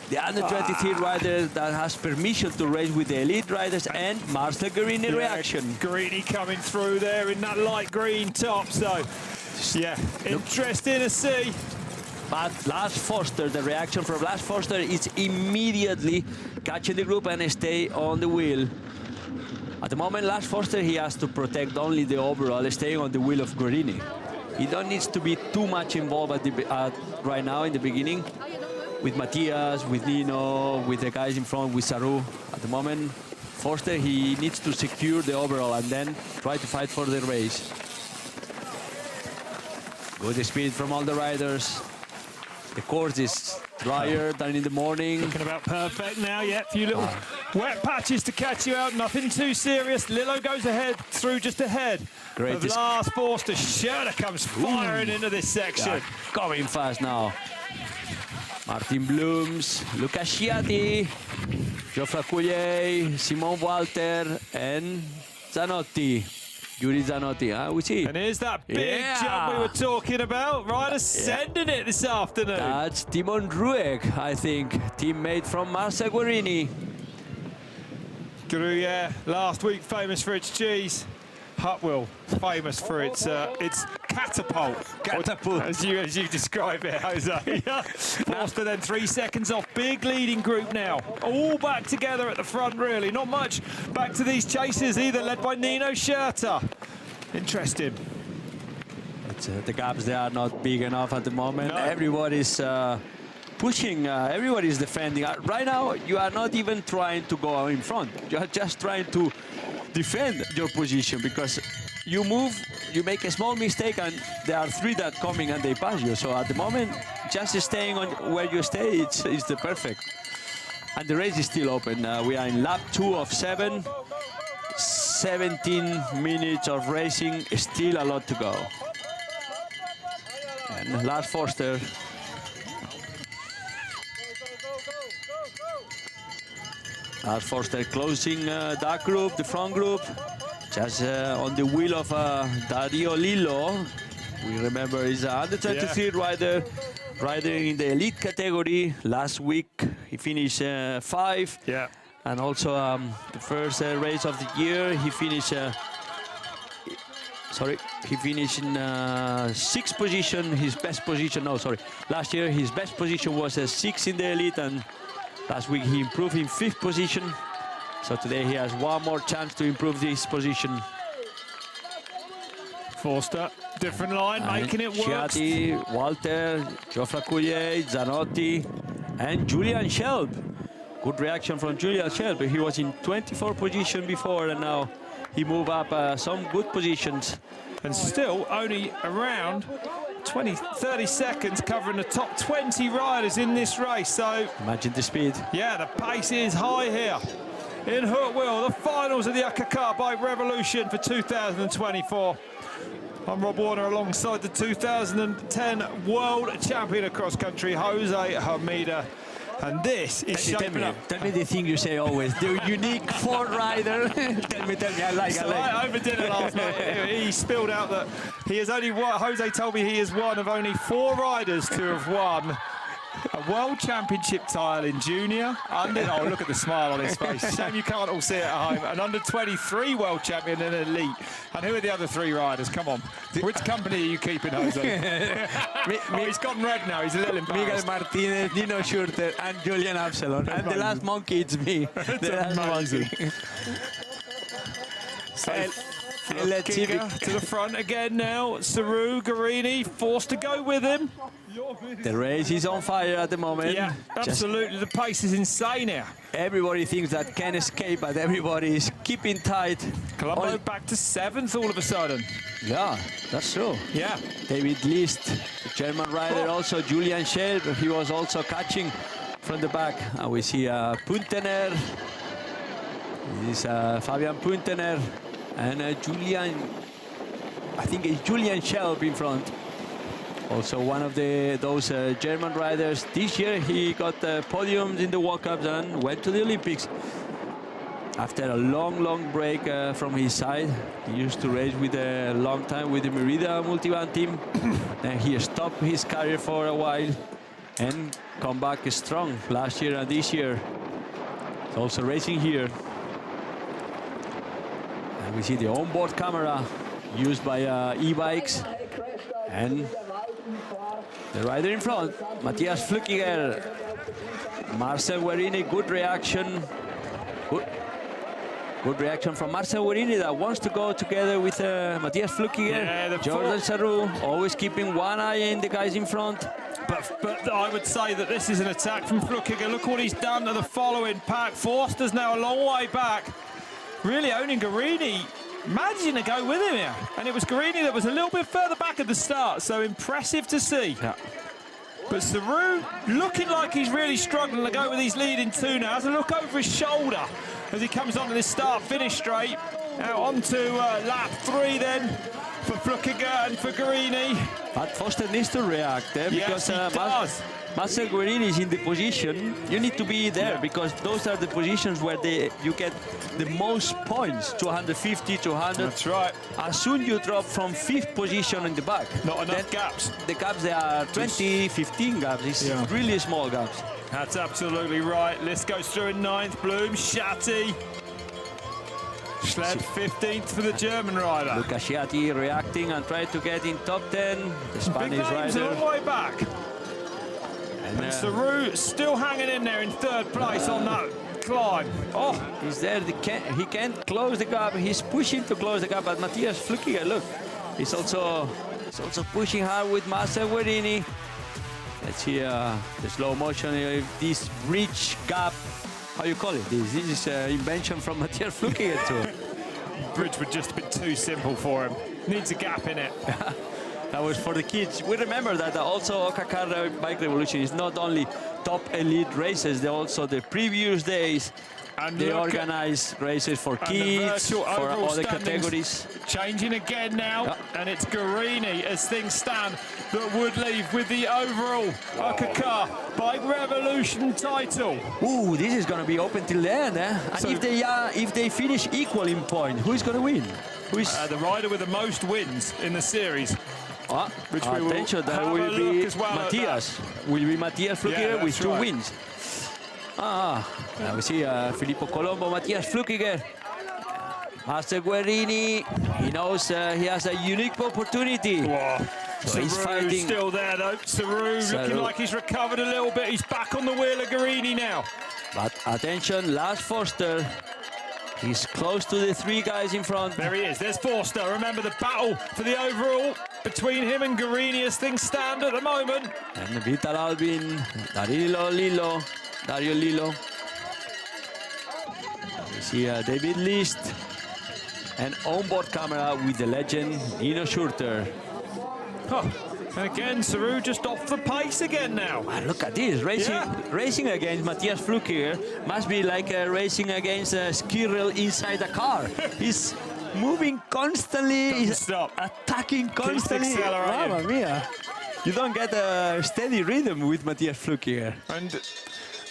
the under-23 rider that has permission to race with the elite riders, and Marcel Guerini reaction. Guerini coming through there in that light green top, so yeah, interesting to see. But Lars Foster, the reaction from Lars Foster is immediately catching the group and stay on the wheel. At the moment, Lars Foster, he has to protect only the overall, staying on the wheel of Guerini. He don't need to be too much involved right now in the beginning with Matthias, with Nino, with the guys in front, with Sarru. At the moment, Foster, he needs to secure the overall and then try to fight for the race. Good speed from all the riders. The course is drier than in the morning. Looking about perfect now, yeah. A few little wet patches to catch you out, nothing too serious. Lillo goes ahead, through just ahead. Great. Of Lars Forster. Schöner comes firing into this section. Yeah, going fast now. Martin Blooms, Luca Sciatti, Geoffrey Couillet, Simon Walter, and Zanotti. Yuri Zanotti, we see. And here's that big jump we were talking about. Riders sending it this afternoon. That's Timon Rueg, I think, teammate from Marcel Guerini. Gruyere, last week famous for its cheese. Huttwil, famous for its catapult. Catapult. As you describe it, Jose. Foster then 3 seconds off. Big leading group now. All back together at the front, really. Not much back to these chasers either, led by Nino Schurter. Interesting. The gaps, they are not big enough at the moment. No. Everybody's pushing, everybody's defending. Right now, you are not even trying to go in front. You are just trying to defend your position, because you move, you make a small mistake, and there are 3 that coming and they pass you. So at the moment, just staying on where you stay, it's the perfect. And the race is still open. We are in lap 2 of 7. 17 minutes of racing, still a lot to go. And Lars Foster. Lars Foster closing that group, the front group, just on the wheel of Dario Lillo. We remember he's an under-23 rider in the elite category. Last week he finished 5. Yeah. And also the first race of the year, he finished. He finished in 6th position. His best position. No, sorry. Last year his best position was 6 in the elite, and last week he improved in 5th position. So today he has one more chance to improve this position. Forster, different line, making it work. Sciatti, Walter, Geoffrey Couillet, Zanotti, and Julian Shelb. Good reaction from Julian Shelb. He was in 24th position before, and now he moved up some good positions. And still only around 20-30 seconds covering the top 20 riders in this race. So imagine the speed. Yeah, the pace is high here in Huttwil, the finals of the ÖKK Bike Revolution for 2024. I'm Rob Warner alongside the 2010 World Champion of Cross Country, Jose Hermida. And this is shaping up. Tell me the thing you say always, the unique 4 rider. tell me, I like. Over dinner last night, he spilled out that he has only won, Jose told me he is one of only 4 riders to have won a World Championship title in junior. Oh, look at the smile on his face. Shame you can't all see it at home. An under-23 World Champion and an elite. And who are the other 3 riders? Come on. Which company are you keeping, Jose? He's gotten red now. He's a little embarrassed. Miguel Martinez, Nino Schurter, and Julian Absalon. And the last monkey, it's me. The last monkey. Kicker to the front again now. Sarru, Guerini, forced to go with him. The race is on fire at the moment. Yeah, absolutely. The pace is insane here. Everybody thinks that can escape, but everybody is keeping tight. Colombo back to 7th all of a sudden. Yeah, that's true. Yeah. David List, the German rider, also Julian Shelb, he was also catching from the back. And we see Puntener. This is Fabian Puntener. And Julian, I think it's Julian Shelb in front. Also one of those German riders. This year he got podiums in the World Cups and went to the Olympics. After a long break from his side, he used to race with a long time with the Merida multivan team. Then he stopped his career for a while and come back strong last year and this year. He's also racing here. And we see the onboard camera used by e-bikes. And the rider in front, Matthias Flückiger. Marcel Guerini, good reaction. Good reaction from Marcel Guerini that wants to go together with Matthias Flückiger. Yeah, Jordan Sarrou, always keeping one eye in the guys in front. But I would say that this is an attack from Flückiger. Look what he's done to the following pack. Forster's now a long way back. Really owning Guerini. Managing to go with him here. And it was Guerini that was a little bit further back at the start, so impressive to see. Yeah. But Sarrou looking like he's really struggling to go with these leading two now. Has a look over his shoulder as he comes onto this start-finish straight. Now onto lap 3 then for Flückiger and for Guerini. But Foster needs to react because yes, he does. Marcel Guerini is in the position. You need to be there because those are the positions where you get the most points, 250, 200. That's right. As soon you drop from 5th position in the back, not enough gaps. The gaps, they are 20, 15 gaps. It's really small gaps. That's absolutely right. List goes through in 9th. Bloom, Schiatti. Schled 15th for the German rider. Luca Schiatti reacting and trying to get in top 10. The Spanish rider. All the way back. And Sarrou still hanging in there in 3rd place on that climb. Oh, he's there. He can't close the gap. He's pushing to close the gap. But Matthias Flückiger, look, he's also pushing hard with Marcel Guerini. Let's see the slow motion of this bridge gap. How you call it? This is an invention from Matthias Flückiger too. Bridge would just have been too simple for him. Needs a gap in it. That was for the kids. We remember that also ÖKK Bike Revolution is not only top elite races, they also the previous days and they organize races for kids, for other categories. Changing again now, and it's Guerini as things stand that would leave with the overall ÖKK Bike Revolution title. Ooh, this is going to be open till the end, eh? And so if they finish equal in point, who is going to win? Who is the rider with the most wins in the series? Which we will that will be Matthias. Will be Matthias Flückiger with 2 wins. Now we see Filippo Colombo, Matthias Flückiger. Marcel Guerini, he knows he has a unique opportunity. So he's fighting. Still there though. Sarrou looking like he's recovered a little bit. He's back on the wheel of Guerini now. But attention, Lars Forster. He's close to the 3 guys in front. There he is. There's Forster. Remember the battle for the overall between him and Guerini as things stand at the moment. And Vital Albin, Dario Lillo. We see David List. And onboard camera with the legend Nino Schurter. And again, Sarrou just off the pace again now. Look at this, racing against Matthias Flückiger must be like racing against a squirrel inside a car. He's moving constantly, he's attacking constantly. Mamma mia. You don't get a steady rhythm with Matthias Flückiger. And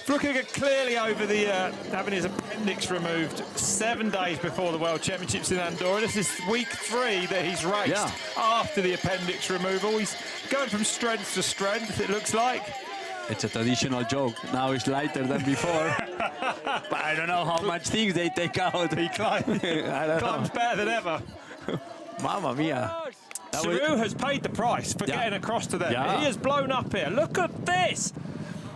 Flückiger clearly over the having his appendix removed 7 days before the World Championships in Andorra. This is week 3 that he's raced after the appendix removal. He's going from strength to strength, it looks like. It's a traditional joke. Now it's lighter than before. But I don't know how much things they take out. He climbs better than ever. Mamma mia. Sarrou has paid the price for getting across to them. He has blown up here. Look at this.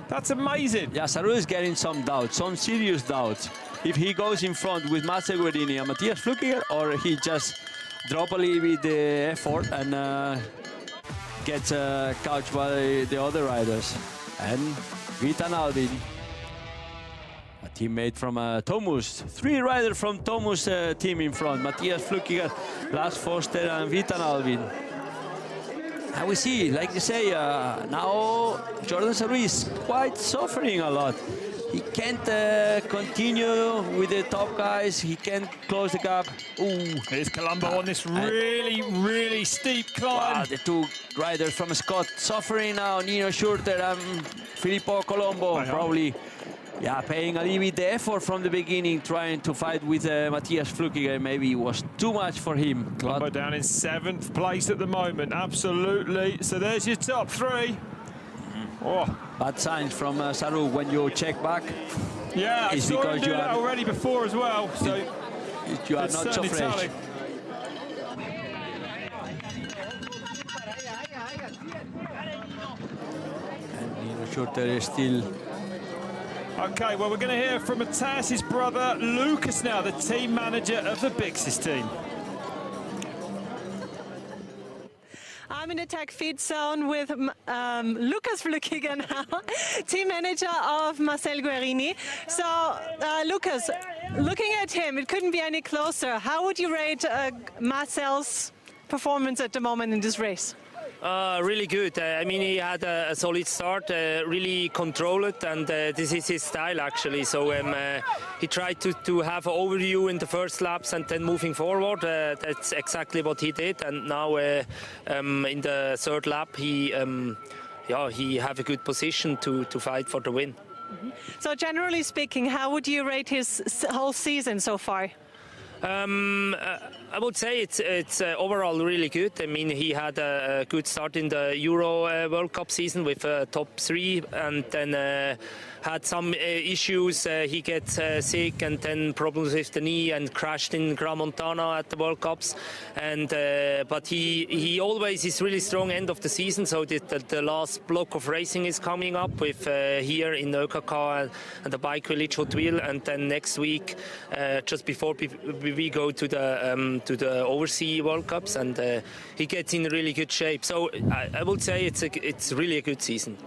That's amazing. Yeah, Sarrou is getting some doubts, some serious doubts. If he goes in front with Marcel Guerini and Matthias Flückiger, or he just drop a little bit the effort and gets couched by the other riders. And Vitan Albin, a teammate from Tomus. 3 riders from Tomus team in front. Matthias Flückiger, Lars Forster and Vitan Albin. And we see, like you say, now Jordan Sarru is quite suffering a lot. He can't continue with the top guys. He can't close the gap. Ooh. Here's Colombo on this really steep climb. Wow, the two riders from Scott suffering now. Nino Schurter and Filippo Colombo probably paying a little bit the effort from the beginning, trying to fight with Matthias Flückiger. Maybe it was too much for him. Colombo down in 7th place at the moment, absolutely. So there's your top 3. Oh. Bad signs from Sarru when you check back. Yeah, I saw him do that already before as well. So you are not so fresh. Telling. And Nino Schurter is still. Okay, well, we're going to hear from Matthias's brother Lucas now, the team manager of the Bixis team. I'm in the tech feed zone with Lucas Flückiger now, team manager of Marcel Guerini. So, Lucas, looking at him, it couldn't be any closer. How would you rate Marcel's performance at the moment in this race? Really good. I mean, he had a solid start, really controlled it, and this is his style actually. So he tried to have an overview in the first laps and then moving forward. That's exactly what he did. And now in the third lap, he have a good position to fight for the win. Mm-hmm. So generally speaking, how would you rate his whole season so far? I would say it's overall really good. I mean, he had a good start in the Euro World Cup season with top 3, and then had some issues. He gets sick, and then problems with the knee, and crashed in Gran Montana at the World Cups. And but he always is really strong end of the season. So the last block of racing is coming up with here in ÖKK and the bike village Huttwil, and then next week, just before we go to the overseas World Cups, and he gets in really good shape. So I would say it's really a good season.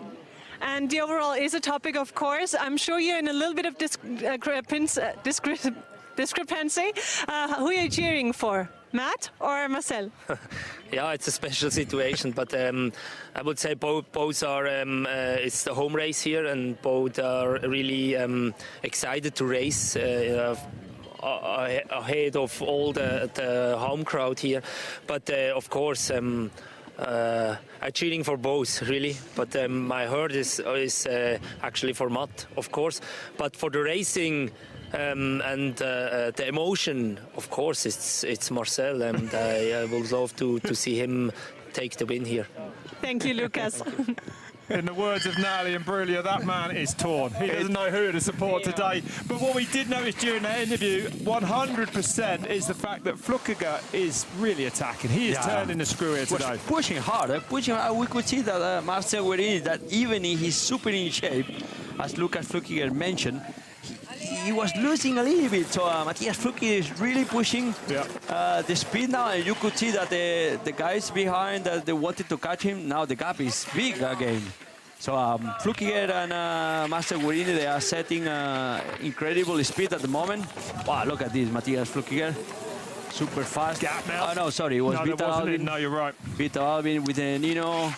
And the overall is a topic, of course. I'm sure you're in a little bit of discrepancy. Who are you cheering for, Matt or Marcel? Yeah, it's a special situation, but I would say both are. It's the home race here, and both are really excited to race. Ahead of all the home crowd here, but of course I'm cheering for both really. But my heart is actually for Matt, of course. But for the racing and the emotion, of course, it's Marcel, and I would love to see him take the win here. Thank you, Lucas. In the words of Natalie and Bruglia, that man is torn. He doesn't know who to support today. But what we did notice during that interview, 100%, is the fact that Flückiger is really attacking. He is turning the screw here today. Pushing hard, pushing hard. We could see that Marcel Guerini, that even in his super in shape, as Lucas Flückiger mentioned, he was losing a little bit. So Matthias Flückiger is really pushing the speed now, and you could see that the guys behind they wanted to catch him. Now the gap is big again. So Flückiger and Marcel Guerini, they are setting incredible speed at the moment. Wow, look at this, Matthias Flückiger. Super fast. Gap now. Oh, no, sorry, it was Vito Albin. No, you're right. Vito Albin with Nino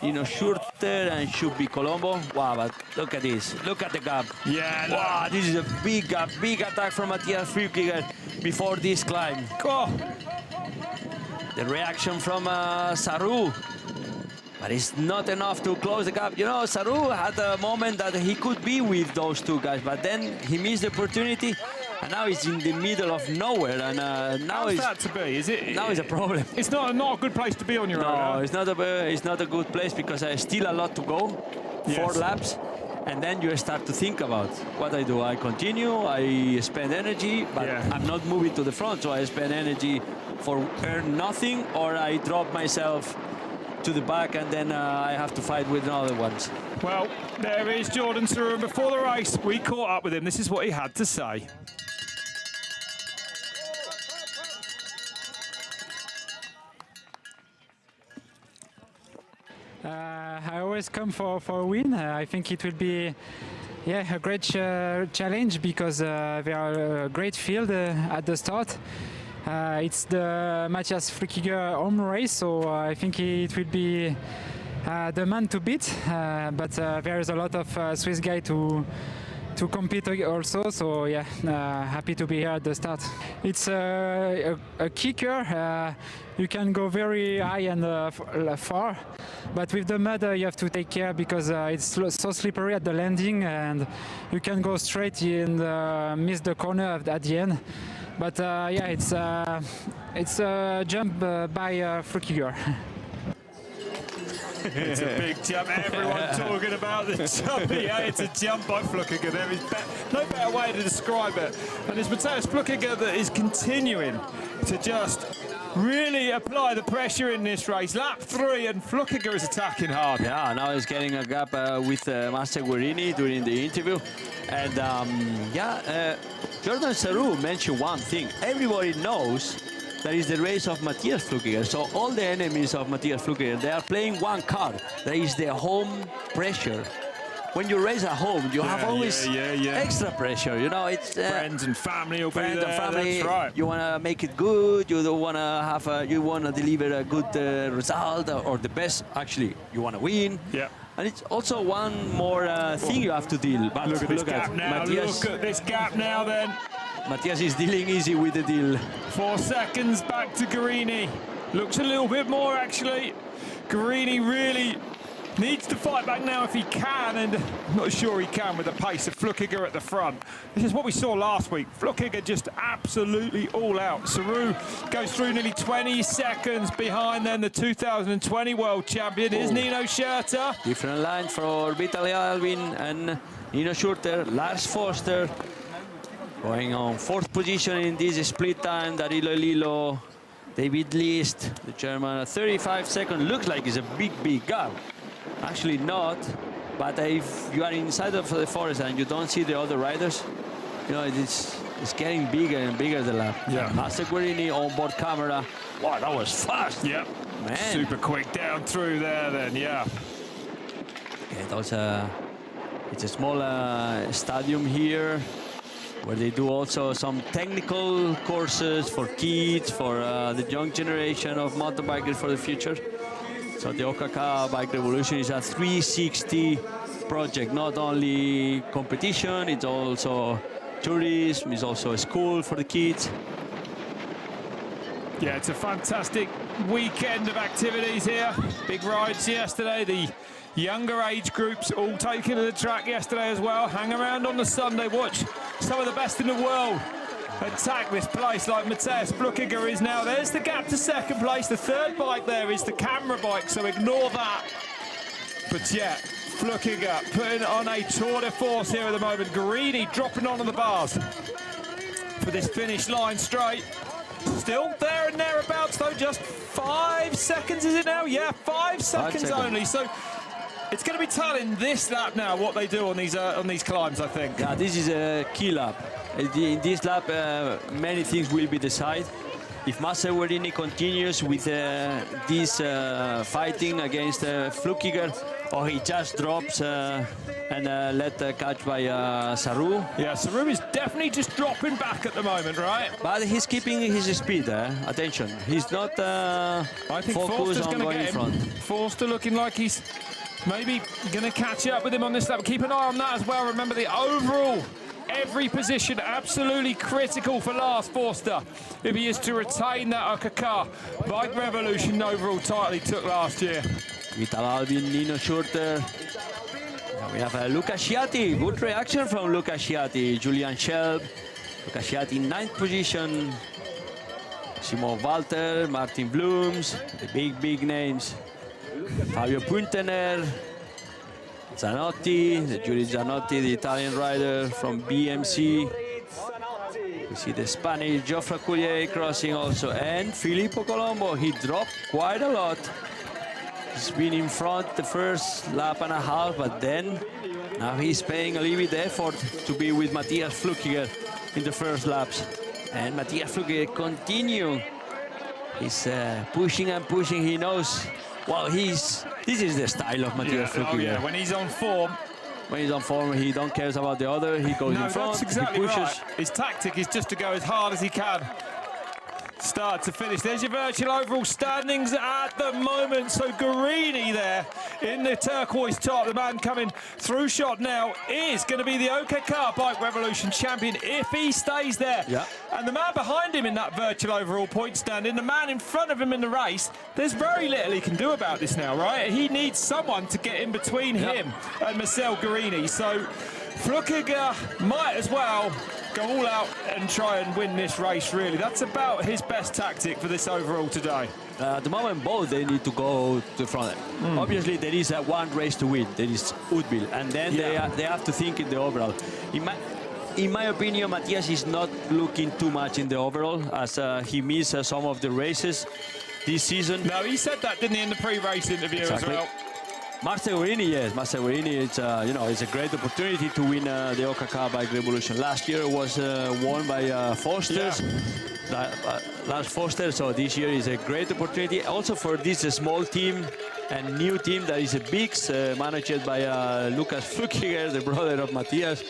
Schurter, and should be Colombo. Wow, but look at this. Look at the gap. Yeah. Wow, this is a big gap, big attack from Matthias Flückiger before this climb. Oh. The reaction from Sarru. But it's not enough to close the gap. You know, Sarru had a moment that he could be with those two guys, but then he missed the opportunity, and now he's in the middle of nowhere. And now how's that to be? Is it? Now it's a problem. It's not a good place to be on your own. No, it's not a good place, because there's still a lot to go. 4 laps, and then you start to think about what I do. I continue, I spend energy, but I'm not moving to the front, so I spend energy for earn nothing, or I drop myself to the back, and then I have to fight with another ones. Well, there is Jordan Sarru, and before the race, we caught up with him. This is what he had to say. I always come for a win. I think it will be a great challenge, because there are a great field at the start. It's the Matthias Flückiger home race, so I think it will be the man to beat. But there is a lot of Swiss guys to compete also, so yeah, happy to be here at the start. It's a kicker. You can go very high and far, but with the mud you have to take care because it's so slippery at the landing, and you can go straight and miss the corner at the end. But yeah, it's a jump by Flückiger. It's a big jump. Everyone talking about the jump. Yeah, it's a jump by Flückiger. There is no better way to describe it. And it's Matthias Flückiger that is continuing to just really apply the pressure in this race. Lap 3, and Flückiger is attacking hard. Yeah, now he's getting a gap with Master Guerini during the interview. And Jordan Sarrou mentioned one thing. Everybody knows that is the race of Matthias Flückiger. So all the enemies of Matthias Flückiger, they are playing one card. That is the home pressure. When you race at home, you have always extra pressure. You know, it's friends and family will be there. Family. That's right. You want to make it good. You don't want to have. You want to deliver a good result or the best. Actually, you want to win. Yeah. And it's also one more thing you have to deal. But look at this gap now. Matthias. Look at this gap now. Then. Matthias is dealing easy with the deal. 4 seconds back to Guerini. Looks a little bit more actually. Guerini really needs to fight back now if he can, and I'm not sure he can with the pace of Flückiger at the front. This is what we saw last week. Flückiger just absolutely all out. Sarrou goes through nearly 20 seconds behind then the 2020 world champion is Nino Schurter. Different line for Vitaly Alvin and Nino Schurter. Lars Forster going on 4th position in this split time. Darillo Lillo, David List, the German, 35 seconds. Looks like it's a big gap. Actually not, but if you are inside of the forest and you don't see the other riders, you know, it's getting bigger and bigger the lap. Yeah. Master Guerini onboard camera. Wow, that was fast. Yep. Man. Super quick down through there then, yeah. Yeah, it's a small stadium here where they do also some technical courses for kids, for the young generation of mountain bikers for the future. So the ÖKK Bike Revolution is a 360 project, not only competition, it's also tourism, it's also a school for the kids. Yeah, it's a fantastic weekend of activities here. Big rides yesterday, the younger age groups all taken to the track yesterday as well. Hang around on the Sunday, watch some of the best in the world attack this place like Matthias Flückiger is now. There's the gap to 2nd place. The 3rd bike there is the camera bike, so ignore that. But yeah, Flückiger putting on a tour de force here at the moment. Guerini dropping onto the bars for this finish line straight. Still there and thereabouts though, just 5 seconds is it now? Yeah, 5 seconds only. So it's going to be telling this lap now what they do on these climbs, I think. Yeah, this is a key lap. In this lap, many things will be decided. If Master Guerini continues with this fighting against Flückiger, or he just drops and let catch by Sarrou. Yeah, Sarrou is definitely just dropping back at the moment, right? But he's keeping his speed, attention. He's not I think focused Forster's on going in front. Forster looking like he's maybe going to catch up with him on this lap. Keep an eye on that as well. Remember the overall, every position absolutely critical for Lars Forster if he is to retain that ÖKK Bike Revolution overall title he took last year. Vital Albin, Nino Schurter. We have Luca Sciatti. Good reaction from Luca Sciatti. Julian Schelb. Luca Sciatti in 9th position. Simon Walter, Martin Blooms, the big names. Fabio Puntener, Zanotti, the Giulio Zanotti, the Italian rider from BMC. We see the Spanish Geoffrey Coulier crossing also, and Filippo Colombo. He dropped quite a lot. He's been in front the first lap and a half, but then now he's paying a little bit effort to be with Matthias Flückiger in the first laps. And Matthias Flückiger continue. He's pushing and pushing. He knows. Well, this is the style of Matthias Flückiger. Oh yeah, when he's on form. When he's on form, he don't care about the other. He goes in front, that's exactly he pushes. Right. His tactic is just to go as hard as he can. Start to finish. There's your virtual overall standings at the moment. So Guarini there in the turquoise top. The man coming through shot now is going to be the ÖKK Bike Revolution champion if he stays there. Yeah. And the man behind him in that virtual overall point standing, the man in front of him in the race, there's very little he can do about this now, right? He needs someone to get in between him and Marcel Guarini. So Flückiger might as well go all out and try and win this race, really. That's about his best tactic for this overall today. At the moment, both they need to go to the front. Obviously, there is one race to win. There is Huttwil, and then they have to think in the overall. In my opinion, Matthias is not looking too much in the overall, as he missed some of the races this season. No, he said that, didn't he, in the pre-race interview as well? Marcel Guarini, yes. Marcel Guarini, it's a great opportunity to win the ÖKK Bike Revolution. Last year was won by Foster's. Lars Foster, so this year is a great opportunity also for this small team and new team that is a big, managed by Lukas Flückiger, the brother of Matthias.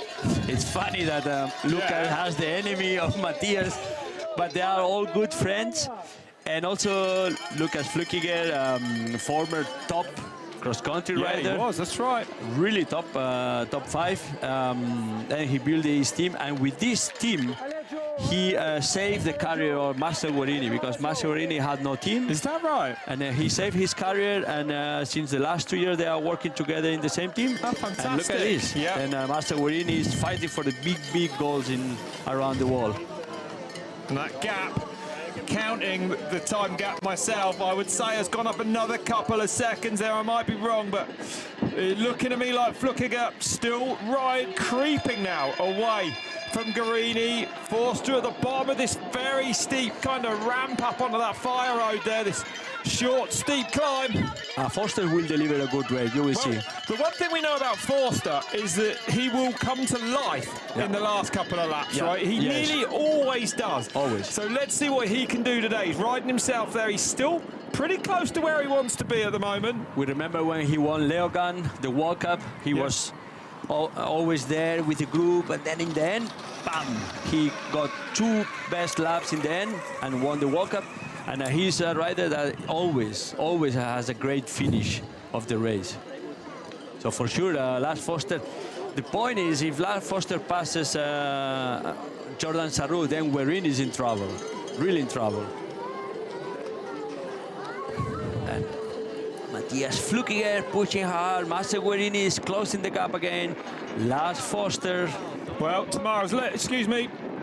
It's funny that Lukas has the enemy of Matthias, but they are all good friends. And also Lukas Flückiger, former top cross-country rider. He was, that's right. Really top 5. Then he built his team, and with this team, he saved the career of Marcel Guarini, because Marcel Guarini had no team. Is that right? And he saved his career, and since the last 2 years, they are working together in the same team. Oh, fantastic. And look at this. Yeah. And Marcel Guarini is fighting for the big goals around the world. And that gap, counting the time gap myself, I would say has gone up another couple of seconds there. I might be wrong, but looking at me like Flückiger still creeping now away from Guarini. Forster at the bottom of this very steep kind of ramp up onto that fire road there, this short, steep climb. Forster will deliver a good race, you will see. The one thing we know about Forster is that he will come to life in the last couple of laps, right? He nearly always does. Always. So let's see what he can do today. He's riding himself there. He's still pretty close to where he wants to be at the moment. We remember when he won Leogan, the World Cup, he was always there with the group, and then in the end, bam, he got 2 best laps in the end and won the World Cup. And he's a rider that always has a great finish of the race. So for sure, Lars Foster, the point is, if Lars Foster passes Jordan Sarrou, then Guarini is in trouble, really in trouble. And Matthias Flückiger pushing hard, Marcel Guarini is closing the gap again, Lars Foster. Well,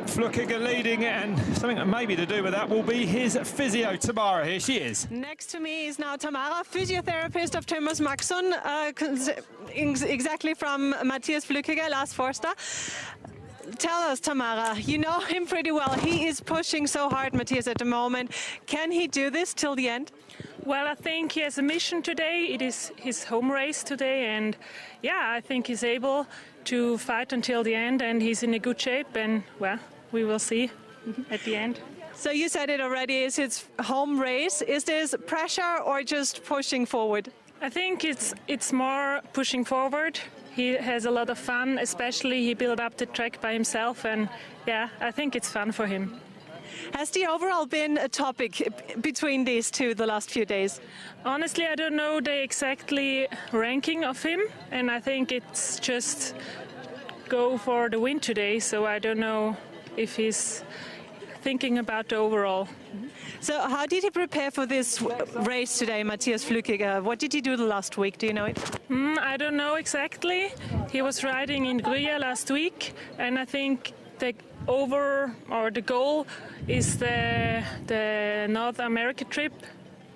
Flückiger leading it, and something maybe to do with that will be his physio, Tamara. Here she is. Next to me is now Tamara, physiotherapist of Thomas Maxson, exactly from Matthias Flückiger, Lars Forster. Tell us, Tamara, you know him pretty well. He is pushing so hard, Matthias, at the moment. Can he do this till the end? Well, I think he has a mission today. It is his home race today, and yeah, I think he's able to fight until the end, and he's in a good shape, and well, we will see at the end. So you said it already, it's his home race. Is this pressure or just pushing forward? I think it's more pushing forward. He has a lot of fun, especially he built up the track by himself, and yeah, I think it's fun for him. Has the overall been a topic between these two the last few days? Honestly, I don't know the exactly ranking of him, and I think it's just go for the win today, so I don't know if he's thinking about the overall. So how did he prepare for this race today, Matthias Flückiger? What did he do the last week? Do you know it? I don't know exactly. He was riding in Gruyère last week, and I think the goal is the North America trip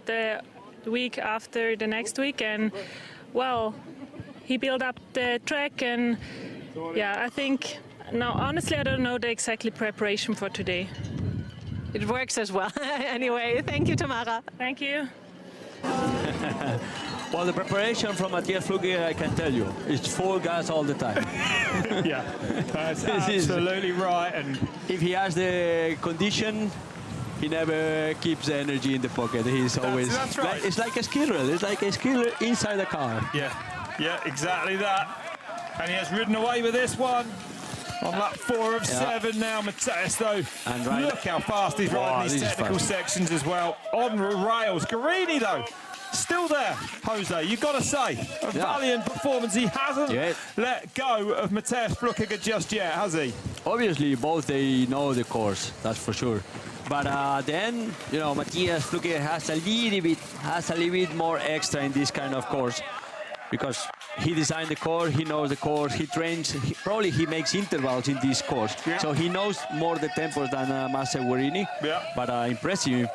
the week after the next week, and well, he built up the track, and yeah, I think, no, honestly I don't know the exactly preparation for today. It works as well. Anyway, thank you, Tamara. Thank you. Well, the preparation from Matthias Flückiger, I can tell you, it's full gas all the time. Yeah, that's absolutely right. And if he has the condition, he never keeps the energy in the pocket. He's always. That's right. It's like a skiller. It's like a skiller inside the car. Yeah, exactly that. And he has ridden away with this one. On lap 4 of 7 now, Mateus, though. And look how fast he's riding these technical sections as well. On rails. Guarini, though, still there, Jose. You've got to say, a valiant performance. He hasn't let go of Mateus Flukiger just yet, has he? Obviously, both they know the course, that's for sure. But then, you know, Mateus Flukiger has a little bit more extra in this kind of course, because he designed the course, he knows the course, he trains, probably he makes intervals in this course. Yeah. So he knows more the tempos than Marcel Guarini. Yeah. But impressive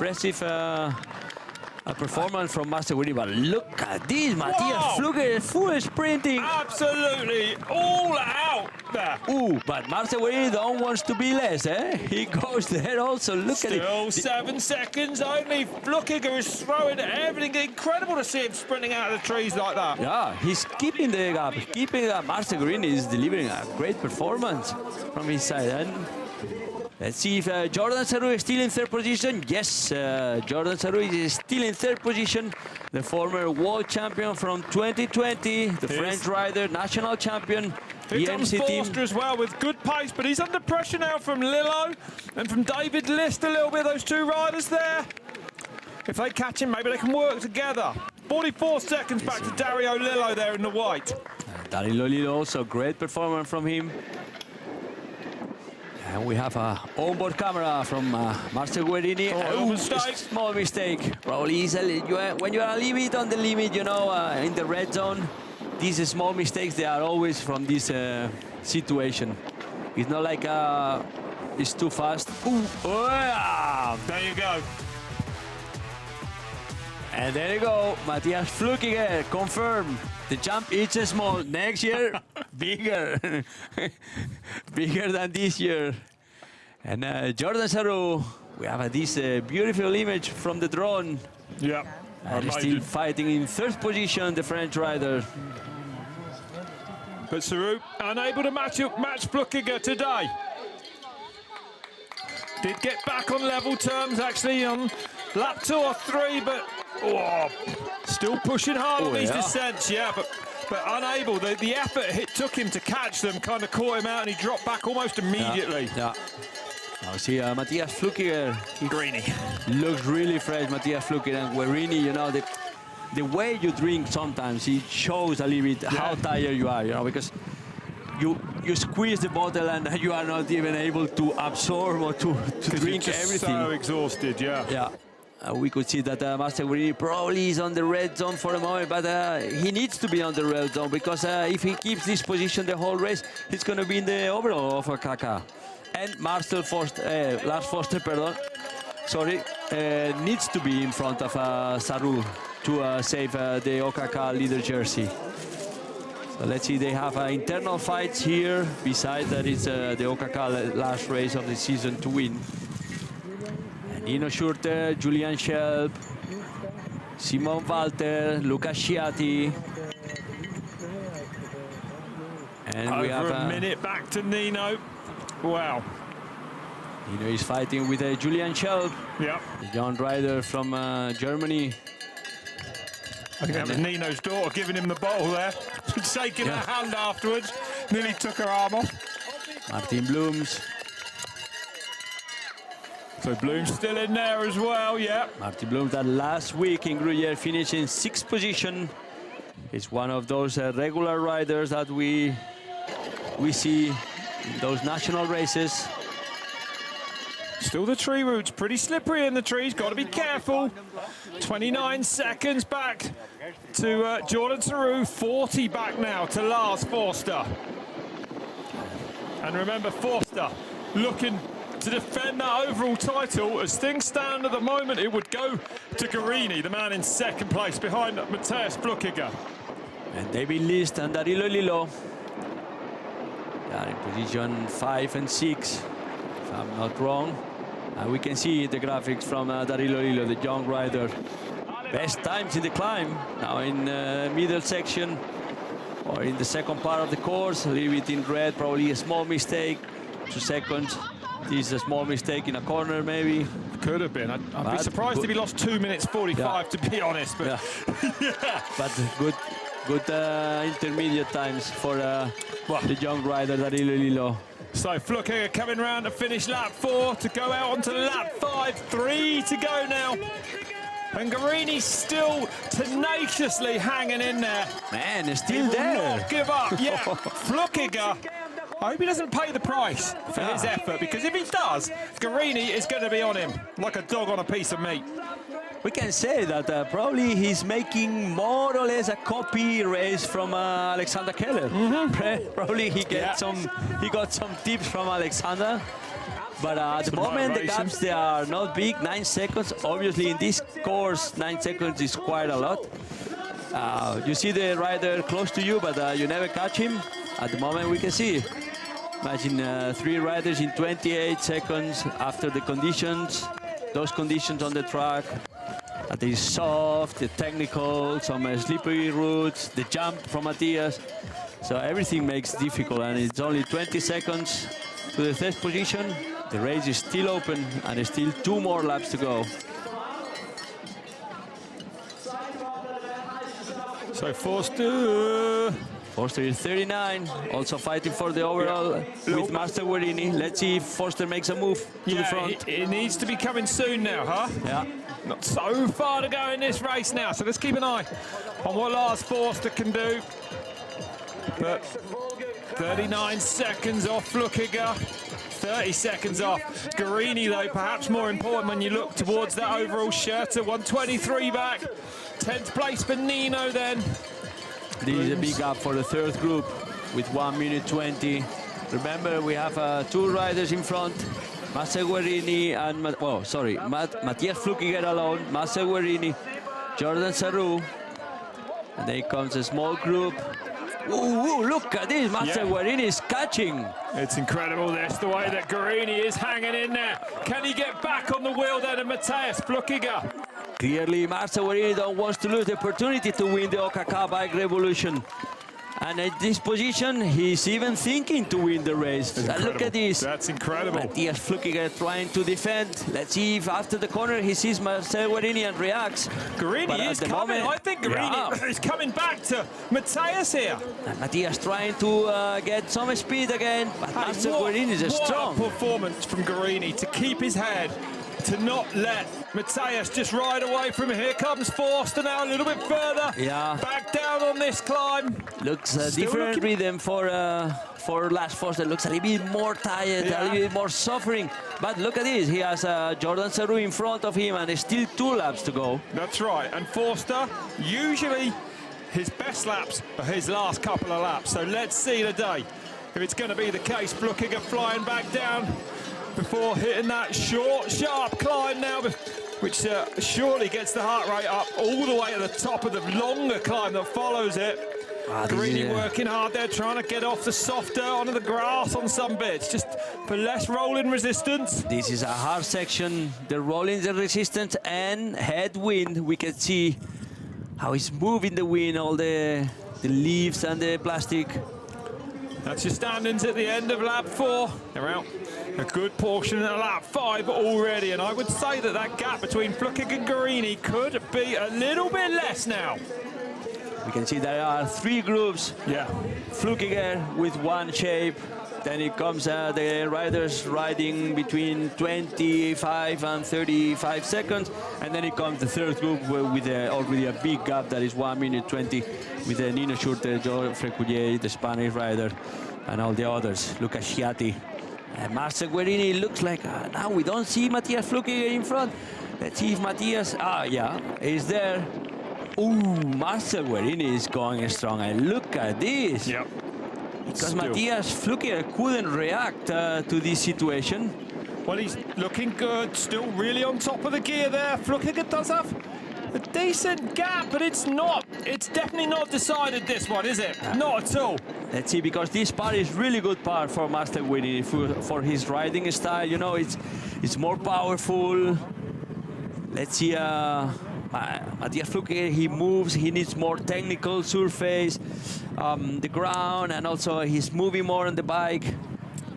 performance from Marcel Guarini. But look at this, Mateus Flukiger, full sprinting. Absolutely, all out there. Ooh, but Marcel Guarini don't want to be less, eh? He goes there also, look at it. Still 7 seconds only. Flukiger is throwing everything. Incredible to see him sprinting out of the trees like that. Yeah, he's keeping the gap, Marcel Guarini is delivering a great performance from his side. And let's see if Jordan Sarrou is still in third position. Yes, Jordan Sarrou is still in third position. The former world champion from 2020, the French rider, national champion. Here comes Forster as well with good pace, but he's under pressure now from Lillo and from David List a little bit, those two riders there. If they catch him, maybe they can work together. 44 seconds back to Dario Lillo there in the white. Dario Lillo also, great performance from him. And we have an onboard camera from Marcel Guarini. Small mistake. Probably when you are a little bit on the limit, you know, in the red zone, these small mistakes, they are always from this situation. It's not like it's too fast. Ooh. Oh, yeah. There you go. And there you go, Mateus Flukiger, confirmed. The jump is small. Next year, bigger. Bigger than this year. And Jordan Sarrou, we have this beautiful image from the drone. Yeah. And still fighting in third position, the French rider. But Sarrou unable to match Flukiger today. Did get back on level terms actually on lap 2 or 3, but still pushing hard on these descents, but unable. The effort it took him to catch them kind of caught him out, and he dropped back almost immediately. Yeah. Now see Mateus Flukiger. Guarini looks really fresh, Mateus Flukiger, and Guarini, you know, the way you drink sometimes, it shows a little bit how tired you are, you know, because you squeeze the bottle and you are not even able to absorb or to drink everything. So exhausted, Yeah. We could see that Marcel Guarini probably is on the red zone for a moment, but he needs to be on the red zone, because if he keeps this position the whole race, he's going to be in the overall of ÖKK. And Lars Forster, needs to be in front of Sarrou to save the ÖKK leader jersey. So let's see, they have internal fights here. Besides that, it's the ÖKK last race of the season to win. Nino Schurter, Julian Schelp, Simon Walter, Luca Sciatti. And we have a minute back to Nino. Wow. Nino is fighting with Julian Schelp, the young rider from Germany. I think that was Nino's daughter giving him the bottle there, shaking her hand afterwards. Nearly took her arm off. Martin Blooms. So Bloom's still in there as well, Martin Bloom, that last week in Gruyere finished in 6th position. He's one of those regular riders that we see in those national races. Still the tree roots, pretty slippery in the trees, got to be careful. 29 seconds back to Jordan Sarrou, 40 back now to Lars Forster. And remember, Forster looking to defend that overall title. As things stand at the moment, it would go to Guarini, the man in 2nd place behind Mateus Flukiger. And David List and Dario Lillo. They are in position 5 and 6, if I'm not wrong. And we can see the graphics from Dario Lillo, the young rider. Best times in the climb, now in middle section or in the second part of the course, a little bit in red, probably a small mistake, 2 seconds. This is a small mistake in a corner, maybe. Could have been. I'd be surprised if he lost 2 minutes 45, to be honest. But but good intermediate times for the young rider Dario Lillo. So Flückiger coming round to finish lap 4 to go out onto lap 5. 3 to go now. And Guarini's still tenaciously hanging in there. Man, he's still He will there. not give up. Yeah, Flückiger. I hope he doesn't pay the price for his effort, because if he does, Guarini is going to be on him like a dog on a piece of meat. We can say that probably he's making more or less a copy race from Alexander Keller. Probably he got some tips from Alexander. But at the moment, the gaps, they are not big, 9 seconds. Obviously, in this course, 9 seconds is quite a lot. You see the rider close to you, but you never catch him. At the moment, we can see. Imagine 3 riders in 28 seconds after the conditions, those conditions on the track. The soft, the technical, some slippery routes, the jump from Matthias. So everything makes difficult, and it's only 20 seconds to the 3rd position. The race is still open, and there's still 2 more laps to go. So Forster is 39, also fighting for the overall with Master Guarini. Let's see if Forster makes a move to the front. It needs to be coming soon now, huh? Yeah. Not so far to go in this race now, so let's keep an eye on what Lars Forster can do. But 39 seconds off Flückiger, 30 seconds off Guarini, though perhaps more important when you look towards that overall shirt. 123 back, 10th place for Nino then. This is a big gap for the 3rd group with 1 minute 20. Remember, we have 2 riders in front, Master Guarini and, Matthias Flückiger alone, Master Guarini, Jordan Sarrou. And then comes a small group. Ooh, look at this, Master Guarini is catching. It's incredible this, the way that Guarini is hanging in there. Can he get back on the wheel then of Matthias Flückiger? Clearly, Master Guarini don't want to lose the opportunity to win the ÖKK Bike Revolution. And at this position, he's even thinking to win the race. Look at this. That's incredible. Matthias Flückiger trying to defend. Let's see if after the corner he sees Marcel Guarini and reacts. Guarini is coming. I think Guarini is coming back to Matthias here. And Matthias trying to get some speed again. But Marcel Guarini is strong. What a performance from Guarini to keep his head, to not let Matthias just ride away from him. Here comes Forster now, a little bit further. Yeah. Back down on this climb. Looks a different rhythm for Lars Forster. Looks a little bit more tired, a little bit more suffering. But look at this. He has Jordan Sarrou in front of him, and there's still 2 laps to go. That's right. And Forster, usually his best laps are his last couple of laps. So let's see today if it's going to be the case. Flückiger flying back down before hitting that short, sharp climb now, which surely gets the heart rate up all the way to the top of the longer climb that follows it. Guarini working hard there, trying to get off the softer onto the grass on some bits, just for less rolling resistance. This is a hard section. The rolling the resistance and headwind. We can see how he's moving the wind, all the leaves and the plastic. That's your standings at the end of lap 4. They're out a good portion of lap 5 already, and I would say that that gap between Flückiger and Guarini could be a little bit less now. We can see there are 3 groups. Yeah. Flückiger with 1 shape. Then it comes the riders riding between 25 and 35 seconds. And then it comes the 3rd group with already a big gap that is 1 minute 20 with Nino Schurter, Joe Freculier, the Spanish rider, and all the others. Luca Sciatti. Marcel Guarini looks like now we don't see Matthias Flückiger in front. Let's see if Matthias, is there. Ooh, Marcel Guarini is going strong, and look at this. Yep. Because Matthias Flückiger couldn't react to this situation. Well, he's looking good, still really on top of the gear there. Flückiger does have a decent gap, but it's definitely not decided, this one, is it? Not at all. Let's see, because this part is really good part for Master Guarini for his riding style. You know, it's more powerful. Let's see, Matthias Flückiger, he moves, he needs more technical surface, the ground, and also he's moving more on the bike.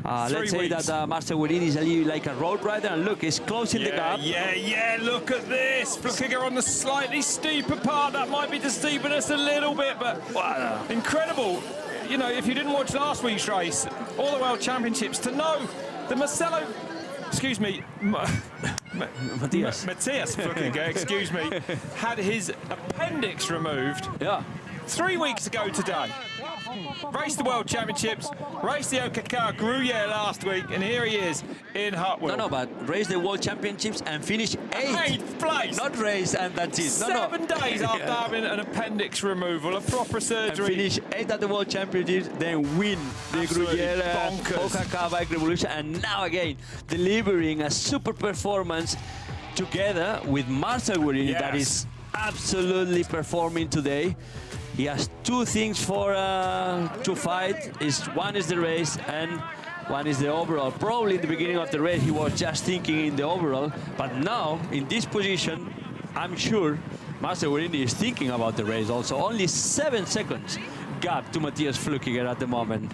Let's say that Master Guarini is a little like a road rider, and look, he's closing the gap. Yeah, look at this. Flückiger on the slightly steeper part. That might be deceiving us a little bit, but incredible. you know, if you didn't watch last week's race or the World Championships, to know that Matthias Flückiger, excuse me, had his appendix removed 3 weeks ago today. Raced the World Championships, raced the ÖKK Gruyere last week, and here he is in Huttwil. No, but raced the World Championships and finished 8th place. Not race and that's it. 7 days after having an appendix removal, a proper surgery. And finish 8th at the World Championships, then win the Gruyere ÖKK Bike Revolution, and now again delivering a super performance together with Marcel Guerini that is absolutely performing today. He has 2 things to fight. One is the race and one is the overall. Probably in the beginning of the race he was just thinking in the overall, but now in this position I'm sure Marcel Guerini is thinking about the race also. Only 7 seconds gap to Matthias Flückiger at the moment.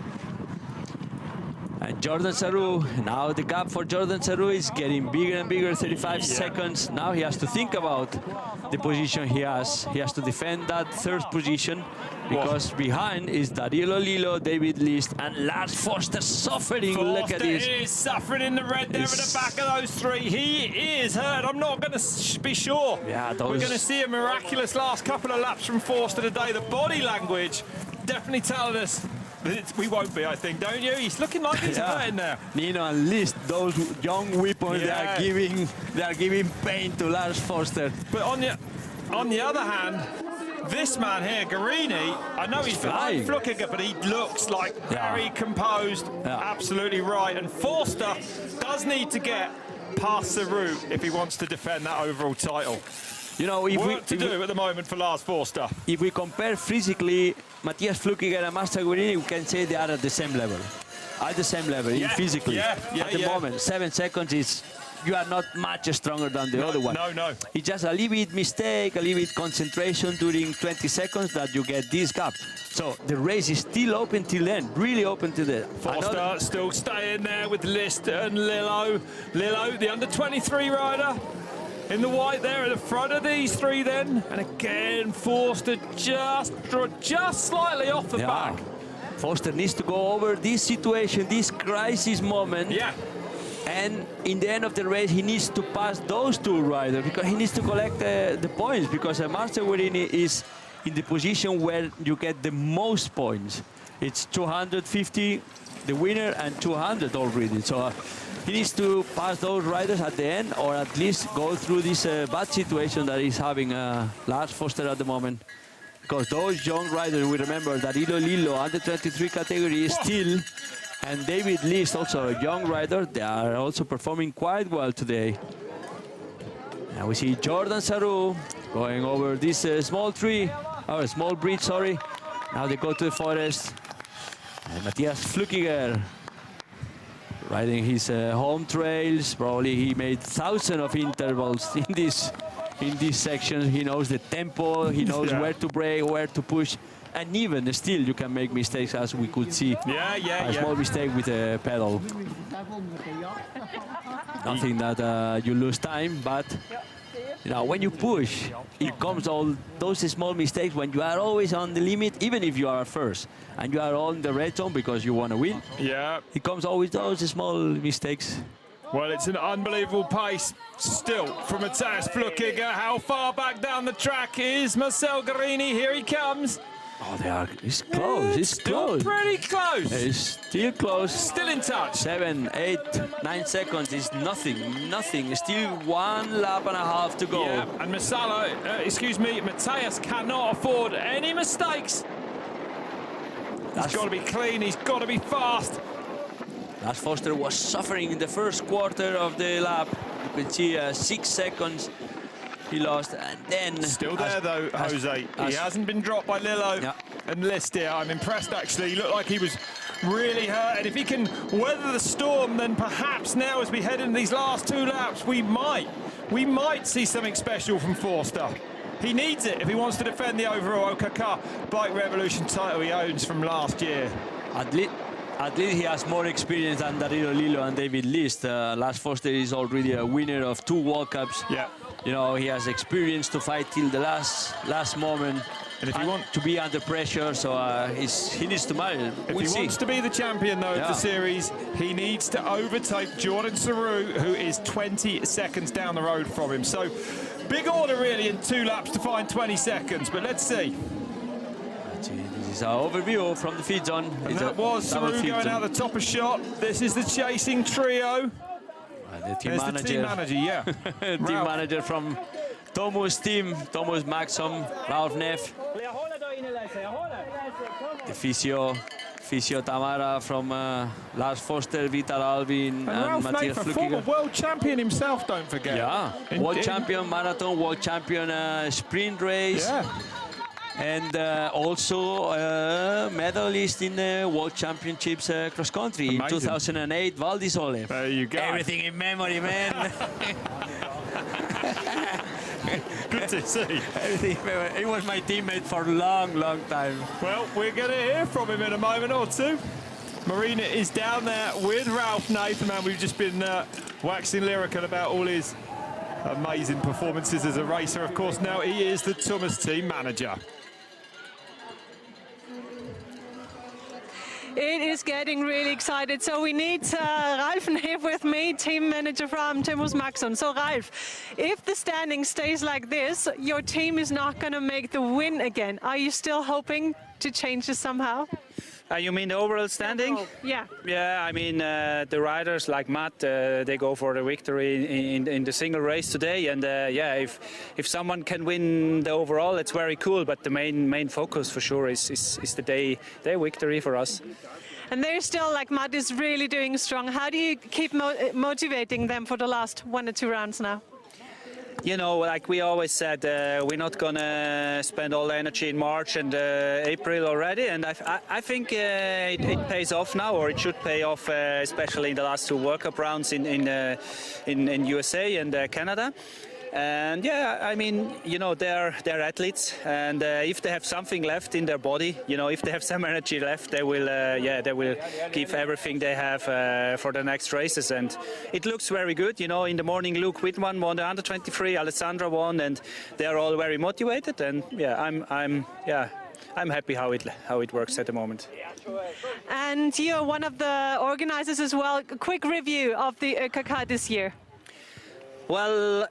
And Jordan Sarrou, now the gap for Jordan Sarrou is getting bigger and bigger, 35 seconds. Now he has to think about the position he has. He has to defend that 3rd position because behind is Darío Lillo, David List, and Lars Foster suffering. Look at this. He is suffering in the red there at the back of those 3. He is hurt. I'm not going to be sure. Yeah, we're going to see a miraculous last couple of laps from Forster today. The body language definitely telling us we won't be, I think, don't you? He's looking like he's hurting now. Nino and List, those young weapons, they are giving pain to Lars Foster. But on the other hand, this man here, Guerini, I know he's behind Flückiger, but he looks like very composed. Absolutely right. And Forster does need to get past Sarrou if he wants to defend that overall title. You know, work to do at the moment for Lars Forster. If we compare physically Matthias Flückiger and Marcel Guerini, we can say they are at the same level. Physically. At the moment, 7 seconds is, you are not much stronger than the other one. No. It's just a little bit mistake, a little bit concentration during 20 seconds that you get this gap. So the race is still open till then, really open till then. Forster still staying there with List and Lillo. Lillo, the under-23 rider, in the white there at the front of these 3 then. And again, Forster just slightly off the back. Forster needs to go over this situation, this crisis moment. And in the end of the race, he needs to pass those 2 riders because he needs to collect the points, because Marcel Guerini is in the position where you get the most points. It's 250, the winner, and 200 already. So he needs to pass those riders at the end, or at least go through this bad situation that he's having Lars Foster at the moment. Because those young riders, we remember that Lillo, under 23 category, is still, and David List, also a young rider, they are also performing quite well today. And we see Jordan Sarrou going over this small bridge, sorry. Now they go to the forest. And Matthias Flückiger riding his home trails. Probably he made thousands of intervals in this section. He knows the tempo, he knows where to brake, where to push. And even still, you can make mistakes, as we could see. A small mistake with a pedal. Nothing that you lose time, but you know, when you push, it comes all those small mistakes when you are always on the limit, even if you are first and you are on the red zone because you want to win. It comes always those small mistakes. Well, it's an unbelievable pace still from Matthias Flückiger. How far back down the track is Marcel Guerini? Here he comes. Oh, it's close. It's close. Pretty close. It's still close. Still in touch. 7, 8, 9 seconds is nothing. Still 1 lap and a half to go. And Matthias cannot afford any mistakes. He's got to be clean. He's got to be fast. Lars Foster was suffering in the first quarter of the lap. You can see 6 seconds. He lost, and then... Still there, though, Jose. He hasn't been dropped by Lillo and List here. I'm impressed, actually. He looked like he was really hurt. And if he can weather the storm, then perhaps now, as we head into these last 2 laps, we might see something special from Forster. He needs it if he wants to defend the overall ÖKK Bike Revolution title he owns from last year. At least he has more experience than Darío Lillo and David List. Lars Foster is already a winner of 2 World Cups. You know, he has experience to fight till the last moment. And if he wants to be under pressure, so he needs to manage. If he wants to be the champion, though, of the series, he needs to overtake Jordan Saru, who is 20 seconds down the road from him. So, big order, really, in 2 laps to find 20 seconds. But let's see. This is our overview from the feed zone. And that was Saru going out the top of shot. This is the chasing trio. The team There's manager. the team manager, yeah. Team manager from Thomas' team, Thomas Maxom, Ralph Neff. The physio Tamara from Lars Foster, Vital Albin, and Ralph Matthias Neff, a former Flückiger. world champion himself, don't forget. Yeah, world champion marathon, world champion sprint race. Yeah. And also medalist in World Championships cross country in 2008, Val di Sole. There you go. Everything in memory, man. Good to see. Everything in memory. He was my teammate for a long, long time. Well, we're going to hear from him in a moment or two. Marina is down there with Ralph Neff, man. We've just been waxing lyrical about all his amazing performances as a racer. Of course, now he is the Thomas team manager. It is getting really excited. So we need Ralph Neff with me, team manager from Thomas Maxson. So Ralph, if the standing stays like this, your team is not going to make the win again. Are you still hoping to change this somehow? You mean the overall standing? Yeah. Yeah, I mean, the riders like Matt, they go for the victory in the single race today. And yeah, if someone can win the overall, it's very cool. But the main focus for sure is the day victory for us. And they're still, like Matt is really doing strong. How do you keep motivating them for the last 1 or 2 rounds now? You know, like we always said, we're not gonna spend all the energy in March and April already, and I think it pays off now, or it should pay off, especially in the last 2 World Cup rounds in USA and Canada. And yeah, I mean, you know, they're athletes, and if they have something left in their body, you know, if they have some energy left, they will, they will give everything they have for the next races. And it looks very good, you know. In the morning, Luke Whitman won the under 23, Alessandra won, and they are all very motivated. And yeah, I'm happy how it works at the moment. And you're one of the organizers as well. A quick review of the ÖKK this year. Well,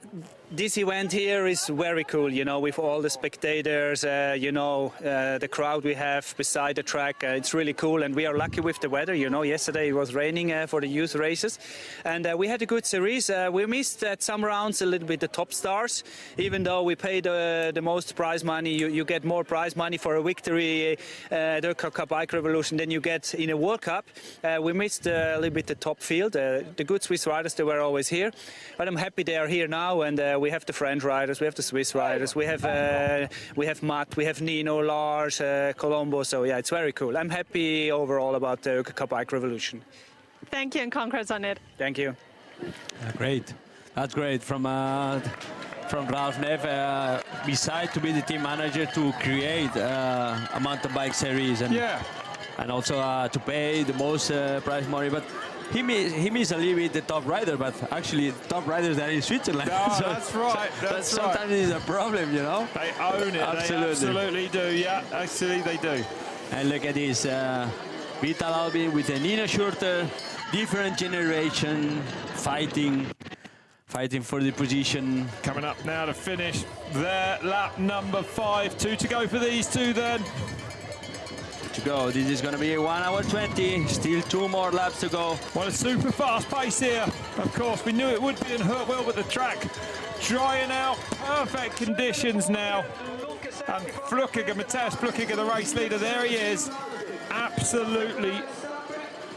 this event here is very cool, you know, with all the spectators, you know, the crowd we have beside the track. It's really cool, and we are lucky with the weather. You know, yesterday it was raining for the youth races, and we had a good series. We missed at some rounds a little bit the top stars, even though we paid the most prize money. You get more prize money for a victory, the ÖKK Bike Revolution, than you get in a World Cup. We missed a little bit the top field. The good Swiss riders, they were always here, but I'm happy they are here now, and we have the French riders, we have the Swiss riders, we have Matt, we have Nino, Lars, Colombo. So yeah, it's very cool. I'm happy overall about the ÖKK Bike Revolution. Thank you, and congrats on it. Thank you. Great. That's great from Ralph Neff. Besides to be the team manager, to create a mountain bike series, and also to pay the most prize money. But he missed a little bit the top rider, but actually the top riders are in Switzerland. No, so that's right. That's right. Sometimes it's a problem, you know. They own it. Absolutely. They absolutely do. Yeah, actually they do. And look at this, Vital Albin with a Nina Schurter, different generation, fighting for the position. Coming up now to finish their lap number 5. 2 to go for these two then. To go. This is going to be 1 hour 20. Still 2 more laps to go. Well, a super fast pace here. Of course, we knew it would be in Huttwil, but the track drying out. Perfect conditions now. And Flückiger, Matthias Flückiger, the race leader, there he is. Absolutely,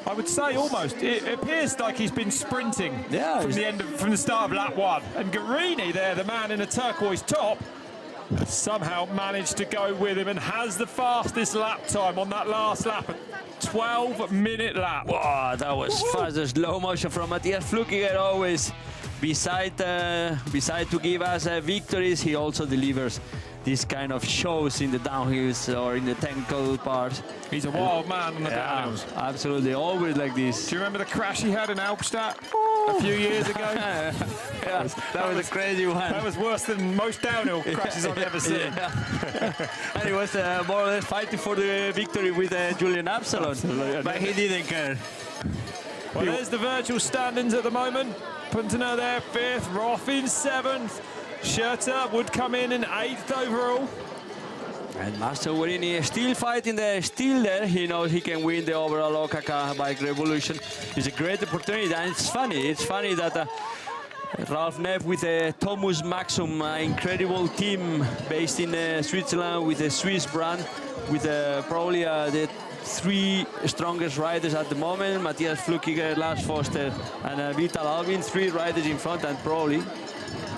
I would say almost. It appears like he's been sprinting from the start of lap 1. And Guarini there, the man in a turquoise top, has somehow managed to go with him and has the fastest lap time on that last lap, a 12-minute lap. Wow, that was fast. The slow motion from Matthias Flückiger always. Beside to give us victories, he also delivers this kind of shows in the downhills or in the technical parts. He's a wild man on the downhills. Absolutely, always like this. Do you remember the crash he had in Albstadt a few years ago? Yeah, that was a crazy one. That was worse than most downhill crashes I've ever seen. And he was more or less fighting for the victory with Julian Absalon, but he didn't care. Well, there's the virtual standings at the moment. Puntner there, 5th, Roth in 7th. Schurter would come in 8th overall. And Master Guarini is still fighting there, still there. He knows he can win the overall ÖKK Bike Revolution. It's a great opportunity, and it's funny that Ralf Neff with Thomas Maxum, an incredible team based in Switzerland with a Swiss brand, with probably the 3 strongest riders at the moment, Matthias Flukiger, Lars Foster, and Vital Albin, 3 riders in front, and probably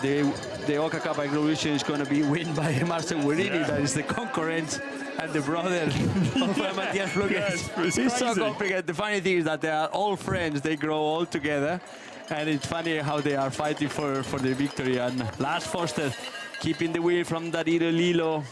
the ÖKK Bike Revolution is going to be won by Marcel Guarini, that is the concurrent and the brother of Matthias Flukiger. It's so complicated. The funny thing is that they are all friends, they grow all together, and it's funny how they are fighting for the victory. And Lars Foster keeping the wheel from Darío Lilo.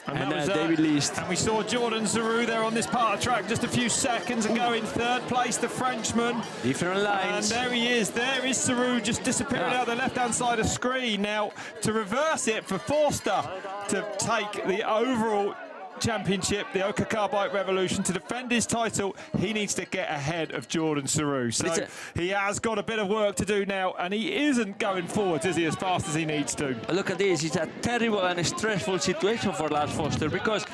And David List. And we saw Jordan Zarou there on this part of the track just a few seconds ago in 3rd place, the Frenchman. Different lines. And there he is. There is Zarou just disappearing out the left-hand side of the screen. Now, to reverse it for Forster to take the overall championship, the ÖKK Bike Revolution, to defend his title, he needs to get ahead of Jordan Zarou. So he has got a bit of work to do now, and he isn't going forward, is he, as fast as he needs to? Look at this, it's a terrible and stressful situation for Lars Foster, because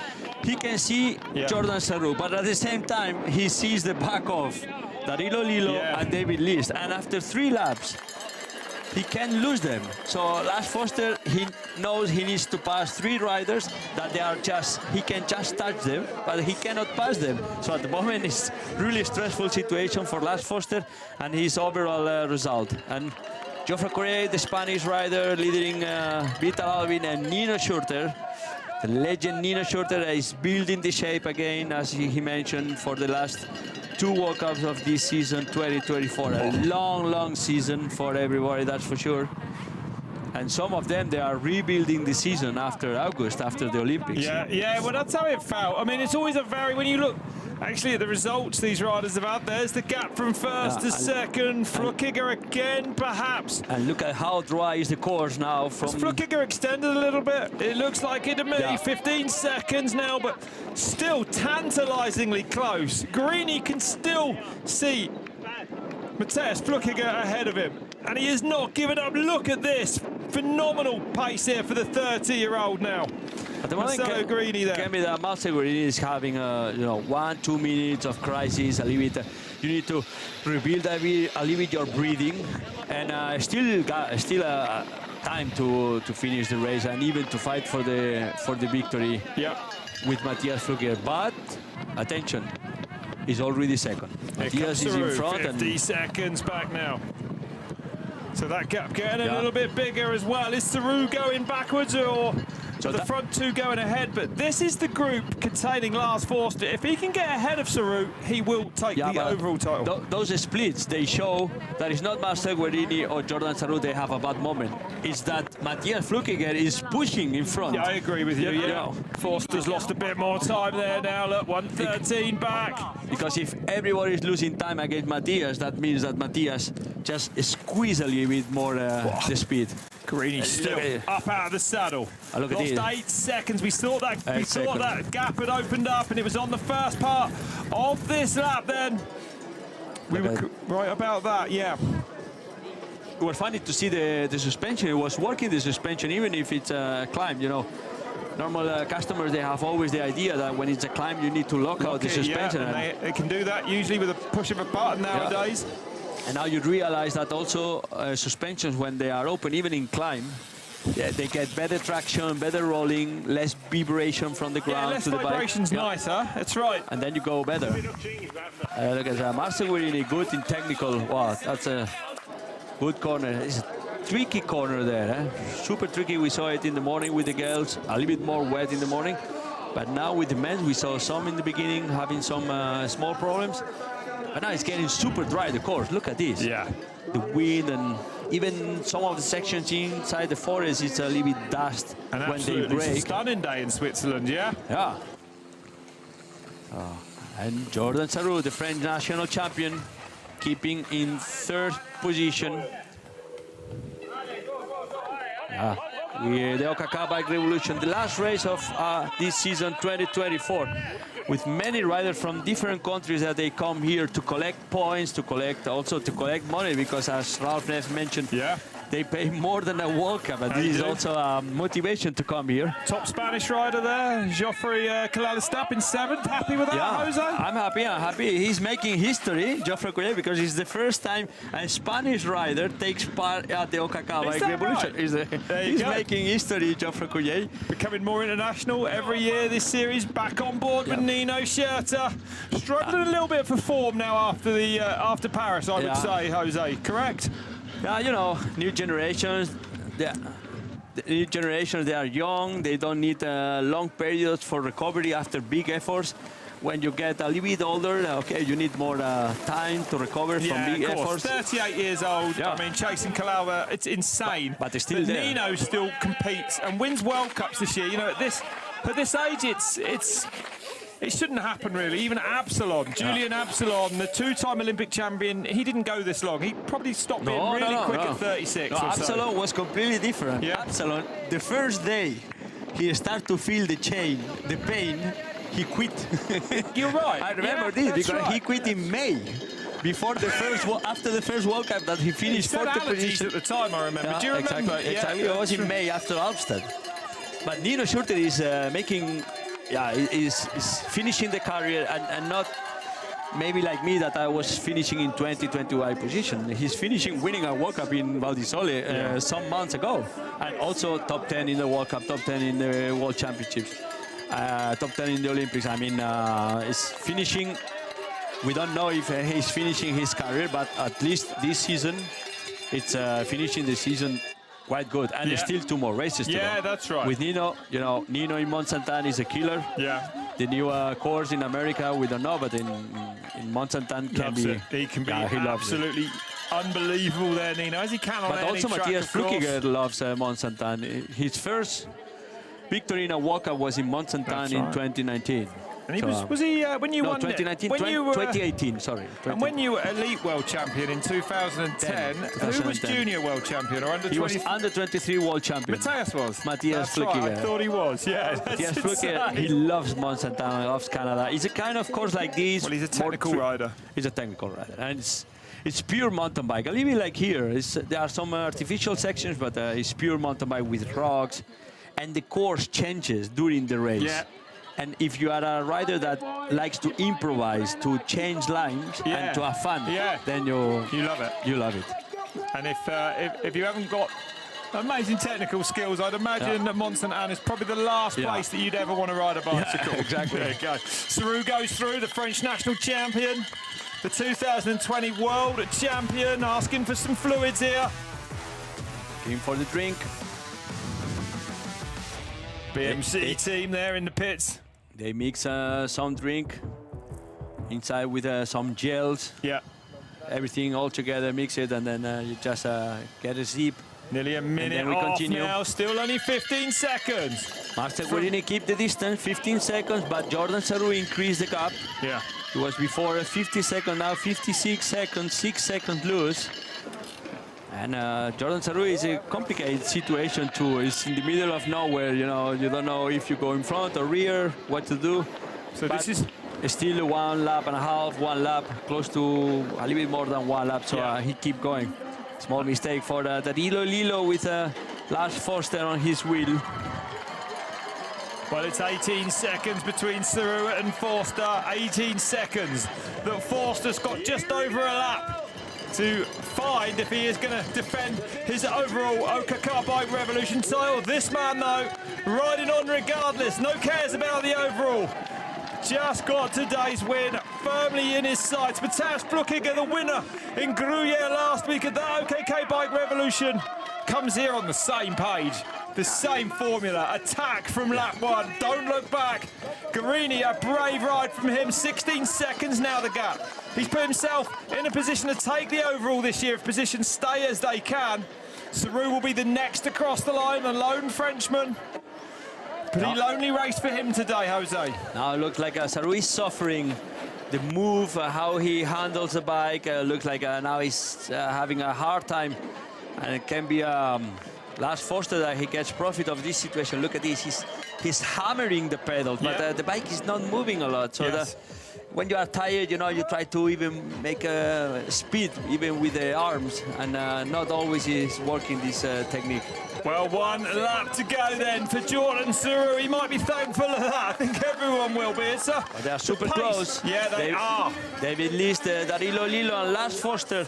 he can see Jordan Zarou, but at the same time he sees the back of Darío Lilo and David List, and after 3 laps he can lose them. So Lars Foster, he knows he needs to pass 3 riders that they are he can just touch them, but he cannot pass them. So at the moment it's really stressful situation for Lars Foster and his overall result. And Geoffrey Correa, the Spanish rider, leading Vital Albin and Nino Schurter. The legend Nino Schurter is building the shape again, as he mentioned, for the last 2 World Cups of this season, 2024. A long season for everybody, that's for sure. And some of them, they are rebuilding the season after August, after the Olympics. Yeah, well, that's how it felt. I mean, it's always when you look actually at the results these riders have had, there's the gap from 1st to 2nd. Flukiger again, perhaps. And look at how dry is the course now. Has Flukiger extended a little bit? It looks like it to me. 15 seconds now, but still tantalizingly close. Guarini can still see Matthias Flukiger ahead of him, and he is not giving up. Look at this phenomenal pace here for the 30-year-old now. At the moment, Guarini there. Can be that Marcel Guarini is having 1-2 minutes of crisis, a little bit. You need to rebuild a little bit your breathing, and still time to finish the race and even to fight for the victory. With Matthias Flukiger. But attention, he's already 2nd. Matthias is in front. 50 seconds back now. So that gap getting a little bit bigger as well. Is Zarou going backwards, or the front 2 going ahead? But this is the group containing Lars Forster. If he can get ahead of Zarou, he will take the overall title. Those splits, they show that it's not Marcel Guarini or Jordan Zarou they have a bad moment. It's that Matthias Flukiger is pushing in front. Yeah, I agree with you. Forster's lost a bit more time there now. Look, 1:13 back. Because if everybody is losing time against Matthias, that means that Matthias just squeeze a little bit more the speed. Guarini still up out of the saddle. Look Lost 8 seconds. We thought that gap had opened up, and it was on the first part of this lap. Then we were right about that. Yeah. It was funny to see the suspension. It was working, the suspension, even if it's a climb. Normal customers, they have always the idea that when it's a climb, you need to lock out the suspension. And they can do that usually with a push of a button nowadays. And now you realize that also suspensions, when they are open, even in climb, they get better traction, better rolling, less vibration from the ground to the bike. Less vibration's nicer, that's right. And then you go better. Look at that, Marcel Guarini, good in technical. Wow, that's a good corner. It's a tricky corner there, super tricky. We saw it in the morning with the girls, a little bit more wet in the morning. But now with the men, we saw some in the beginning having some small problems. But now it's getting super dry, the course. Look at this. Yeah. The wind and even some of the sections inside the forest, it's a little bit dust and when they break. It's a stunning day in Switzerland, yeah? Yeah. And Jordan Sarrou, the French national champion, keeping in 3rd position. The ÖKK Bike Revolution, the last race of this season 2024, with many riders from different countries that they come here to collect points, to collect money, because as Ralph Neff mentioned, they pay more than a World Cup, and this is also a motivation to come here. Top Spanish rider there, Geoffrey Callalistap in 7th. Happy with that, Jose? I'm happy. He's making history, Geoffrey Couillet, because it's the first time a Spanish rider takes part at the ÖKK Bike Revolution. Right? He's making history, Geoffrey Couillet. Becoming more international every year this series. Back on board with Nino Schurter. Struggling a little bit for form now after Paris, I would say, Jose. Correct? Yeah, you know, new generations. The new generations, they are young. They don't need long periods for recovery after big efforts. When you get a little bit older, okay, you need more time to recover from big efforts. 38 years old. I mean, chasing Calava, it's insane. But they're still there. Nino still competes and wins World Cups this year. You know, at this age, it shouldn't happen, really. Even Absalon, Julian Absalon, the 2-time Olympic champion, he didn't go this long. He probably stopped being really quick at 36 or so. Absalon was completely different. Absalon, the first day he started to feel the pain, he quit. You're right. I remember this because he quit in May. Before the after the first World Cup that he finished 4th position. At the time, I remember. Do you remember? Exactly. It was in May after Alpstad. But Nino Schurter is is finishing the career and not maybe like me that I was finishing in 20-21 position. He's winning a World Cup in Val di Sole some months ago, and also top 10 in the World Cup, top 10 in the World Championships, top 10 in the Olympics. I mean, he's finishing. We don't know if he's finishing his career, but at least this season, it's finishing the season quite good, and there's still 2 more races to go. Yeah, that's right. With Nino, you know, Nino in Mont Saint-Anne is a killer. Yeah. The new course in America, we don't know, but in Mont Saint-Anne can be. He can be absolutely unbelievable there, Nino, as he can on any track. But also Matthias Flukiger loves Mont Saint-Anne. His first victory in a World Cup was in Mont Saint-Anne in 2019. And he was he when you won 2019, when 2018, sorry. And when you were elite world champion in 2010, who was junior world champion or under 20? He was under 23 world champion. Matthias was. Matthias Flukiger. Right, I thought he was. Yeah. Matthias Flukiger. He loves Mont Saint-Anne, loves Canada. He's a kind of course like this. Well, he's a technical rider. He's a technical rider, and it's pure mountain bike. A little bit like here. There are some artificial sections, but it's pure mountain bike with rocks, and the course changes during the race. Yeah. And if you are a rider that likes to improvise, to change lines and to have fun, then you love it. You love it. And if you haven't got amazing technical skills, I'd imagine that Mont Saint-Anne is probably the last place that you'd ever want to ride a bicycle. Exactly. There you go. Sarrou goes through, the French national champion, the 2020 world champion, asking for some fluids here. Looking for the drink. BMC team there in the pits. They mix some drink inside with some gels. Yeah. Everything all together, mix it, and then you just get a sip. Nearly a minute off now, still only 15 seconds. Marcel Guerini keep the distance, 15 seconds, but Jordan Sarrou increased the gap. Yeah. It was before 50 seconds, now 56 seconds, 6 seconds loose. And Jordan Sarrou is a complicated situation too. It's in the middle of nowhere, you know. You don't know if you go in front or rear, what to do. So but this is still 1.5 laps, 1 lap, close to a little bit more than 1 lap. So he keep going. Small mistake for that Lilo with Lars Forster on his wheel. Well, it's 18 seconds between Sarrou and Forster. 18 seconds that Forster's got just over a lap to find if he is going to defend his overall ÖKK Bike Revolution title. This man, though, riding on regardless. No cares about the overall. Just got today's win firmly in his sights. Matthias Flukiger, the winner in Gruyere last week at the ÖKK Bike Revolution, comes here on the same page The same formula, attack from lap 1, don't look back. Guarini, a brave ride from him, 16 seconds now the gap. He's put himself in a position to take the overall this year if positions stay as they can. Sarou will be the next to cross the line, the lone Frenchman. Pretty lonely race for him today, Jose. Now it looks like Sarou is suffering. The move, how he handles the bike, looks like now he's having a hard time. And it can be Lars Forster that he gets profit of this situation. Look at this, he's hammering the pedals, but the bike is not moving a lot. So when you are tired, you know, you try to even make speed, even with the arms, and not always is working this technique. Well, 1 lap to go then for Jordan Sarou. He might be thankful of that. I think everyone will be. It's they are super close. Yeah, they are. David List, Daryl Lillo and Lars Forster.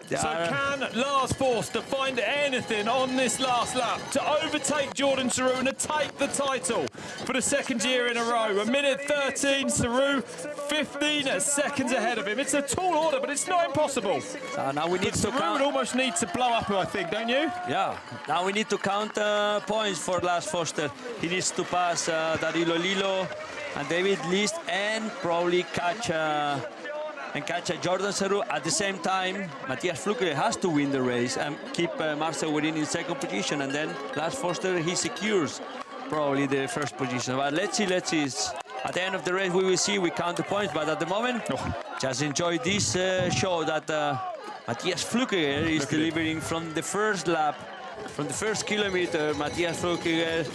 So can Lars Forster find anything on this last lap to overtake Jordan Sarou and to take the title for the second year in a row? 1:13, Sarou 15 seconds ahead of him. It's a tall order, but it's not impossible. So now we need to count. Sarou would almost need to blow up, I think, don't you? Yeah. Now we need to count points for Lars Forster. He needs to pass Daryl Lillo and David List and probably catch Jordan Sarou. At the same time, Matthias Flukiger has to win the race and keep Marcel Guerini in second position, and then Lars Forster, he secures probably the first position. But let's see. At the end of the race, we will see, we count the points, but at the moment, just enjoy this show that Matthias Flukiger is delivering from the first lap, from the first kilometer. Matthias Flukiger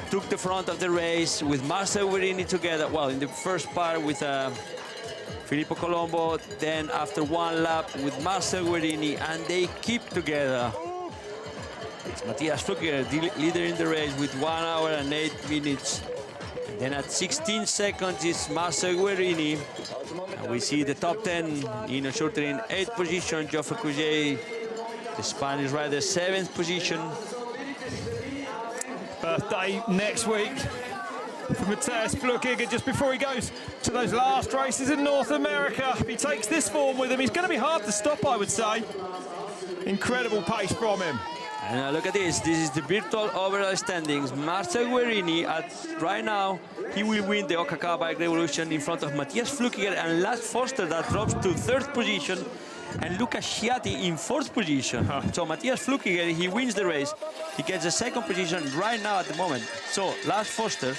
took the front of the race with Marcel Guerini together. Well, in the first part with Filippo Colombo, then after 1 lap with Marcel Guerini, and they keep together. It's Matthias Flukiger, leader in the race with 1 hour and 8 minutes. And then at 16 seconds is Marcel Guerini. And we see the top 10, Nino Schurter in 8th position, Geoffrey Cuget, the Spanish rider, 7th position. Birthday next week for Matthias Flukiger, just before he goes to those last races in North America. If he takes this form with him, he's going to be hard to stop, I would say. Incredible pace from him. And look at this. This is the virtual overall standings. Marcel Guerini, right now, he will win the ÖKK Bike Revolution in front of Matthias Flukiger and Lars Forster, that drops to 3rd position, and Luca Sciatti in 4th position. So Matthias Flukiger, he wins the race. He gets the 2nd position right now at the moment. So Lars Forster,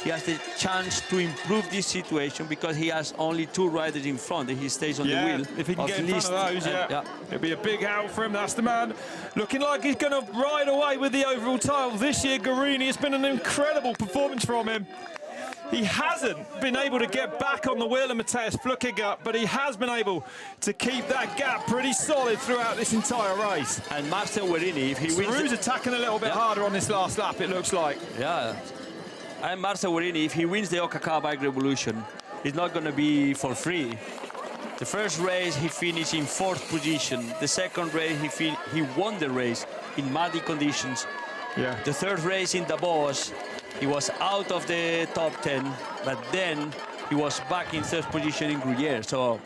he has the chance to improve this situation because he has only 2 riders in front and he stays on the wheel. If he can get in front of those, it'll be a big help for him. That's the man looking like he's going to ride away with the overall title this year. Guerini, it's been an incredible performance from him. He hasn't been able to get back on the wheel of Matthias Flukiger, but he has been able to keep that gap pretty solid throughout this entire race. And Marcel Guerini, if he wins... Sarou's attacking a little bit harder on this last lap, it looks like. Yeah. And Marcel Guerini, if he wins the ÖKK Bike Revolution, it's not going to be for free. The first race, he finished in 4th position. The second race, he won the race in muddy conditions. Yeah. The 3rd race in Davos, he was out of the top 10, but then he was back in 3rd position in Gruyere. So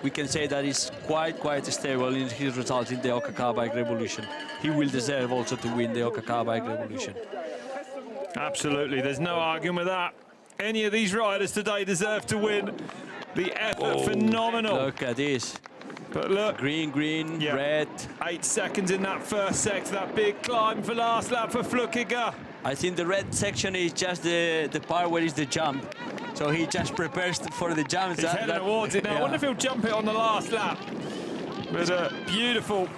we can say that he's quite stable in his results in the ÖKK Bike Revolution. He will deserve also to win the ÖKK Bike Revolution. Absolutely, there's no arguing with that. Any of these riders today deserve to win. The effort, phenomenal. Look at this. But look. Green, red. 8 seconds in that first sector, that big climb for last lap for Flukiger. I think the red section is just the part where is the jump. So he just prepares for the jump. He's heading towards it now. I wonder if he'll jump it on the last lap. There's a beautiful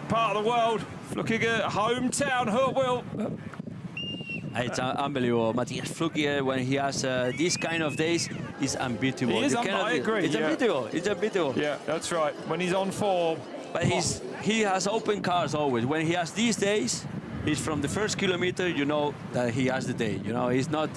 part of the world. Flukiger, hometown, Huttwil. It's unbelievable. Matthias Flukiger, when he has these kind of days, is unbeatable. He is, I agree. It's unbeatable. It's unbeatable. Yeah, that's right. When he's on form. But he has open cars always. When he has these days, he's from the first kilometer, you know that he has the day. You know, he's not,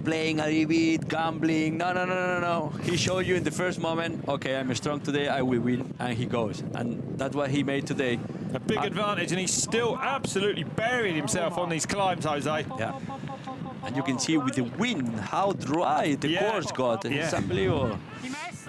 playing a little bit, gambling. No. He showed you in the first moment, okay, I'm strong today, I will win, and he goes. And that's what he made today. A big advantage, and he's still absolutely burying himself on these climbs, Jose. Yeah. And you can see with the wind how dry the course got. It's unbelievable.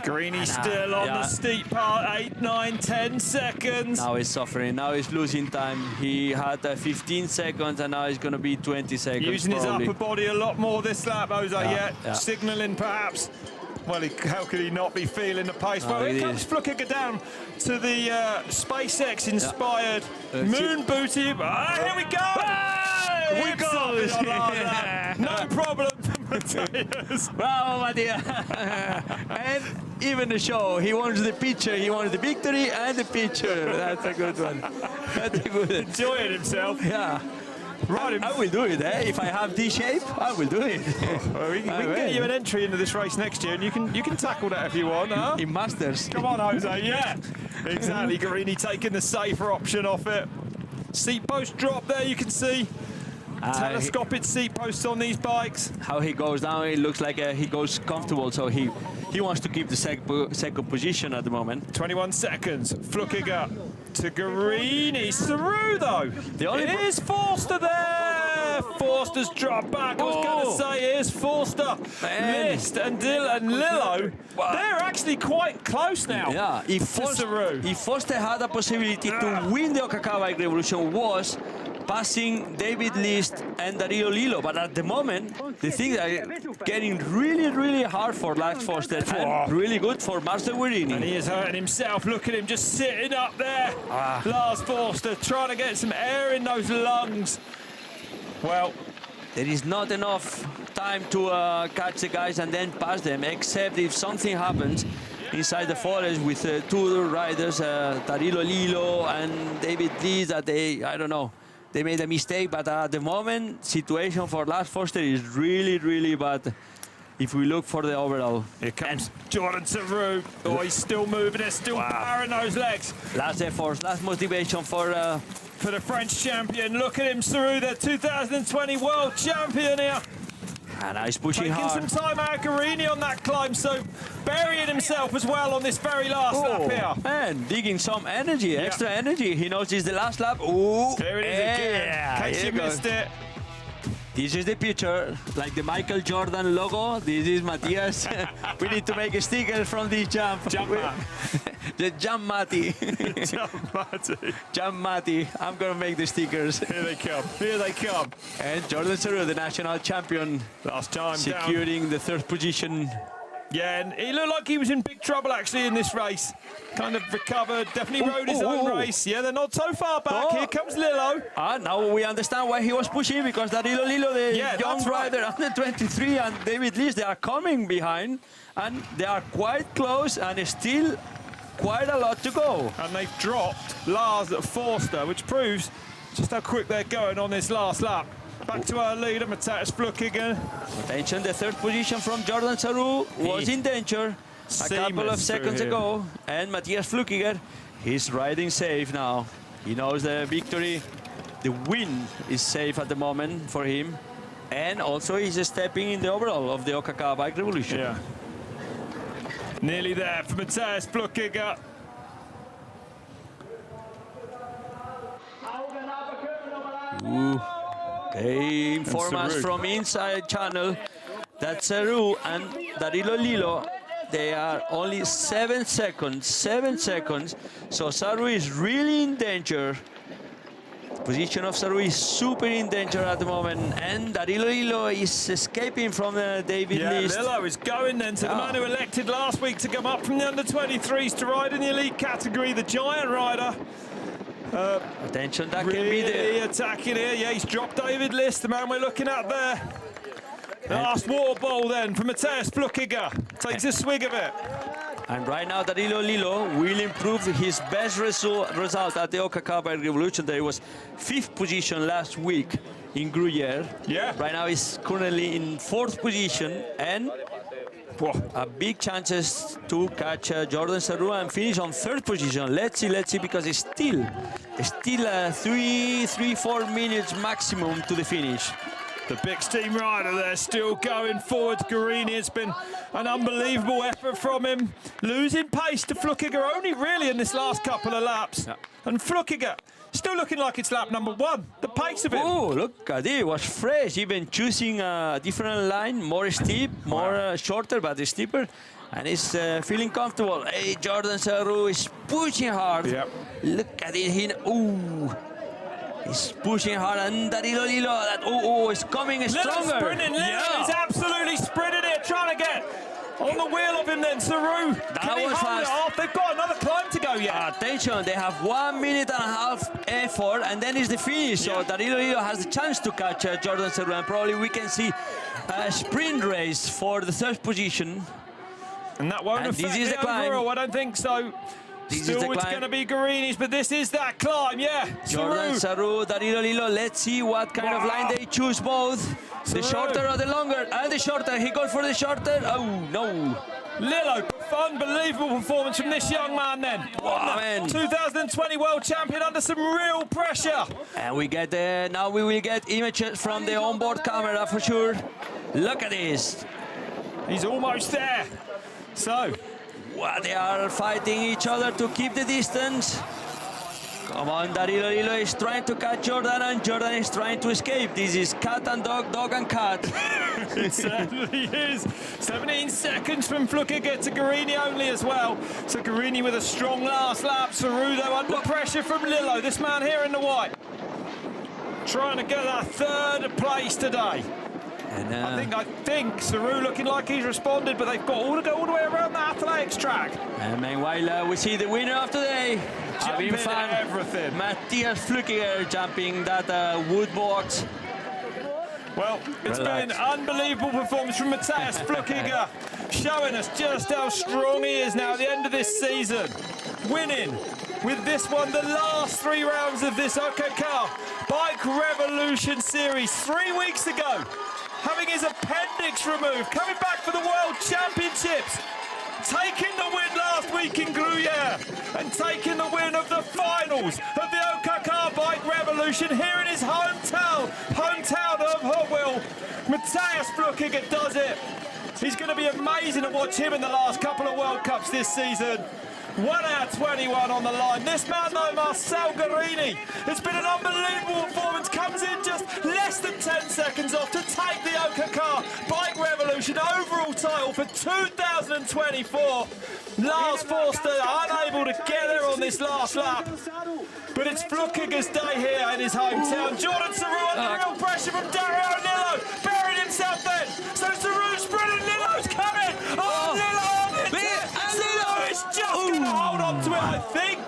Greeny still on the steep part, 8, 9, 10 seconds. Now he's suffering, now he's losing time. He had 15 seconds and now he's going to be 20 seconds. Using probably. his upper body a lot more this lap, Jose, signalling perhaps. Well, how could he not be feeling the pace? Well, here comes Flückiger down to the SpaceX-inspired moon booty. Here we go! Here goes! No problem for Matthias. Bravo, Matthias! And even the show, he wants the picture, he wants the victory and the picture. That's a good one. That's a good one. Enjoying himself. Yeah. Right, I will do it, eh? If I have this shape, I will do it. Well, we can get you an entry into this race next year, and you can tackle that if you want, huh? In Masters. Come on, Jose, yeah. Exactly, Guarini taking the safer option off it. Seat post drop there, you can see. Telescopic seat posts on these bikes. How he goes down, it looks like he goes comfortable, so he wants to keep the second position at the moment. 21 seconds, Flückiger to Guarini. Through though. It is Forster there. Forster's dropped back. I was going to say, here's Forster, List and Lillo. They're actually quite close now. Yeah, if Forster had a possibility to win the ÖKK Bike Revolution was passing David List and Dario Lillo, but at the moment the things are getting really hard for Lars Forster and really good for Marcel Guarini. And he is hurting himself. Look at him just sitting up there. Lars Forster trying to get some air in those lungs. Well, there is not enough time to catch the guys and then pass them, except if something happens inside the forest with two riders, Dario Lillo and David List, that I don't know, they made a mistake, but at the moment, situation for Lars Forster is really bad. If we look for the overall. Here comes Jordan Sarru. Oh, he's still moving, there's still power in those legs. Last effort, last motivation for the French champion. Look at him, Sarru, the 2020 world champion here. And he's pushing Taking hard. some time out, Guarini on that climb, so burying himself as well on this very last lap here. And digging some energy, extra energy. He knows it's the last lap. Ooh, there it is again, in case you missed it. This is the picture, like the Michael Jordan logo. This is Matthias. We need to make a sticker from this jump. The Jump Matti. Jump Matti. Jump Matti. I'm going to make the stickers. Here they come. Here they come. And Jordan Sarru, the national champion. Last time securing the third position. Yeah, and he looked like he was in big trouble actually in this race. Kind of recovered, definitely rode his own race. Yeah, they're not so far back. Here comes Lillo. Now we understand why he was pushing, because Dario Lillo, the young rider, under 23, and David List, they are coming behind, and they are quite close, and still quite a lot to go. And they've dropped Lars Forster, which proves just how quick they're going on this last lap. Back to our leader, Matthias Flückiger. Attention, the third position from Jordan Sarru was in danger a couple of seconds ago. And Matthias Flückiger, he's riding safe now. He knows the victory, the win is safe at the moment for him. And also he's stepping in the overall of the ÖKK Bike Revolution. Yeah. Nearly there for Matthias Flückiger. Ooh. They inform us from inside channel that Sarru and Dario Lillo, they are only 7 seconds. 7 seconds. So Sarru is really in danger. Position of Sarru is super in danger at the moment, and Dario Lillo is escaping from David List. Yeah, Lillo is going then to the man who elected last week to come up from the under-23s to ride in the elite category, the giant rider. Attention, that really can be the attacking here. Yeah, he's dropped David List, the man we're looking at there. The last water bowl then for Matthias Flückiger. Takes a swig of it. And right now, Dario Lillo will improve his best result at the ÖKK Bike Revolution. There was 5th position last week in Gruyere. Yeah. Right now, he's currently in 4th position, and a big chances to catch Jordan Sarru and finish on 3rd position. Let's see, because it's still 3-4 minutes maximum to the finish. The big steam rider there still going forward. Guarini, it's been an unbelievable effort from him. Losing pace to Flückiger only really in this last couple of laps. Yeah. And Flückiger still looking like it's lap number 1. The pace of it. Oh, look at it. Was fresh, even choosing a different line, more steep, more shorter, but steeper. And he's feeling comfortable. Hey, Jordan Sarrou is pushing hard. Yep. Look at it. Ooh. He's pushing hard, and Danilo Lillo, it's coming stronger. Sprinting. He's absolutely sprinting it, trying to get on the wheel of him then. Sarrou, can he hold it off? They've got another climb to go yet. Attention, they have 1.5 minutes effort, and then is the finish. So Danilo Lillo has the chance to catch Jordan Sarrou, and probably we can see a sprint race for the 3rd position. And that won't affect the overall, I don't think so. Still, it's going to be Guarini's, but this is that climb, yeah. Jordan Sarrou, Danilo Lillo, let's see what kind of line they choose both. The shorter or the longer? And the shorter, he goes for the shorter. Oh, no. Lillo, unbelievable performance from this young man then. Wow, man. 2020 world champion under some real pressure. And we get now we will get images from the onboard camera for sure. Look at this. He's almost there. So, they are fighting each other to keep the distance. Come on, Danilo Lillo is trying to catch Jordan, and Jordan is trying to escape. This is cat and dog, dog and cat. It certainly is. 17 seconds from Flückiger to Guarini only as well. So Guarini with a strong last lap. Sarrou, though, under pressure from Lillo. This man here in the white. Trying to get that 3rd place today. And, I think Sarrou looking like he's responded, but they've got all to go all the way around the athletics track. And meanwhile, we see the winner of today. Having fun. Everything. Matthias Flückiger jumping that wood box. Well, it's been an unbelievable performance from Matthias Flückiger, showing us just how strong he is now at the end of this season. Winning with this one, the last 3 rounds of this ÖKK Bike Revolution series 3 weeks ago. Having his appendix removed, coming back for the World Championships, taking the win last week in Gruyere, and taking the win of the finals of the ÖKK Bike Revolution here in his hometown of Huttwil. Matthias Flückiger does it. He's going to be amazing to watch him in the last couple of World Cups this season. 1 out of 21 on the line. This man, though, Marcel Guarini, it's been an unbelievable performance. Comes in just less than 10 seconds off to take the ÖKK Bike Revolution overall title for 2024. Lars Forster unable to get there on this last lap. But it's Flückiger's day here in his hometown. Jordan Sarrou under real pressure from Dario Lillo. Buried himself then. So Sarrou sprinting, Lillo's coming. Oh, Lillo on it. Lillo is just going to hold on to it, I think.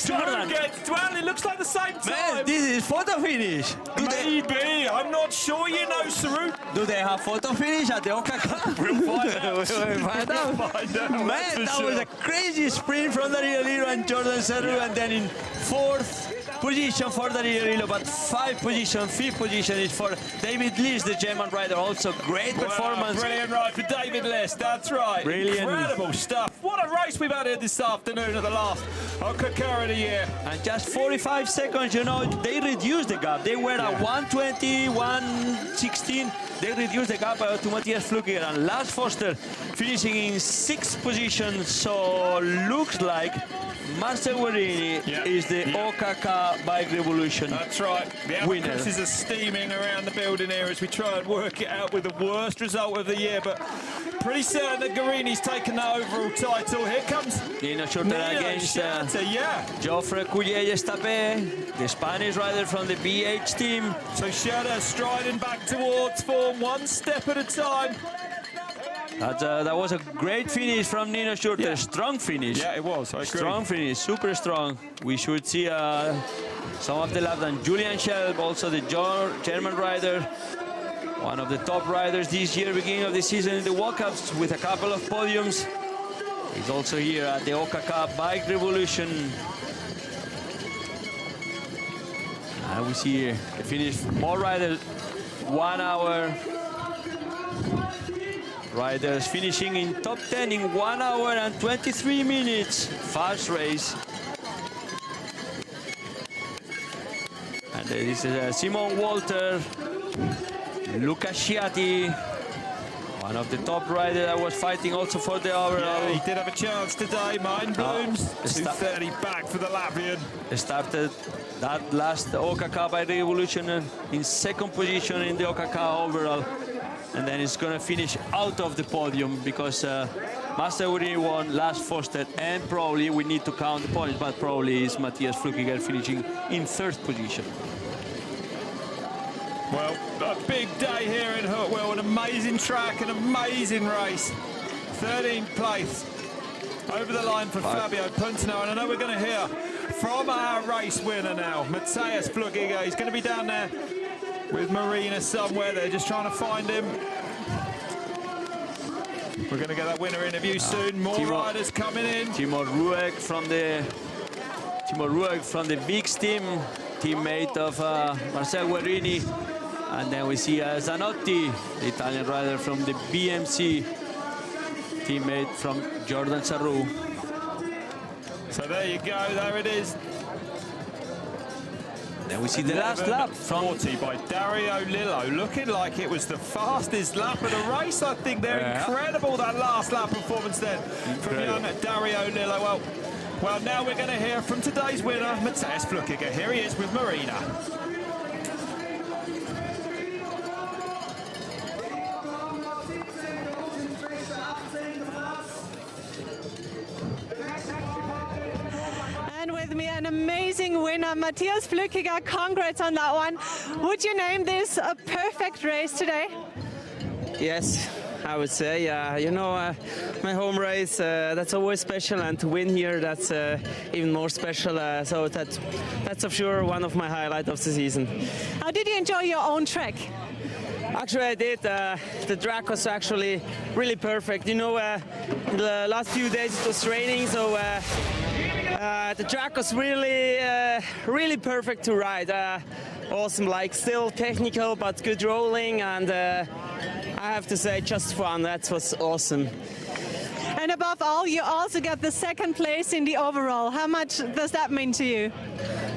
Jordan gets, well, it looks like the same time. Man, this is photo finish. Maybe, I'm not sure, you know, Sarrou. Do they have photo finish at the ÖKK? We'll find out. We'll find out. Man, that was a crazy sprint from Danilo Lillo and Jordan Sarrou, and then in 4th position for Danilo Lillo, but 5th position is for David List, the German rider. Also great performance. Brilliant ride for David List, that's right. Brilliant. Incredible stuff. What a race we've had here this afternoon at the last ÖKK of the year. And just 45 seconds, you know, they reduced the gap. They were at 1:20, 1:16. They reduced the gap to Matthias Flückiger, and Lars Forster finishing in 6th position. So looks like Marcel Guarini is the ÖKK Bike Revolution That's right. The winner. outputs are steaming around the building here as we try and work it out with the worst result of the year, but pretty certain that Guarini's taken the overall title. Here comes Nino Schurter against Geoffrey Coulier-Estapé, the Spanish rider from the BH team. So Schurter striding back towards form, one step at a time. That was a great finish from Nino Schurter. Strong finish. Yeah, it was. I agree. Strong finish, super strong. We should see some of the laps. And Julian Schelp, also the German rider, one of the top riders this year, beginning of the season in the World Cups with a couple of podiums. He's also here at the ÖKK Bike Revolution. And we see the finish. More riders, 1 hour. Riders finishing in top 10 in 1 hour and 23 minutes. Fast race. And this is Simon Walter, Luca Sciatti, one of the top riders that was fighting also for the overall. Yeah, he did have a chance today. Mine blooms. 2:30 back for the Latvian. Started that last ÖKK BIKE REVOLUTION in second position in the ÖKK overall. And then he's going to finish out of the podium because Massstäbe won, last Foster, and probably we need to count the points, but probably is Matthias Flückiger finishing in third position. Well, a big day here in Huttwil, an amazing track, an amazing race. 13th place over the line for Fabio Puntino, and I know we're going to hear from our race winner now, Matthias Flückiger. He's going to be down there with Marina somewhere. They're just trying to find him. We're going to get that winner interview soon. More riders coming in. Timo Rueg from the Vix team, teammate of Marcel Guerrini. And then we see Zanotti, the Italian rider from the BMC, teammate from Jordan Sarrou. So there you go, there it is. Then we see the last lap from 40 by Dario Lillo, looking like it was the fastest lap of the race. I think they're incredible, that last lap performance then from young Dario Lillo. Well, now we're going to hear from today's winner, Matthias Flückiger. Here he is with Marina. And with me, an amazing winner, Matthias Flückiger. Congrats on that one. Would you name this a perfect race today? Yes, I would say. You know, my home race, that's always special, and to win here, that's even more special. So that's for sure one of my highlights of the season. How did you enjoy your own track? Actually, I did. The track was actually really perfect. You know, the last few days it was raining, so the track was really perfect to ride. Awesome, like still technical but good rolling, and I have to say just fun. That was awesome. And above all, you also got the second place in the overall. How much does that mean to you?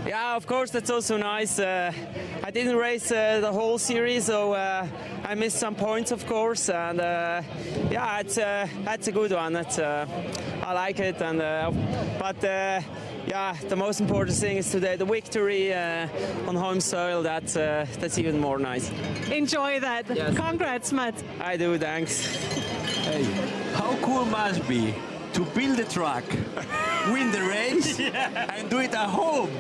Yeah, of course, that's also nice. I didn't race the whole series, so I missed some points, of course. And yeah, that's a good one. That's I like it. And but yeah, the most important thing is today the victory on home soil. That's even more nice. Enjoy that. Yes. Congrats, Matt. I do. Thanks. Hey, how cool must be to build a track, win the race, and do it at home?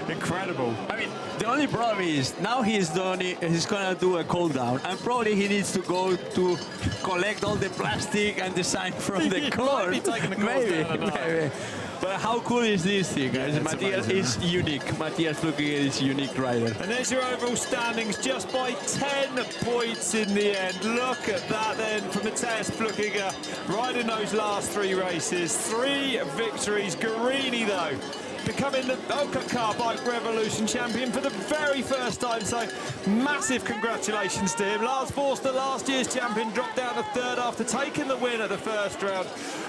Incredible. I mean, the only problem is now he's gonna do a cool down, and probably he needs to go to collect all the plastic and the sign from the course. Might be taking the course down maybe. But how cool is this thing, guys? Yeah, Matthias is unique. Matthias Flückiger is a unique rider. And there's your overall standings, just by 10 points in the end. Look at that then from Matthias Flückiger, riding those last three races. 3 victories. Guerrini, though, becoming the ÖKK BIKE REVOLUTION champion for the very first time. So massive congratulations to him. Lars Forster, last year's champion, dropped down to third after taking the win at the first round.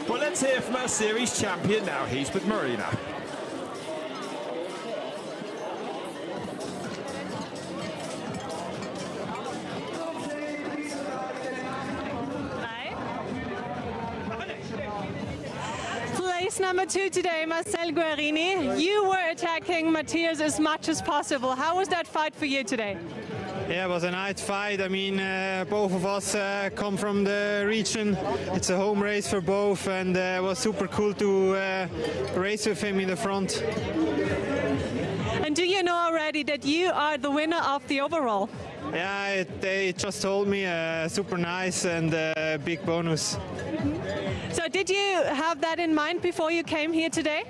Well, let's hear from our series champion now. He's with Marina. Place number 2 today, Marcel Guerrini. You were attacking Matthias as much as possible. How was that fight for you today? Yeah, it was a nice fight. I mean, both of us come from the region. It's a home race for both, and it was super cool to race with him in the front. And do you know already that you are the winner of the overall? Yeah, they just told me super nice and big bonus. So did you have that in mind before you came here today?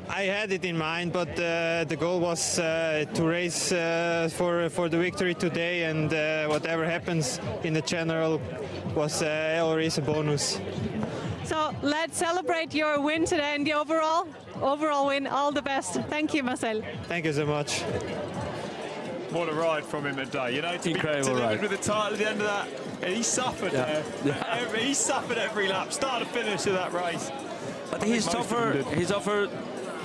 I had it in mind, but the goal was to race for the victory today, and whatever happens in the general was always a bonus. So let's celebrate your win today and the overall win. All the best. Thank you, Marcel. Thank you so much. What a ride from him today, you know, to Incredible be delivered ride. with the title at the end of that. And he suffered there. He suffered every lap, start to finish of that race. But he's offered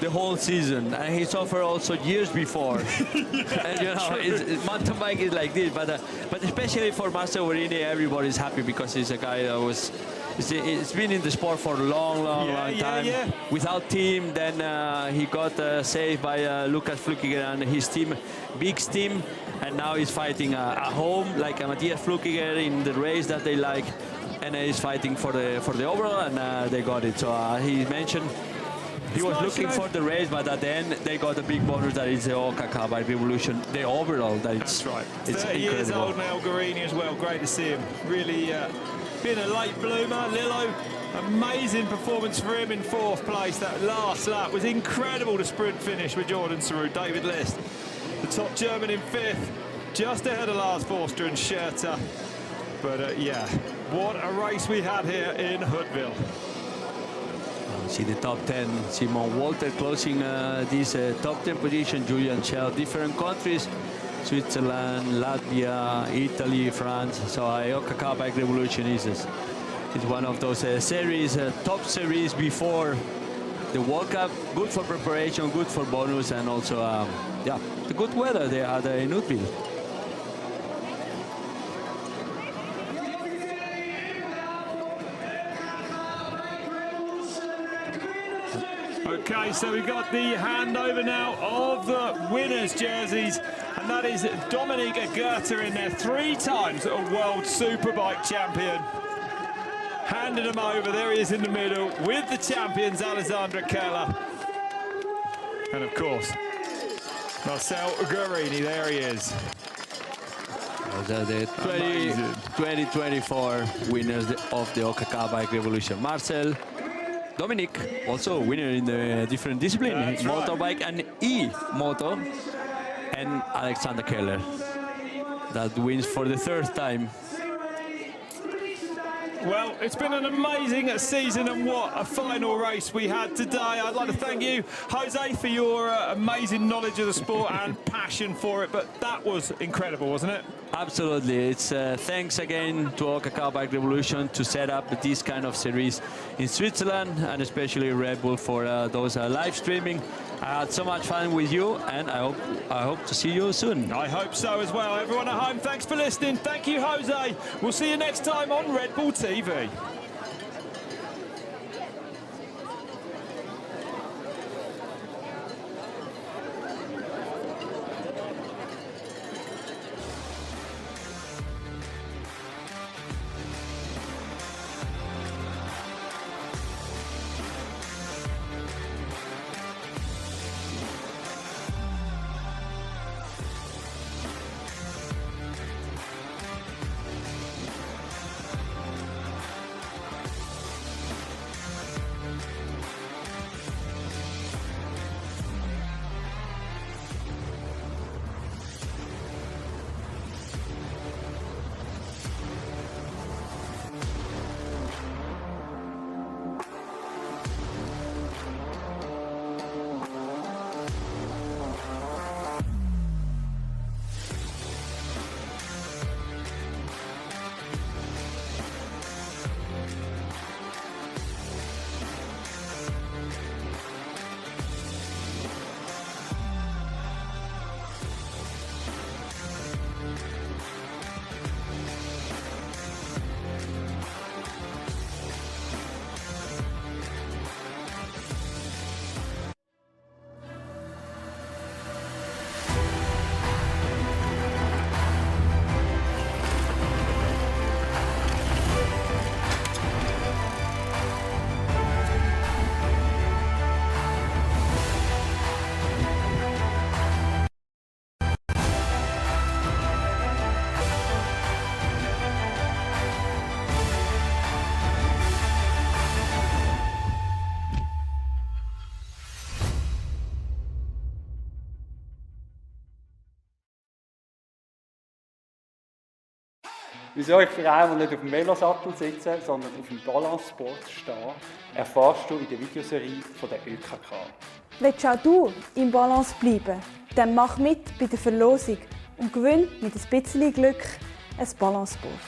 the whole season, and he suffered also years before. And you know, mountain bike is like this, but especially for Master Guarini, everybody's happy because he's a guy that was. It's been in the sport for a long time. Yeah. Without team, then he got saved by Lukas Flückiger and his team, Big's team, and now he's fighting at home like Matthias Flückiger in the race that they like, and he's fighting for the overall, and they got it. So he mentioned he was looking for the race, but at the end they got a big bonus that is the ÖKK BIKE REVOLUTION, the overall. That's right. It's 30 years old now, Guarini as well. Great to see him. Really been a late bloomer. Lillo, amazing performance for him in 4th place. That last lap was incredible. The sprint finish with Jordan Sarut, David List, the top German in 5th, just ahead of Lars Forster and Scherter. But yeah, what a race we had here in Huttwil. See the top 10, Simon Walter closing this top 10 position, Julian Schell, different countries, Switzerland, Latvia, Italy, France. So ÖKK BIKE REVOLUTION is one of those series, top series before the World Cup. Good for preparation, good for bonus, and also, yeah, the good weather they had in Huttwil. Okay, so we got the handover now of the winners' jerseys, and that is Dominique Agerter in there, 3 times a World Superbike champion. Handing them over, there he is in the middle with the champions Alessandro Keller. And of course, Marcel Guarini, there he is. Those are the 2024 winners of the ÖKK BIKE REVOLUTION. Marcel, Dominic, also winner in the different discipline, motorbike and e-moto, and Alexander Keller, that wins for the 3rd time. Well, it's been an amazing season, and what a final race we had today. I'd like to thank you, Jose, for your amazing knowledge of the sport and passion for it, but that was incredible, wasn't it? Absolutely. It's thanks again to ÖKK BIKE REVOLUTION to set up this kind of series in Switzerland, and especially Red Bull for those live streaming. I had so much fun with you, and I hope to see you soon. I hope so as well. Everyone at home, thanks for listening. Thank you, Jose. We'll see you next time on Red Bull TV. Wie soll ich für einen, der nicht auf dem Velosattel sitzen, sondern auf dem Balanceboard stehen, erfährst du in der Videoserie von der ÖKK. Willst auch du im Balance bleiben? Dann mach mit bei der Verlosung und gewinn mit ein bisschen Glück ein Balanceboard.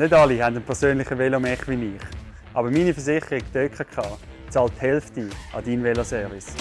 Nicht alle haben einen persönlichen Velomech wie ich, aber meine Versicherung, die ÖKK, zahlt die Hälfte an deinen Veloservice.